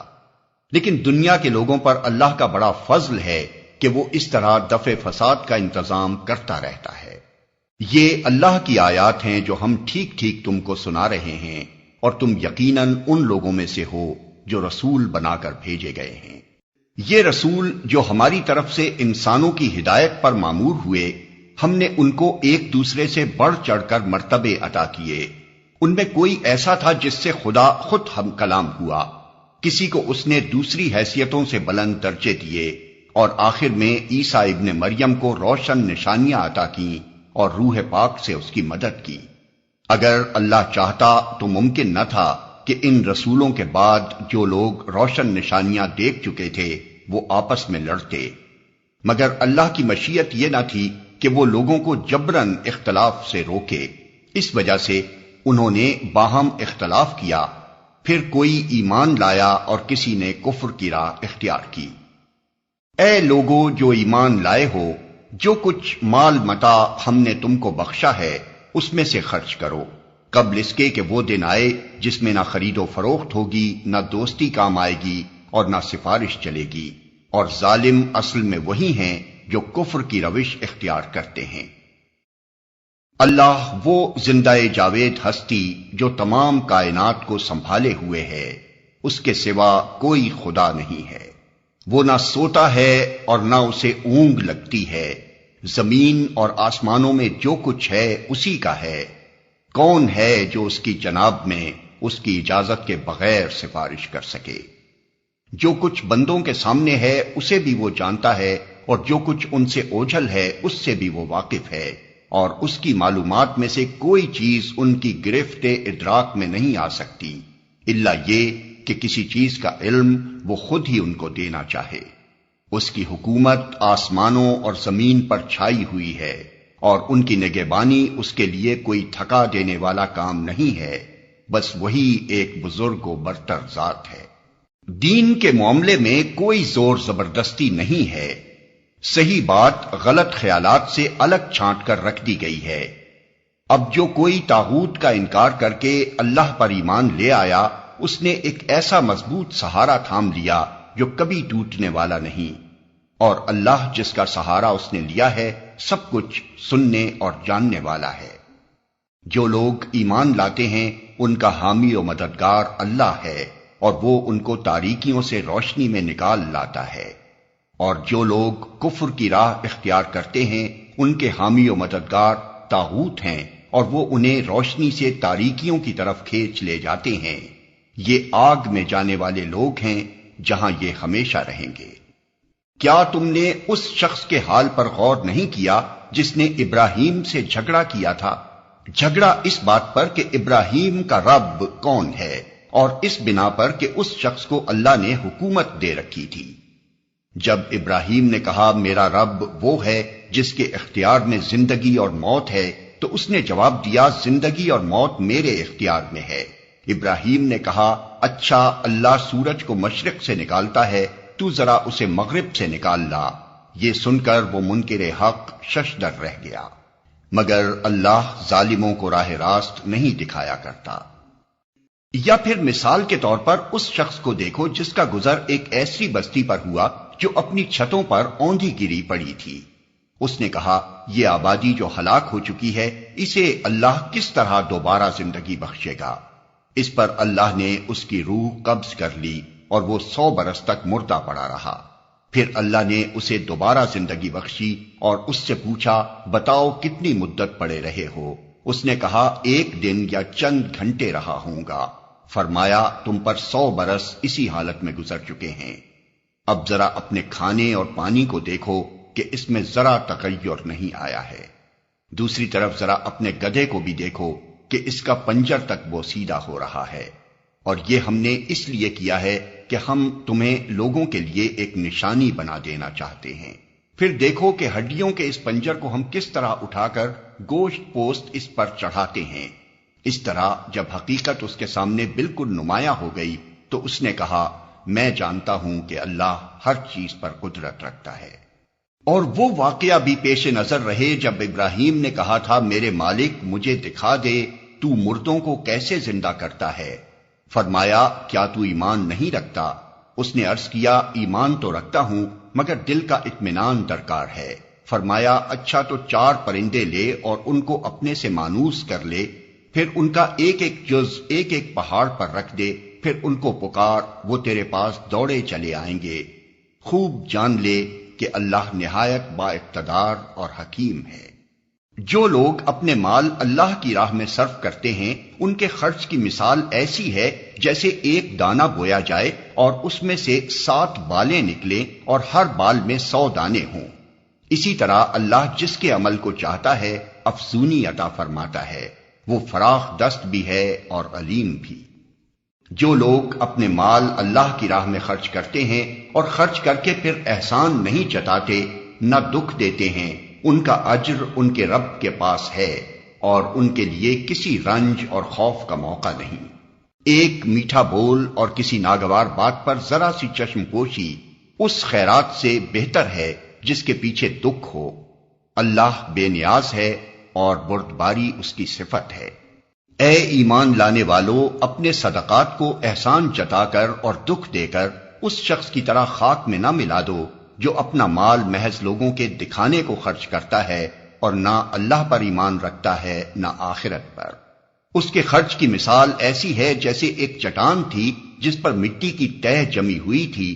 لیکن دنیا کے لوگوں پر اللہ کا بڑا فضل ہے کہ وہ اس طرح دفع فساد کا انتظام کرتا رہتا ہے۔ یہ اللہ کی آیات ہیں جو ہم ٹھیک ٹھیک تم کو سنا رہے ہیں، اور تم یقیناً ان لوگوں میں سے ہو جو رسول بنا کر بھیجے گئے ہیں۔ یہ رسول جو ہماری طرف سے انسانوں کی ہدایت پر مامور ہوئے، ہم نے ان کو ایک دوسرے سے بڑھ چڑھ کر مرتبے عطا کیے۔ ان میں کوئی ایسا تھا جس سے خدا خود ہم کلام ہوا، کسی کو اس نے دوسری حیثیتوں سے بلند درجے دیے، اور آخر میں عیسیٰ ابن مریم کو روشن نشانیاں عطا کیں اور روح پاک سے اس کی مدد کی۔ اگر اللہ چاہتا تو ممکن نہ تھا کہ ان رسولوں کے بعد جو لوگ روشن نشانیاں دیکھ چکے تھے وہ آپس میں لڑتے، مگر اللہ کی مشیت یہ نہ تھی کہ وہ لوگوں کو جبراً اختلاف سے روکے، اس وجہ سے انہوں نے باہم اختلاف کیا، پھر کوئی ایمان لایا اور کسی نے کفر کی راہ اختیار کی۔ اے لوگو جو ایمان لائے ہو، جو کچھ مال متاع ہم نے تم کو بخشا ہے اس میں سے خرچ کرو، قبل اس کے کہ وہ دن آئے جس میں نہ خرید و فروخت ہوگی، نہ دوستی کام آئے گی اور نہ سفارش چلے گی، اور ظالم اصل میں وہی ہیں جو کفر کی روش اختیار کرتے ہیں۔ اللہ وہ زندہ جاوید ہستی جو تمام کائنات کو سنبھالے ہوئے ہے، اس کے سوا کوئی خدا نہیں ہے۔ وہ نہ سوتا ہے اور نہ اسے اونگ لگتی ہے، زمین اور آسمانوں میں جو کچھ ہے اسی کا ہے۔ کون ہے جو اس کی جناب میں اس کی اجازت کے بغیر سفارش کر سکے؟ جو کچھ بندوں کے سامنے ہے اسے بھی وہ جانتا ہے، اور جو کچھ ان سے اوجھل ہے اس سے بھی وہ واقف ہے، اور اس کی معلومات میں سے کوئی چیز ان کی گرفت ادراک میں نہیں آ سکتی، الا یہ کہ کسی چیز کا علم وہ خود ہی ان کو دینا چاہے۔ اس کی حکومت آسمانوں اور زمین پر چھائی ہوئی ہے، اور ان کی نگہبانی اس کے لیے کوئی تھکا دینے والا کام نہیں ہے، بس وہی ایک بزرگ و برتر ذات ہے۔ دین کے معاملے میں کوئی زور زبردستی نہیں ہے، صحیح بات غلط خیالات سے الگ چھانٹ کر رکھ دی گئی ہے۔ اب جو کوئی طاغوت کا انکار کر کے اللہ پر ایمان لے آیا، اس نے ایک ایسا مضبوط سہارا تھام لیا جو کبھی ٹوٹنے والا نہیں، اور اللہ جس کا سہارا اس نے لیا ہے سب کچھ سننے اور جاننے والا ہے۔ جو لوگ ایمان لاتے ہیں ان کا حامی و مددگار اللہ ہے، اور وہ ان کو تاریکیوں سے روشنی میں نکال لاتا ہے، اور جو لوگ کفر کی راہ اختیار کرتے ہیں ان کے حامی و مددگار طاغوت ہیں، اور وہ انہیں روشنی سے تاریکیوں کی طرف کھینچ لے جاتے ہیں۔ یہ آگ میں جانے والے لوگ ہیں جہاں یہ ہمیشہ رہیں گے۔ کیا تم نے اس شخص کے حال پر غور نہیں کیا جس نے ابراہیم سے جھگڑا کیا تھا؟ جھگڑا اس بات پر کہ ابراہیم کا رب کون ہے، اور اس بنا پر کہ اس شخص کو اللہ نے حکومت دے رکھی تھی۔ جب ابراہیم نے کہا میرا رب وہ ہے جس کے اختیار میں زندگی اور موت ہے، تو اس نے جواب دیا زندگی اور موت میرے اختیار میں ہے۔ ابراہیم نے کہا اچھا اللہ سورج کو مشرق سے نکالتا ہے، تو ذرا اسے مغرب سے نکال لا۔ یہ سن کر وہ منکر حق ششدر رہ گیا، مگر اللہ ظالموں کو راہ راست نہیں دکھایا کرتا۔ یا پھر مثال کے طور پر اس شخص کو دیکھو جس کا گزر ایک ایسی بستی پر ہوا جو اپنی چھتوں پر اوندھی گری پڑی تھی۔ اس نے کہا یہ آبادی جو ہلاک ہو چکی ہے اسے اللہ کس طرح دوبارہ زندگی بخشے گا؟ اس پر اللہ نے اس کی روح قبض کر لی اور وہ 100 برس تک مردہ پڑا رہا۔ پھر اللہ نے اسے دوبارہ زندگی بخشی اور اس سے پوچھا بتاؤ کتنی مدت پڑے رہے ہو؟ اس نے کہا 1 دن یا چند گھنٹے رہا ہوں گا۔ فرمایا تم پر 100 برس اسی حالت میں گزر چکے ہیں۔ اب ذرا اپنے کھانے اور پانی کو دیکھو کہ اس میں ذرا تغیر نہیں آیا ہے۔ دوسری طرف ذرا اپنے گدھے کو بھی دیکھو کہ اس کا پنجر تک وہ سیدھا ہو رہا ہے، اور یہ ہم نے اس لیے کیا ہے کہ ہم تمہیں لوگوں کے لیے ایک نشانی بنا دینا چاہتے ہیں۔ پھر دیکھو کہ ہڈیوں کے اس پنجر کو ہم کس طرح اٹھا کر گوشت پوست اس پر چڑھاتے ہیں۔ اس طرح جب حقیقت اس کے سامنے بالکل نمایاں ہو گئی تو اس نے کہا، میں جانتا ہوں کہ اللہ ہر چیز پر قدرت رکھتا ہے۔ اور وہ واقعہ بھی پیش نظر رہے جب ابراہیم نے کہا تھا، میرے مالک مجھے دکھا دے تو مردوں کو کیسے زندہ کرتا ہے۔ فرمایا، کیا تو ایمان نہیں رکھتا؟ اس نے عرض کیا، ایمان تو رکھتا ہوں مگر دل کا اطمینان درکار ہے۔ فرمایا، اچھا تو 4 پرندے لے اور ان کو اپنے سے مانوس کر لے، پھر ان کا ایک ایک جز ایک ایک پہاڑ پر رکھ دے، پھر ان کو پکار، وہ تیرے پاس دوڑے چلے آئیں گے۔ خوب جان لے کہ اللہ نہایت با اقتدار اور حکیم ہے۔ جو لوگ اپنے مال اللہ کی راہ میں صرف کرتے ہیں، ان کے خرچ کی مثال ایسی ہے جیسے ایک دانہ بویا جائے اور اس میں سے 7 بالیں نکلیں اور ہر بال میں 100 دانے ہوں۔ اسی طرح اللہ جس کے عمل کو چاہتا ہے افزونی عطا فرماتا ہے، وہ فراخ دست بھی ہے اور علیم بھی۔ جو لوگ اپنے مال اللہ کی راہ میں خرچ کرتے ہیں اور خرچ کر کے پھر احسان نہیں جتاتے، نہ دکھ دیتے ہیں، ان کا اجر ان کے رب کے پاس ہے اور ان کے لیے کسی رنج اور خوف کا موقع نہیں۔ ایک میٹھا بول اور کسی ناگوار بات پر ذرا سی چشم پوشی اس خیرات سے بہتر ہے جس کے پیچھے دکھ ہو۔ اللہ بے نیاز ہے اور بردباری اس کی صفت ہے۔ اے ایمان لانے والو، اپنے صدقات کو احسان جتا کر اور دکھ دے کر اس شخص کی طرح خاک میں نہ ملا دو جو اپنا مال محض لوگوں کے دکھانے کو خرچ کرتا ہے اور نہ اللہ پر ایمان رکھتا ہے نہ آخرت پر۔ اس کے خرچ کی مثال ایسی ہے جیسے ایک چٹان تھی جس پر مٹی کی تہ جمی ہوئی تھی،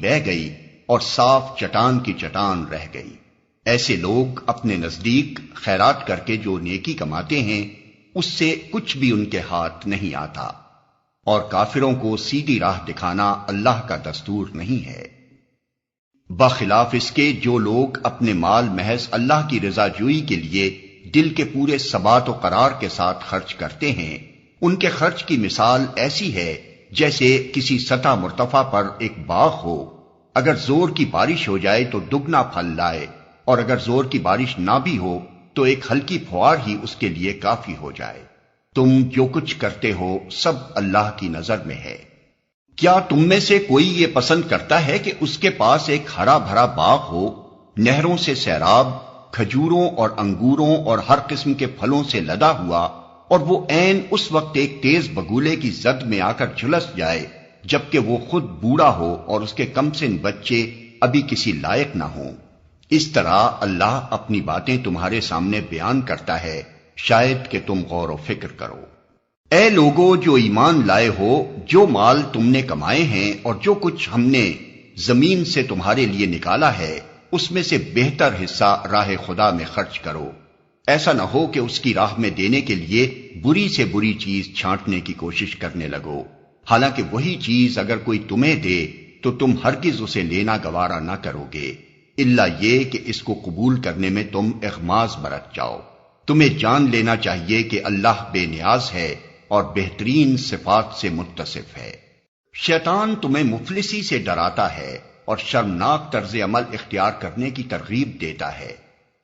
بہہ گئی اور صاف چٹان کی چٹان رہ گئی۔ ایسے لوگ اپنے نزدیک خیرات کر کے جو نیکی کماتے ہیں اس سے کچھ بھی ان کے ہاتھ نہیں آتا، اور کافروں کو سیدھی راہ دکھانا اللہ کا دستور نہیں ہے۔ بخلاف اس کے جو لوگ اپنے مال محض اللہ کی رضا جوئی کے لیے دل کے پورے ثبات و قرار کے ساتھ خرچ کرتے ہیں، ان کے خرچ کی مثال ایسی ہے جیسے کسی سطح مرتفع پر ایک باغ ہو، اگر زور کی بارش ہو جائے تو دگنا پھل لائے، اور اگر زور کی بارش نہ بھی ہو تو ایک ہلکی پھوار ہی اس کے لیے کافی ہو جائے۔ تم جو کچھ کرتے ہو سب اللہ کی نظر میں ہے۔ کیا تم میں سے کوئی یہ پسند کرتا ہے کہ اس کے پاس ایک ہرا بھرا باغ ہو، نہروں سے سیراب، کھجوروں اور انگوروں اور ہر قسم کے پھلوں سے لدا ہوا، اور وہ عین اس وقت ایک تیز بگولے کی زد میں آ کر جھلس جائے جبکہ وہ خود بوڑھا ہو اور اس کے کم سن بچے ابھی کسی لائق نہ ہوں؟ اس طرح اللہ اپنی باتیں تمہارے سامنے بیان کرتا ہے، شاید کہ تم غور و فکر کرو۔ اے لوگو جو ایمان لائے ہو، جو مال تم نے کمائے ہیں اور جو کچھ ہم نے زمین سے تمہارے لیے نکالا ہے، اس میں سے بہتر حصہ راہ خدا میں خرچ کرو۔ ایسا نہ ہو کہ اس کی راہ میں دینے کے لیے بری سے بری چیز چھانٹنے کی کوشش کرنے لگو، حالانکہ وہی چیز اگر کوئی تمہیں دے تو تم ہرگز اسے لینا گوارا نہ کرو گے، الا یہ کہ اس کو قبول کرنے میں تم اغماض برت جاؤ۔ تمہیں جان لینا چاہیے کہ اللہ بے نیاز ہے اور بہترین صفات سے متصف ہے۔ شیطان تمہیں مفلسی سے ڈراتا ہے اور شرمناک طرز عمل اختیار کرنے کی ترغیب دیتا ہے،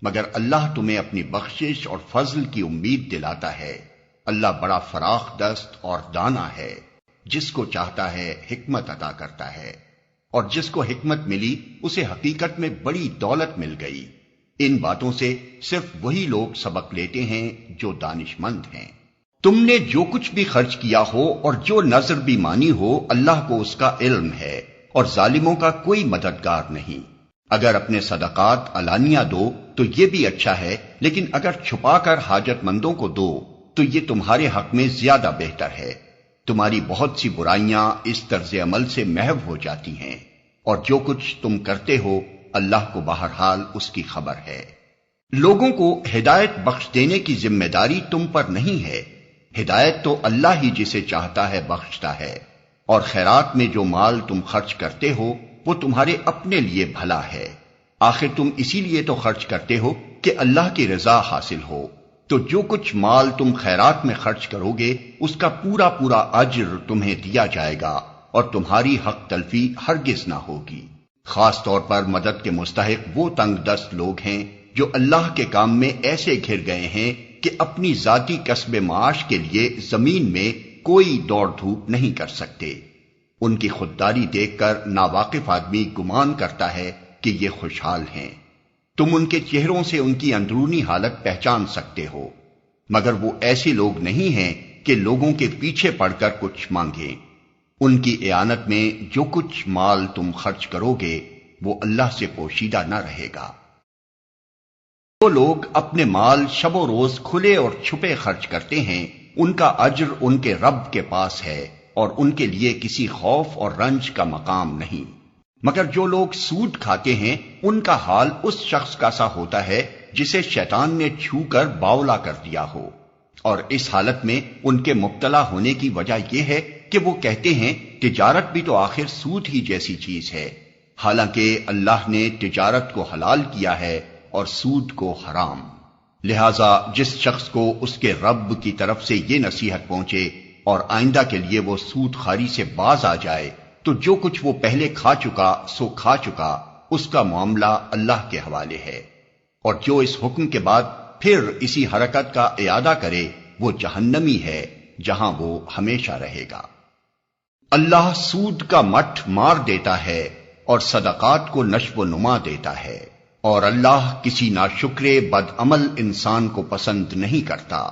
مگر اللہ تمہیں اپنی بخشش اور فضل کی امید دلاتا ہے۔ اللہ بڑا فراخ دست اور دانا ہے، جس کو چاہتا ہے حکمت عطا کرتا ہے، اور جس کو حکمت ملی اسے حقیقت میں بڑی دولت مل گئی۔ ان باتوں سے صرف وہی لوگ سبق لیتے ہیں جو دانش مند ہیں۔ تم نے جو کچھ بھی خرچ کیا ہو اور جو نذر بھی مانی ہو، اللہ کو اس کا علم ہے اور ظالموں کا کوئی مددگار نہیں۔ اگر اپنے صدقات علانیہ دو تو یہ بھی اچھا ہے، لیکن اگر چھپا کر حاجت مندوں کو دو تو یہ تمہارے حق میں زیادہ بہتر ہے۔ تمہاری بہت سی برائیاں اس طرز عمل سے محو ہو جاتی ہیں، اور جو کچھ تم کرتے ہو اللہ کو بہرحال اس کی خبر ہے۔ لوگوں کو ہدایت بخش دینے کی ذمہ داری تم پر نہیں ہے، ہدایت تو اللہ ہی جسے چاہتا ہے بخشتا ہے، اور خیرات میں جو مال تم خرچ کرتے ہو وہ تمہارے اپنے لیے بھلا ہے، آخر تم اسی لیے تو خرچ کرتے ہو کہ اللہ کی رضا حاصل ہو، تو جو کچھ مال تم خیرات میں خرچ کرو گے اس کا پورا پورا اجر تمہیں دیا جائے گا، اور تمہاری حق تلفی ہرگز نہ ہوگی۔ خاص طور پر مدد کے مستحق وہ تنگ دست لوگ ہیں جو اللہ کے کام میں ایسے گھر گئے ہیں کہ اپنی ذاتی کسب معاش کے لیے زمین میں کوئی دوڑ دھوپ نہیں کر سکتے۔ ان کی خودداری دیکھ کر ناواقف آدمی گمان کرتا ہے کہ یہ خوشحال ہیں۔ تم ان کے چہروں سے ان کی اندرونی حالت پہچان سکتے ہو، مگر وہ ایسے لوگ نہیں ہیں کہ لوگوں کے پیچھے پڑ کر کچھ مانگیں۔ ان کی اعانت میں جو کچھ مال تم خرچ کرو گے وہ اللہ سے پوشیدہ نہ رہے گا۔ جو لوگ اپنے مال شب و روز کھلے اور چھپے خرچ کرتے ہیں ان کا اجر ان کے رب کے پاس ہے، اور ان کے لیے کسی خوف اور رنج کا مقام نہیں۔ مگر جو لوگ سود کھاتے ہیں ان کا حال اس شخص کا سا ہوتا ہے جسے شیطان نے چھو کر باولا کر دیا ہو، اور اس حالت میں ان کے مبتلا ہونے کی وجہ یہ ہے کہ وہ کہتے ہیں تجارت بھی تو آخر سود ہی جیسی چیز ہے، حالانکہ اللہ نے تجارت کو حلال کیا ہے اور سود کو حرام۔ لہذا جس شخص کو اس کے رب کی طرف سے یہ نصیحت پہنچے اور آئندہ کے لیے وہ سود خواری سے باز آ جائے تو جو کچھ وہ پہلے کھا چکا سو کھا چکا، اس کا معاملہ اللہ کے حوالے ہے، اور جو اس حکم کے بعد پھر اسی حرکت کا اعادہ کرے وہ جہنمی ہے جہاں وہ ہمیشہ رہے گا۔ اللہ سود کا مٹھ مار دیتا ہے اور صدقات کو نشو و نما دیتا ہے، اور اللہ کسی ناشکرے بد عمل انسان کو پسند نہیں کرتا۔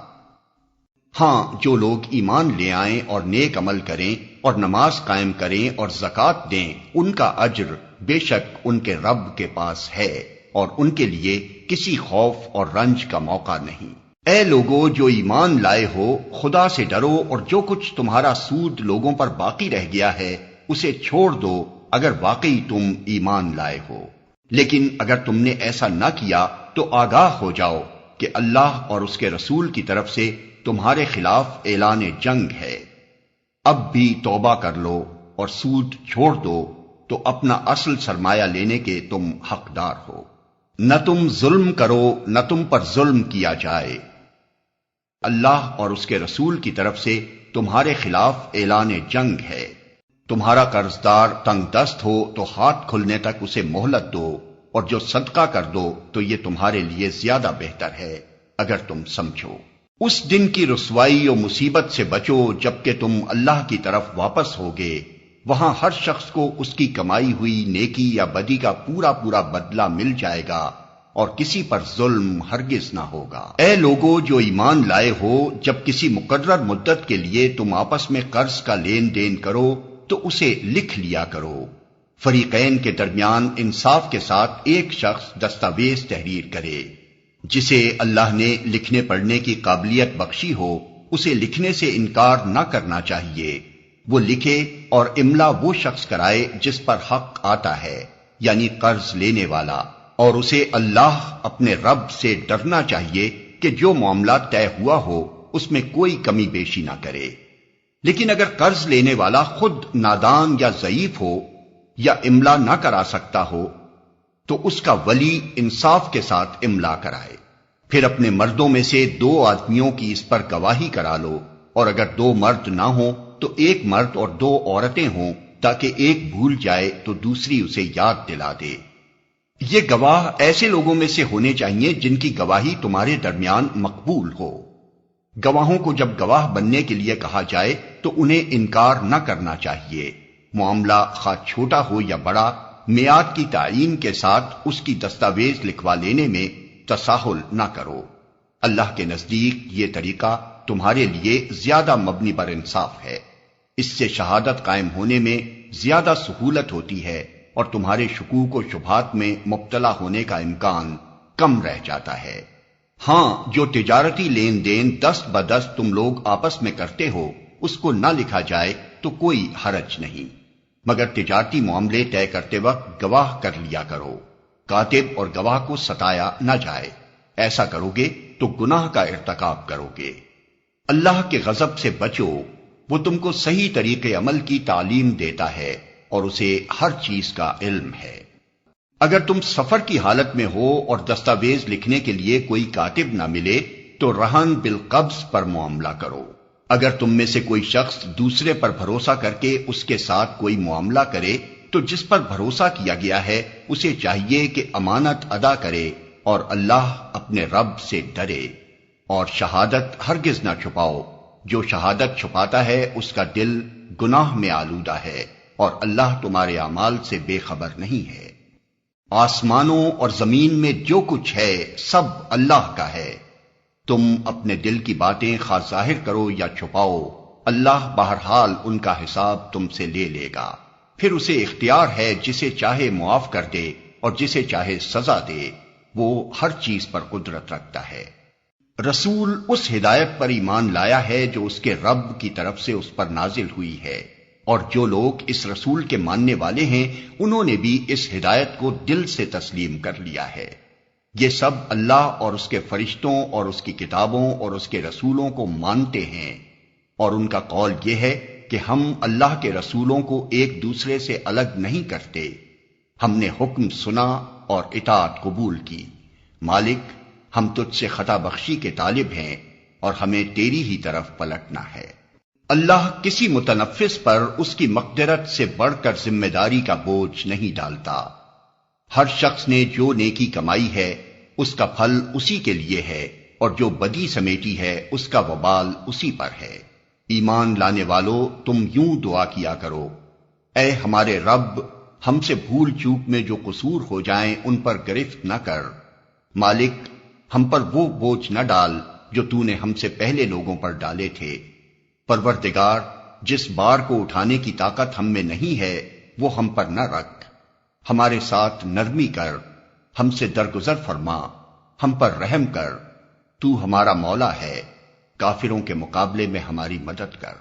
ہاں، جو لوگ ایمان لے آئیں اور نیک عمل کریں اور نماز قائم کریں اور زکوٰۃ دیں ان کا اجر بے شک ان کے رب کے پاس ہے، اور ان کے لیے کسی خوف اور رنج کا موقع نہیں۔ اے لوگو جو ایمان لائے ہو، خدا سے ڈرو اور جو کچھ تمہارا سود لوگوں پر باقی رہ گیا ہے اسے چھوڑ دو اگر واقعی تم ایمان لائے ہو۔ لیکن اگر تم نے ایسا نہ کیا تو آگاہ ہو جاؤ کہ اللہ اور اس کے رسول کی طرف سے تمہارے خلاف اعلان جنگ ہے۔ اب بھی توبہ کر لو اور سود چھوڑ دو تو اپنا اصل سرمایہ لینے کے تم حقدار ہو۔ نہ تم ظلم کرو نہ تم پر ظلم کیا جائے۔ اللہ اور اس کے رسول کی طرف سے تمہارے خلاف اعلان جنگ ہے۔ تمہارا قرض دار تنگ دست ہو تو ہاتھ کھلنے تک اسے مہلت دو، اور جو صدقہ کر دو تو یہ تمہارے لیے زیادہ بہتر ہے اگر تم سمجھو۔ اس دن کی رسوائی و مصیبت سے بچو جبکہ تم اللہ کی طرف واپس ہوگے، وہاں ہر شخص کو اس کی کمائی ہوئی نیکی یا بدی کا پورا پورا بدلہ مل جائے گا، اور کسی پر ظلم ہرگز نہ ہوگا۔ اے لوگو جو ایمان لائے ہو، جب کسی مقرر مدت کے لیے تم آپس میں قرض کا لین دین کرو تو اسے لکھ لیا کرو۔ فریقین کے درمیان انصاف کے ساتھ ایک شخص دستاویز تحریر کرے۔ جسے اللہ نے لکھنے پڑھنے کی قابلیت بخشی ہو اسے لکھنے سے انکار نہ کرنا چاہیے۔ وہ لکھے اور املا وہ شخص کرائے جس پر حق آتا ہے، یعنی قرض لینے والا، اور اسے اللہ اپنے رب سے ڈرنا چاہیے کہ جو معاملہ طے ہوا ہو اس میں کوئی کمی بیشی نہ کرے۔ لیکن اگر قرض لینے والا خود نادان یا ضعیف ہو یا املا نہ کرا سکتا ہو تو اس کا ولی انصاف کے ساتھ املا کرائے، پھر اپنے مردوں میں سے 2 آدمیوں کی اس پر گواہی کرا لو، اور اگر 2 مرد نہ ہوں تو 1 مرد اور 2 عورتیں ہوں، تاکہ ایک بھول جائے تو دوسری اسے یاد دلا دے۔ یہ گواہ ایسے لوگوں میں سے ہونے چاہیے جن کی گواہی تمہارے درمیان مقبول ہو۔ گواہوں کو جب گواہ بننے کے لیے کہا جائے تو انہیں انکار نہ کرنا چاہیے۔ معاملہ خواہ چھوٹا ہو یا بڑا، میعاد کی تعیین کے ساتھ اس کی دستاویز لکھوا لینے میں تساہل نہ کرو۔ اللہ کے نزدیک یہ طریقہ تمہارے لیے زیادہ مبنی بر انصاف ہے۔ اس سے شہادت قائم ہونے میں زیادہ سہولت ہوتی ہے اور تمہارے شکوک و شبہات میں مبتلا ہونے کا امکان کم رہ جاتا ہے۔ ہاں، جو تجارتی لین دین دست بدست تم لوگ آپس میں کرتے ہو اس کو نہ لکھا جائے تو کوئی حرج نہیں، مگر تجارتی معاملے طے کرتے وقت گواہ کر لیا کرو۔ کاتب اور گواہ کو ستایا نہ جائے، ایسا کرو گے تو گناہ کا ارتکاب کرو گے۔ اللہ کے غضب سے بچو، وہ تم کو صحیح طریقے عمل کی تعلیم دیتا ہے اور اسے ہر چیز کا علم ہے۔ اگر تم سفر کی حالت میں ہو اور دستاویز لکھنے کے لیے کوئی کاتب نہ ملے تو رہن بالقبض پر معاملہ کرو۔ اگر تم میں سے کوئی شخص دوسرے پر بھروسہ کر کے اس کے ساتھ کوئی معاملہ کرے تو جس پر بھروسہ کیا گیا ہے اسے چاہیے کہ امانت ادا کرے اور اللہ اپنے رب سے ڈرے، اور شہادت ہرگز نہ چھپاؤ۔ جو شہادت چھپاتا ہے اس کا دل گناہ میں آلودہ ہے، اور اللہ تمہارے اعمال سے بے خبر نہیں ہے۔ آسمانوں اور زمین میں جو کچھ ہے سب اللہ کا ہے۔ تم اپنے دل کی باتیں خواہ ظاہر کرو یا چھپاؤ، اللہ بہرحال ان کا حساب تم سے لے لے گا۔ پھر اسے اختیار ہے جسے چاہے معاف کر دے اور جسے چاہے سزا دے، وہ ہر چیز پر قدرت رکھتا ہے۔ رسول اس ہدایت پر ایمان لایا ہے جو اس کے رب کی طرف سے اس پر نازل ہوئی ہے، اور جو لوگ اس رسول کے ماننے والے ہیں انہوں نے بھی اس ہدایت کو دل سے تسلیم کر لیا ہے۔ یہ سب اللہ اور اس کے فرشتوں اور اس کی کتابوں اور اس کے رسولوں کو مانتے ہیں، اور ان کا قول یہ ہے کہ ہم اللہ کے رسولوں کو ایک دوسرے سے الگ نہیں کرتے۔ ہم نے حکم سنا اور اطاعت قبول کی۔ مالک، ہم تجھ سے خطا بخشی کے طالب ہیں اور ہمیں تیری ہی طرف پلٹنا ہے۔ اللہ کسی متنفس پر اس کی مقدرت سے بڑھ کر ذمہ داری کا بوجھ نہیں ڈالتا۔ ہر شخص نے جو نیکی کمائی ہے اس کا پھل اسی کے لیے ہے، اور جو بدی سمیٹی ہے اس کا وبال اسی پر ہے۔ ایمان لانے والو، تم یوں دعا کیا کرو: اے ہمارے رب، ہم سے بھول چوک میں جو قصور ہو جائیں ان پر گرفت نہ کر۔ مالک، ہم پر وہ بوجھ نہ ڈال جو تو نے ہم سے پہلے لوگوں پر ڈالے تھے۔ پروردگار، جس بار کو اٹھانے کی طاقت ہم میں نہیں ہے وہ ہم پر نہ رکھ۔ ہمارے ساتھ نرمی کر، ہم سے درگزر فرما، ہم پر رحم کر۔ تو ہمارا مولا ہے، کافروں کے مقابلے میں ہماری مدد کر۔